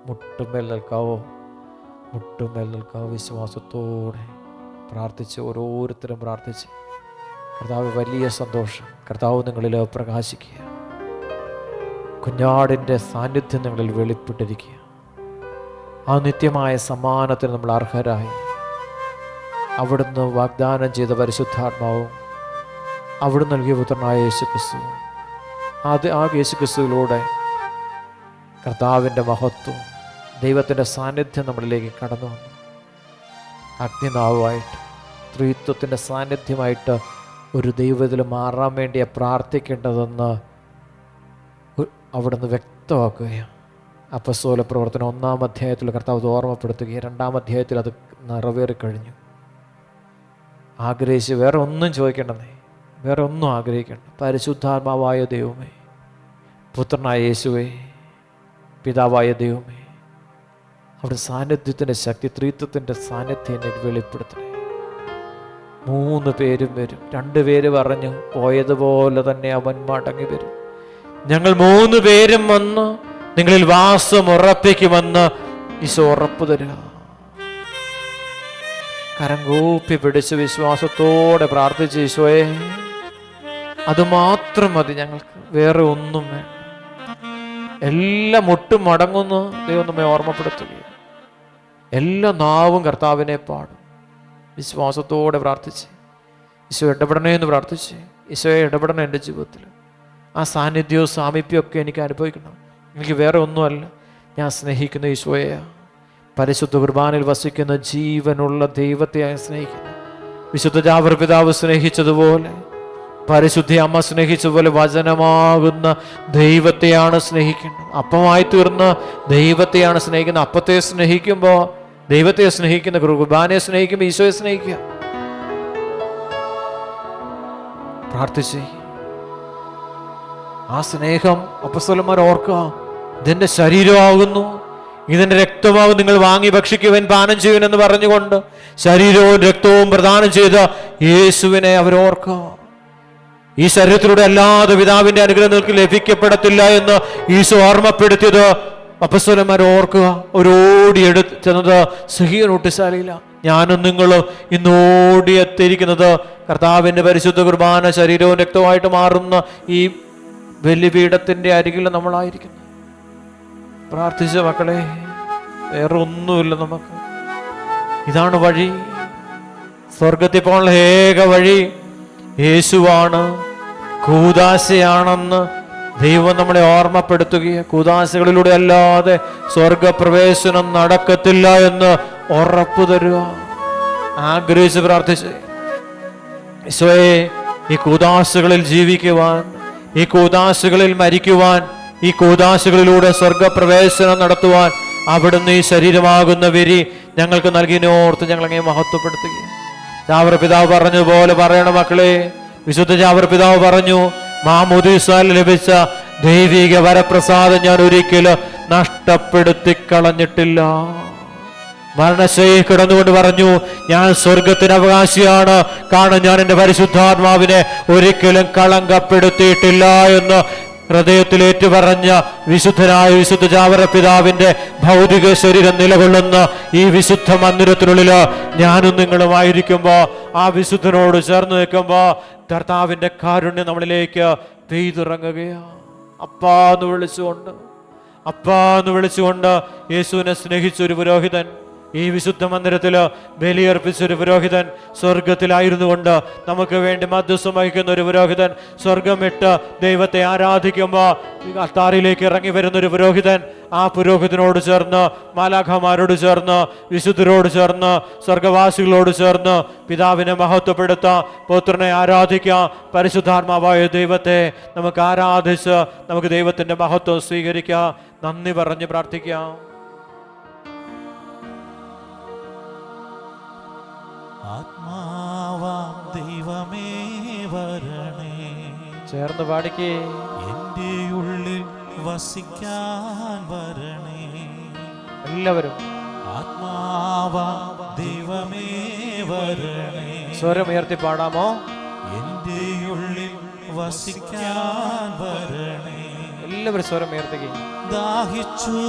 മുട്ടുമേൽ നിൽക്കാവോ? മുട്ടുമേൽ നിൽക്കാവോ? വിശ്വാസത്തോടെ പ്രാർത്ഥിച്ച് ഓരോരുത്തരും പ്രാർത്ഥിച്ച് കർത്താവ് വലിയ സന്തോഷം കർത്താവ് നിങ്ങളിൽ പ്രകാശിക്കുക. കുഞ്ഞാടിൻ്റെ സാന്നിധ്യം നിങ്ങളിൽ വെളിപ്പെട്ടിരിക്കുക. ആ നിത്യമായ സമ്മാനത്തിന് നമ്മൾ അർഹരായി. അവിടുന്ന് വാഗ്ദാനം ചെയ്ത പരിശുദ്ധാത്മാവും അവിടുന്ന് നൽകിയ പുത്രനായ യേശുക്രിസ്തുവും, ആ യേശുക്രിസ്തുവിലൂടെ കർത്താവിൻ്റെ മഹത്വം, ദൈവത്തിൻ്റെ സാന്നിധ്യം നമ്മളിലേക്ക് കടന്നു വന്നു. അഗ്നിനാവുമായിട്ട്, ത്രിത്വത്തിൻ്റെ സാന്നിധ്യമായിട്ട് ഒരു ദൈവത്തിൽ മാറാൻ വേണ്ടിയാണ് പ്രാർത്ഥിക്കേണ്ടതെന്ന് അവിടുന്ന് വ്യക്തമാക്കുകയാണ്. അപ്പസ്തോല പ്രവർത്തനം 1-ാം അധ്യായത്തിൽ കർത്താവ് ഓർമ്മപ്പെടുത്തുകയും 2-ാം അധ്യായത്തിൽ അത് നിറവേറിക്കഴിഞ്ഞു. ആഗ്രഹിച്ച് വേറെ ഒന്നും ചോദിക്കേണ്ടെന്നേ, വേറെ ഒന്നും ആഗ്രഹിക്കേണ്ട. പരിശുദ്ധാത്മാവായ ദൈവമേ, പുത്രനായ യേശുവേ, പിതാവായ ദൈവമേ, അവിടെ സാന്നിധ്യത്തിൻ്റെ ശക്തി, ത്രിത്വത്തിൻ്റെ സാന്നിധ്യം എന്നെ വെളിപ്പെടുത്തണേ. 3 പേരും വരും. 2 പേര് പറഞ്ഞു പോയതുപോലെ തന്നെ അവൻ മടങ്ങി വരും. ഞങ്ങൾ 3 പേരും വന്ന് നിങ്ങളിൽ വാസം ഉറപ്പിക്കുമെന്ന് ഈശോ ഉറപ്പ് തരിക. കരം കൂപ്പി പിടിച്ച് വിശ്വാസത്തോടെ പ്രാർത്ഥിച്ച് ഈശോയെ, അതുമാത്രം മതി ഞങ്ങൾക്ക്, വേറെ ഒന്നും വേണ്ട. എല്ലാം മുട്ടും മടങ്ങുന്നു ദൈവം നമ്മെ ഓർമ്മപ്പെടുത്തുകയും എല്ലാ നാവും കർത്താവിനെ പാടും. വിശ്വാസത്തോടെ പ്രാർത്ഥിച്ച് ഈശോ ഇടപെടണേ എന്ന് പ്രാർത്ഥിച്ച്, ഈശോയെ ഇടപെടണം എൻ്റെ ജീവിതത്തിൽ. ആ സാന്നിധ്യവും സാമീപ്യവും ഒക്കെ എനിക്ക് അനുഭവിക്കണം. എനിക്ക് വേറെ ഒന്നുമല്ല, ഞാൻ സ്നേഹിക്കുന്ന ഈശോയെ, പരിശുദ്ധ കുർബാനയിൽ വസിക്കുന്ന ജീവനുള്ള ദൈവത്തെ ഞാൻ സ്നേഹിക്കുന്നു. വിശുദ്ധ ജാബർ പിതാവ് സ്നേഹിച്ചതുപോലെ പരിശുദ്ധ അമ്മ സ്നേഹിച്ചതുപോലെ വചനമാകുന്ന ദൈവത്തെയാണ് സ്നേഹിക്കേണ്ടത്. അപ്പമായി തീർന്ന് ദൈവത്തെയാണ് സ്നേഹിക്കുന്നത്. അപ്പത്തെ സ്നേഹിക്കുമ്പോൾ ദൈവത്തെ സ്നേഹിക്കുന്ന, കുർബാനയെ സ്നേഹിക്കുമ്പോൾ ഈശോയെ സ്നേഹിക്കുക. പ്രാർത്ഥിച്ചേ. ആ സ്നേഹം അപ്പോസ്തലന്മാർ ഓർക്കുക. ഇതെന്റെ ശരീരമാകുന്നു, ഇതിന്റെ രക്തമാകും, നിങ്ങൾ വാങ്ങി ഭക്ഷിക്കുവാൻ പാനം ചെയ്യുവൻ എന്ന് പറഞ്ഞുകൊണ്ട് ശരീരവും രക്തവും പ്രദാനം ചെയ്ത യേശുവിനെ അവരോർക്കുക. ഈ ശരീരത്തിലൂടെ അല്ലാതെ പിതാവിന്റെ അനുഗ്രഹം നിങ്ങൾക്ക് ലഭിക്കപ്പെടത്തില്ല എന്ന് ഈശോ ഓർമ്മപ്പെടുത്തിയത് അപ്പോസ്തലന്മാർ ഓർക്കുക. ഓടിയെടുത്ത് ചെന്നത് സിഹിയോനൊട്ടിശാലയില. ഞാനും നിങ്ങളും ഇന്ന് ഓടിയെത്തിയിരിക്കുന്നത് കർത്താവിന്റെ പരിശുദ്ധ കുർബാന ശരീരവും രക്തവുമായിട്ട് മാറുന്ന ഈ ബലിപീഠത്തിന്റെ അരികിൽ നമ്മളായിരിക്കുന്നു. പ്രാർത്ഥിച്ച മക്കളെ, വേറെ ഒന്നുമില്ല നമുക്ക്. ഇതാണ് വഴി. സ്വർഗത്തിൽ പോകാനുള്ള ഏക വഴി യേശുവാണ്, കൂദാശയാണെന്ന് ദൈവം നമ്മളെ ഓർമ്മപ്പെടുത്തുകയാണ്. കൂദാശകളിലൂടെ അല്ലാതെ സ്വർഗപ്രവേശനം നടക്കത്തില്ല എന്ന് ഉറപ്പു തരുക. ആഗ്രഹിച്ച് പ്രാർത്ഥിച്ച്, ഈശോയെ, ഈ കൂദാശകളിൽ ജീവിക്കുവാൻ, ഈ കൂദാശകളിൽ മരിക്കുവാൻ, ഈ കൂദാശകളിലൂടെ സ്വർഗപ്രവേശനം നടത്തുവാൻ അവിടുന്ന് ഈ ശരീരമാകുന്ന വിരി ഞങ്ങൾക്ക് നൽകിയതിനോർത്ത് ഞങ്ങളങ്ങനെ മഹത്വപ്പെടുത്തുകയാണ്. ചാവറ പിതാവ് പറഞ്ഞതുപോലെ പറയണം മക്കളെ. വിശുദ്ധ ചാവറ പിതാവ് പറഞ്ഞു, മാമോദീസായിൽ ലഭിച്ച ദൈവിക വരപ്രസാദം ഞാൻ ഒരിക്കലും നഷ്ടപ്പെടുത്തി കളഞ്ഞിട്ടില്ല. മരണശൈലി കിടന്നുകൊണ്ട് പറഞ്ഞു, ഞാൻ സ്വർഗത്തിന് അവകാശിയാണ്, കാരണം ഞാൻ എൻ്റെ പരിശുദ്ധാത്മാവിനെ ഒരിക്കലും കളങ്കപ്പെടുത്തിയിട്ടില്ല എന്ന് ഹൃദയത്തിൽ ഏറ്റുപറഞ്ഞ വിശുദ്ധനായ വിശുദ്ധ ചാവറ പിതാവിന്റെ ഭൗതിക ശരീരം നിലകൊള്ളുന്ന ഈ വിശുദ്ധ മന്ദിരത്തിനുള്ളിൽ ഞാനും നിങ്ങളുമായിരിക്കുമ്പോൾ, ആ വിശുദ്ധനോട് ചേർന്ന് നിൽക്കുമ്പോൾ കർത്താവിന്റെ കാരുണ്യം നമ്മളിലേക്ക് പെയ്തിറങ്ങുകയാണ്. അപ്പാന്ന് വിളിച്ചുകൊണ്ട് യേശുവിനെ സ്നേഹിച്ചൊരു പുരോഹിതൻ, ഈ വിശുദ്ധ മന്ദിരത്തിൽ ബലിയർപ്പിച്ചൊരു പുരോഹിതൻ, സ്വർഗത്തിലായിരുന്നു കൊണ്ട് നമുക്ക് വേണ്ടി മധ്യസ്ഥം വഹിക്കുന്ന ഒരു പുരോഹിതൻ, സ്വർഗം വിട്ട് ദൈവത്തെ ആരാധിക്കുമ്പോൾ അത്താറിലേക്ക് ഇറങ്ങി വരുന്നൊരു പുരോഹിതൻ, ആ പുരോഹിതനോട് ചേർന്ന്, മാലാഖമാരോട് ചേർന്ന്, വിശുദ്ധരോട് ചേർന്ന്, സ്വർഗവാസികളോട് ചേർന്ന് പിതാവിനെ മഹത്വപ്പെടുത്താം, പുത്രനെ ആരാധിക്കാം. പരിശുദ്ധാത്മാവായ ദൈവത്തെ നമുക്ക് ആരാധിച്ച് നമുക്ക് ദൈവത്തിന്റെ മഹത്വം സ്വീകരിക്കാം. നന്ദി പറഞ്ഞ് പ്രാർത്ഥിക്കാം. ആത്മാവാം ദൈവമേ വരണേ, ചേർന്ന് പാടിക്കേ. എൻ്റെ ഉള്ളിൽ വസിക്കാൻ വരണേ. എല്ലാവരും ആത്മാവാം ദൈവമേ വരണേ, സ്വരം ഉയർത്തി പാടാമോ? എൻ്റെ ഉള്ളിൽ വസിക്കാൻ വരണേ. എല്ലാവരും സ്വരം ഉയർത്തുക. ദാഹിച്ചു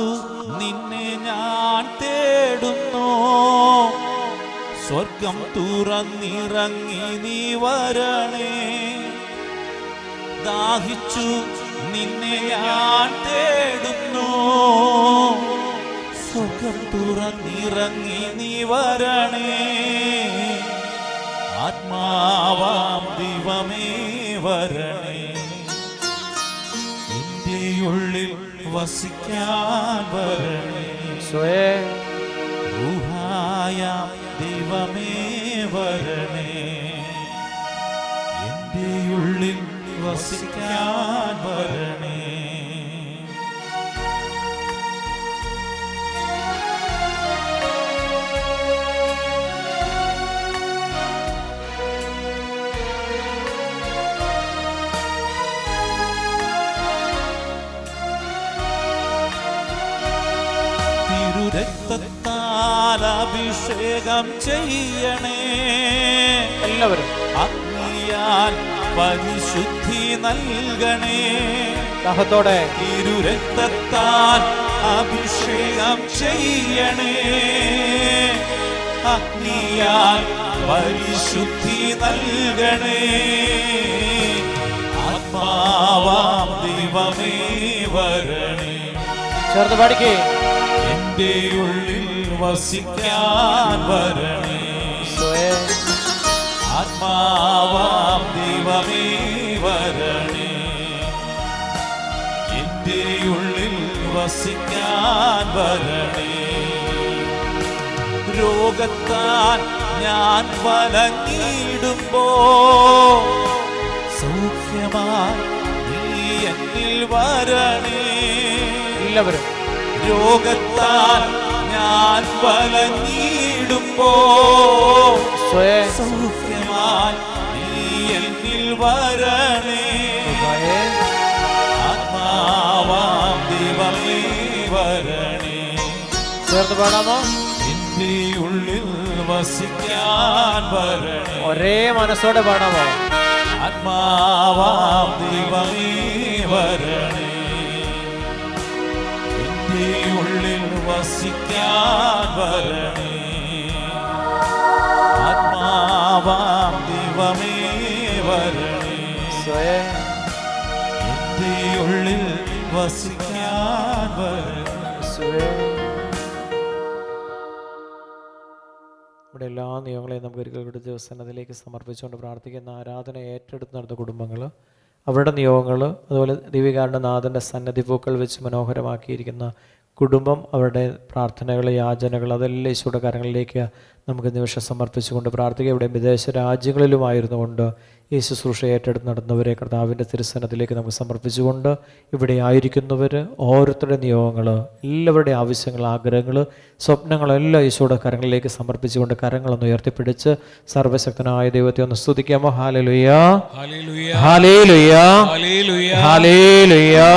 നിന്നെ ഞാൻ തേടുന്നു, സ്വർഗം തുറന്നിറങ്ങി നീ വരണേ. ദാഹിച്ചു നിന്നെ ഞാൻ തേടുന്നു, സ്വർഗം തുറന്നിറങ്ങി നീ വരണേ. ആത്മാവാം ദൈവമേ വരണേ, എൻ്റെ ഉള്ളിൽ വസിക്കാൻ വരണേ. ഊഹായാം ദൈവമേ വരണേ, എൻ്റെ ഉള്ളിൽ വസിക്കാൻ വരണേ. തിരുരക്തത്താൽ അഭിഷേകം ചെയ്യണേ. എല്ലാവരും അഗ്നിയാൽ പരിശുദ്ധി നൽകണേ. ദാഹത്തോടെ തിരുരക്തത്താൽ അഭിഷേകം ചെയ്യണേ. അഗ്നിയാൽ പരിശുദ്ധി നൽകണേ. ആത്മാവാം ദൈവമേ വരണേ, ചേർന്ന് പാടിക്കേ. എൻ്റെ ഉള്ളിൽ വസിക്കാൻ വരണേ. ആത്മാവാം ദൈവമേ വരണേ, എൻ്റെ ഉള്ളിൽ വസിക്കാൻ വരണേ. രോഗത്താൽ ഞാൻ വലങ്ങിടുമ്പോ സൗഖ്യമായി നീ എന്നിൽ വരണേ. എല്ലാവരും രോഗത്താൽ ഞാൻ വലഞ്ഞിടുമ്പോ സൗഖ്യമായി നീ എന്നിൽ വരണേ. ആത്മാവാം ദൈവമേ വരണേ. ചേർന്ന് പാടാമോ? എന്റെ ഉള്ളിൽ വസിക്കാൻ വരണേ. ഒരേ മനസ്സോടെ പാടാമോ? ആത്മാവാം ദൈവമേ വരണേ. എന്റെ ഉള്ളിൽ വസിക്കാൻ വരണേ. ആത്മാവാം ദൈവമേ വരണേ. എന്റെ ഉള്ളിൽ വസിക്കാൻ വരണേ. ഇവിടെ എല്ലാ നിയമങ്ങളെയും നമുക്ക് ഒരിക്കൽ കൂടി ദിവസത്തിലേക്ക് സമർപ്പിച്ചുകൊണ്ട് പ്രാർത്ഥിക്കുന്ന ആരാധന ഏറ്റെടുത്ത് നടന്ന കുടുംബങ്ങൾ, അവരുടെ നിയോഗങ്ങൾ, അതുപോലെ ദിവ്യകാരുണ്യ നാഥൻ്റെ സന്നദ്ധി പൂക്കൾ വെച്ച് മനോഹരമാക്കിയിരിക്കുന്ന കുടുംബം, അവരുടെ പ്രാർത്ഥനകൾ, യാചനകൾ, അതെല്ലാം ഈശോയുടെ കരങ്ങളിലേക്ക് നമുക്ക് നിമിഷം സമർപ്പിച്ചുകൊണ്ട് പ്രാർത്ഥിക്കുക. ഇവിടെ വിദേശ രാജ്യങ്ങളിലുമായിരുന്നു കൊണ്ട് ഈ ശുശ്രൂഷ ഏറ്റെടുത്ത് നടന്നവരെ കർത്താവിൻ്റെ തിരുസന്നത്തിലേക്ക് നമുക്ക് സമർപ്പിച്ചുകൊണ്ട് ഇവിടെ ആയിരിക്കുന്നവർ ഓരോരുത്തരുടെ നിയോഗങ്ങൾ, എല്ലാവരുടെ ആവശ്യങ്ങൾ, ആഗ്രഹങ്ങൾ, സ്വപ്നങ്ങളെല്ലാം ഈശോയുടെ കരങ്ങളിലേക്ക് സമർപ്പിച്ചുകൊണ്ട് കരങ്ങളൊന്ന് ഉയർത്തിപ്പിടിച്ച് സർവ്വശക്തനായ ദൈവത്തെ ഒന്ന് സ്തുതിക്കാമോ? ഹല്ലേലൂയാ, ഹല്ലേലൂയാ, ഹല്ലേലൂയാ.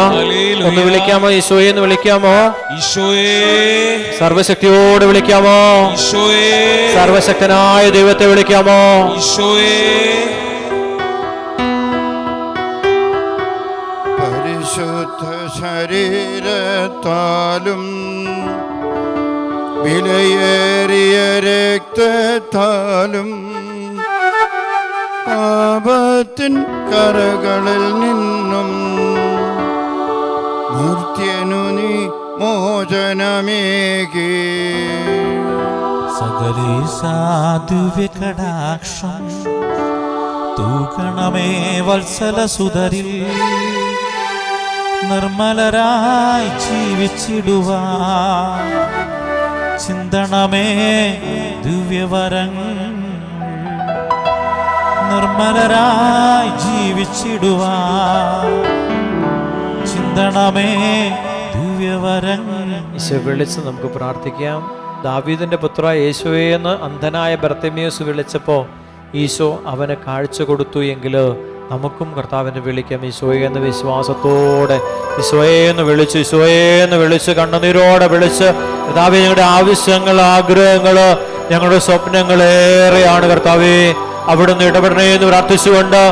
ഒന്ന് വിളിക്കാമോ? ഈശോയെ എന്ന് വിളിക്കാമോ? ഈശോയേ. സർവശക്തിയോട് വിളിക്കാമോ? ഈശോയേ. സർവശക്തനായ ദൈവത്തെ വിളിക്കാമോ? ഈശോയേ. പരിശുദ്ധ ശരീരത്താലും വിലയേറിയ രക്തത്താലും പാപത്തിൻ കറകളിൽ നിന്നും മർത്യനു നീ മോചനമേകി. സകലേശാദിവ്യകടാക്ഷം തൂകണമേ വത്സല സുതരിൽ. നിർമ്മലരായി ജീവിച്ചിടുവാൻ ചിന്തണമേ ദിവ്യവരങ്ങൾ. നിർമ്മലരായി ജീവിച്ചിടുവാൻ ചിന്തണമേ ദിവ്യവരങ്ങൾ. ഈശോ വിളിച്ച് നമുക്ക് പ്രാർത്ഥിക്കാം. ദാവീദിന്റെ പുത്ര യേശുവേ എന്ന് അന്ധനായ ബർത്തിമേയുസ് വിളിച്ചപ്പോൾ ഈശോ അവന് കാഴ്ച കൊടുത്തു എങ്കിൽ നമുക്കും കർത്താവിനെ വിളിക്കാം. ഈശോയെ എന്ന് വിശ്വാസത്തോടെ ഈശോയെ എന്ന് വിളിച്ച്, ഈശോയെ എന്ന് വിളിച്ച്, കണ്ണുനീരോടെ വിളിച്ച്, കർത്താവേ ഞങ്ങളുടെ ആവശ്യങ്ങൾ, ആഗ്രഹങ്ങൾ, ഞങ്ങളുടെ സ്വപ്നങ്ങളേറെയാണ് കർത്താവേ, അവിടുന്ന് ഇടപെടണേ എന്ന് പ്രാർത്ഥിച്ചുകൊണ്ട്,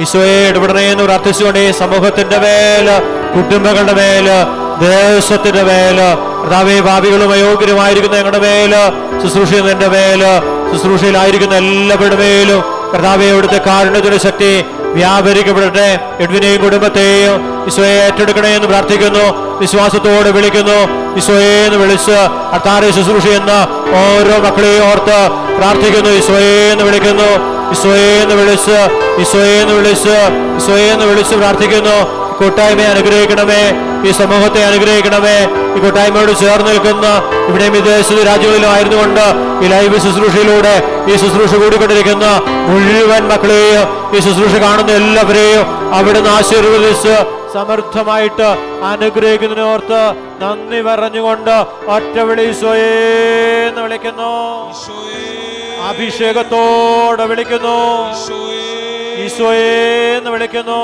ഈശോയെ ഇടപെടണേ എന്ന് പ്രാർത്ഥിച്ചുകൊണ്ട് ഈ സമൂഹത്തിന്റെ മേല്, കുടുംബങ്ങളുടെ മേല്, ദേശത്തിന്റെ മേല്, കർത്താവേ ഭാവികളും അയോഗ്യരുമായിരിക്കുന്ന ഞങ്ങളുടെ മേല്, ശുശ്രൂഷിക്കുന്നതിന്റെ മേല്, ശുശ്രൂഷയിലായിരിക്കുന്ന എല്ലാവരുടെ മേലും കർത്താവേ അവിടുത്തെ കാരുണ്യത്തിന്റെ ശക്തി വ്യാപരിക്കപ്പെടട്ടെ. എഡ്വിനെയും കുടുംബത്തെയും ഈശോയെ ഏറ്റെടുക്കണേ എന്ന് പ്രാർത്ഥിക്കുന്നു. വിശ്വാസത്തോടെ വിളിക്കുന്നു. ഈശോയെ എന്ന് വിളിച്ച് അത്താരെ ശുശ്രൂഷ എന്ന ഓരോ മക്കളെയും ഓർത്ത് പ്രാർത്ഥിക്കുന്നു. ഈശോയെ എന്ന് വിളിക്കുന്നു. ഈശോയെ എന്ന് വിളിച്ച്, ഈശോയെ എന്ന് വിളിച്ച്, ഈശോയെ എന്ന് വിളിച്ച് പ്രാർത്ഥിക്കുന്നു. കൂട്ടായ്മയെ അനുഗ്രഹിക്കണമേ, ഈ സമൂഹത്തെ അനുഗ്രഹിക്കണമേ. ഈ കൂട്ടായ്മയോട് ചേർന്ന് നിൽക്കുന്ന ഇവിടെ വിദേശ രാജ്യങ്ങളിലും ആയിരുന്നുകൊണ്ട് ഈ ലൈവ് ശുശ്രൂഷയിലൂടെ ഈ ശുശ്രൂഷ കൂടിക്കൊണ്ടിരിക്കുന്ന മുഴുവൻ മക്കളെയും, ഈ ശുശ്രൂഷ കാണുന്ന എല്ലാവരെയും അവിടുന്ന് ആശീർവദിച്ച് സമൃദ്ധമായിട്ട് അനുഗ്രഹിക്കുന്നതിനോർത്ത് നന്ദി പറഞ്ഞുകൊണ്ട് ഒറ്റ വിളി ഈശോയെ എന്ന് വിളിക്കുന്നു. അഭിഷേകത്തോടെ വിളിക്കുന്നു. ഈശോയെ എന്ന് വിളിക്കുന്നു.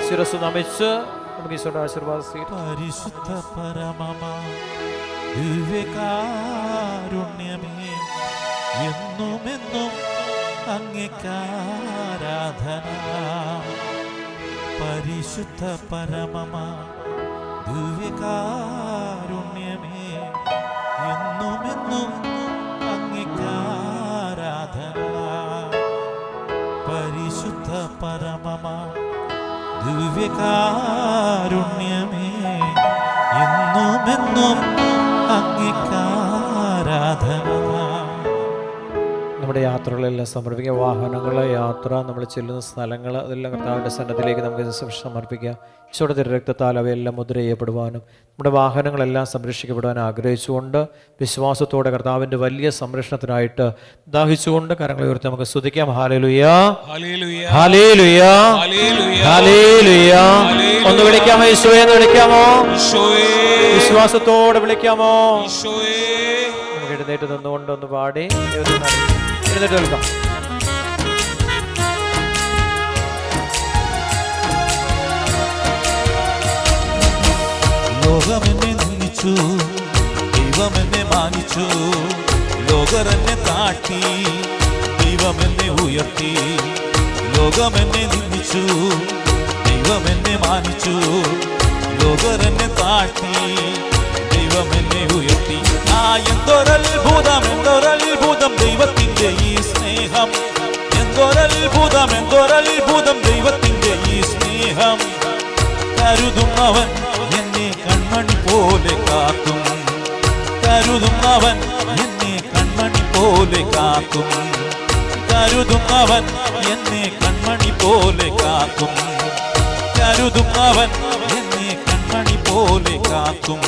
ശിരസ് നമിച്ച് നമുക്ക് ഈശോയുടെ ആശീർവാദം സ്വീകരിക്കാം. പരിശുദ്ധ പരമമാ ദിവ്യകാരുണ്യമേ, എന്നുമെന്നും അങ്ങേക്കാരാധന. പരിശുദ്ധ പരമമാ ദിവ്യകാരുണ്യമേ, എന്നുമെന്നും അങ്ങേക്കാരാധന. പരിശുദ്ധ പരമമാ ദിവ്യകാരുണ്യമേ, എന്നുമെന്നും അങ്ങേക്കാരാധന. നമ്മുടെ യാത്രകളെല്ലാം സമർപ്പിക്കുക. വാഹനങ്ങൾ, യാത്ര, നമ്മൾ ചെല്ലുന്ന സ്ഥലങ്ങൾ, അതെല്ലാം കർത്താവിൻ്റെ സന്നദ്ധിയിലേക്ക് നമുക്ക് സമർപ്പിക്കുക. ഈശോയുടെ തിരുരക്തത്താൽ അവയെല്ലാം മുദ്ര ചെയ്യപ്പെടുവാനും നമ്മുടെ വാഹനങ്ങളെല്ലാം സംരക്ഷിക്കപ്പെടുവാനും ആഗ്രഹിച്ചുകൊണ്ട് വിശ്വാസത്തോടെ കർത്താവിൻ്റെ വലിയ സംരക്ഷണത്തിനായിട്ട് ദാഹിച്ചുകൊണ്ട് കരങ്ങൾ ഉയർത്തി നമുക്ക് സ്തുതിക്കാം. ഹല്ലേലൂയ, ഹല്ലേലൂയ, ഹല്ലേലൂയ. ഒന്ന് വിളിക്കാമോ? ഈശോയെ എന്ന് വിളിക്കാമോ? വിശ്വാസത്തോടെ വിളിക്കാമോ? നമുക്ക് എഴുന്നേറ്റ് നിന്നുകൊണ്ട് ഒന്ന് പാടി എഴുന്നേറ്റ് നിൽക്കാം. ലോകമെന്നെ നിന്ദിച്ചു, ദൈവമെന്നെ മാനിച്ചു. ലോകരെന്നെ താഴ്ത്തി, ദൈവമെന്നെ ഉയർത്തി. ലോകമെന്നെ നിന്ദിച്ചു, ദൈവമെന്നെ മാനിച്ചു. ലോകരെന്നെ താഴ്ത്തി, ദൈവമെന്നെ ഉയർത്തി. എന്തൊരത്ഭുതം, എന്തൊരത്ഭുതം ദൈവത്തിന്റെ ഈ സ്നേഹം. എന്തൊരത്ഭുതം, എന്തൊരത്ഭുതം ദൈവത്തിന്റെ ഈ സ്നേഹം. കരുതുന്നവൻ എന്നെ കൺമണി പോലെ കാക്കും. കരുതുന്നവൻ എന്നെ കൺമണി പോലെ കാക്കും. കരുതുന്നവൻ എന്നെ കൺമണി പോലെ കാക്കും. കരുതുന്നവൻ എന്നെ കൺമണി പോലെ കാക്കും.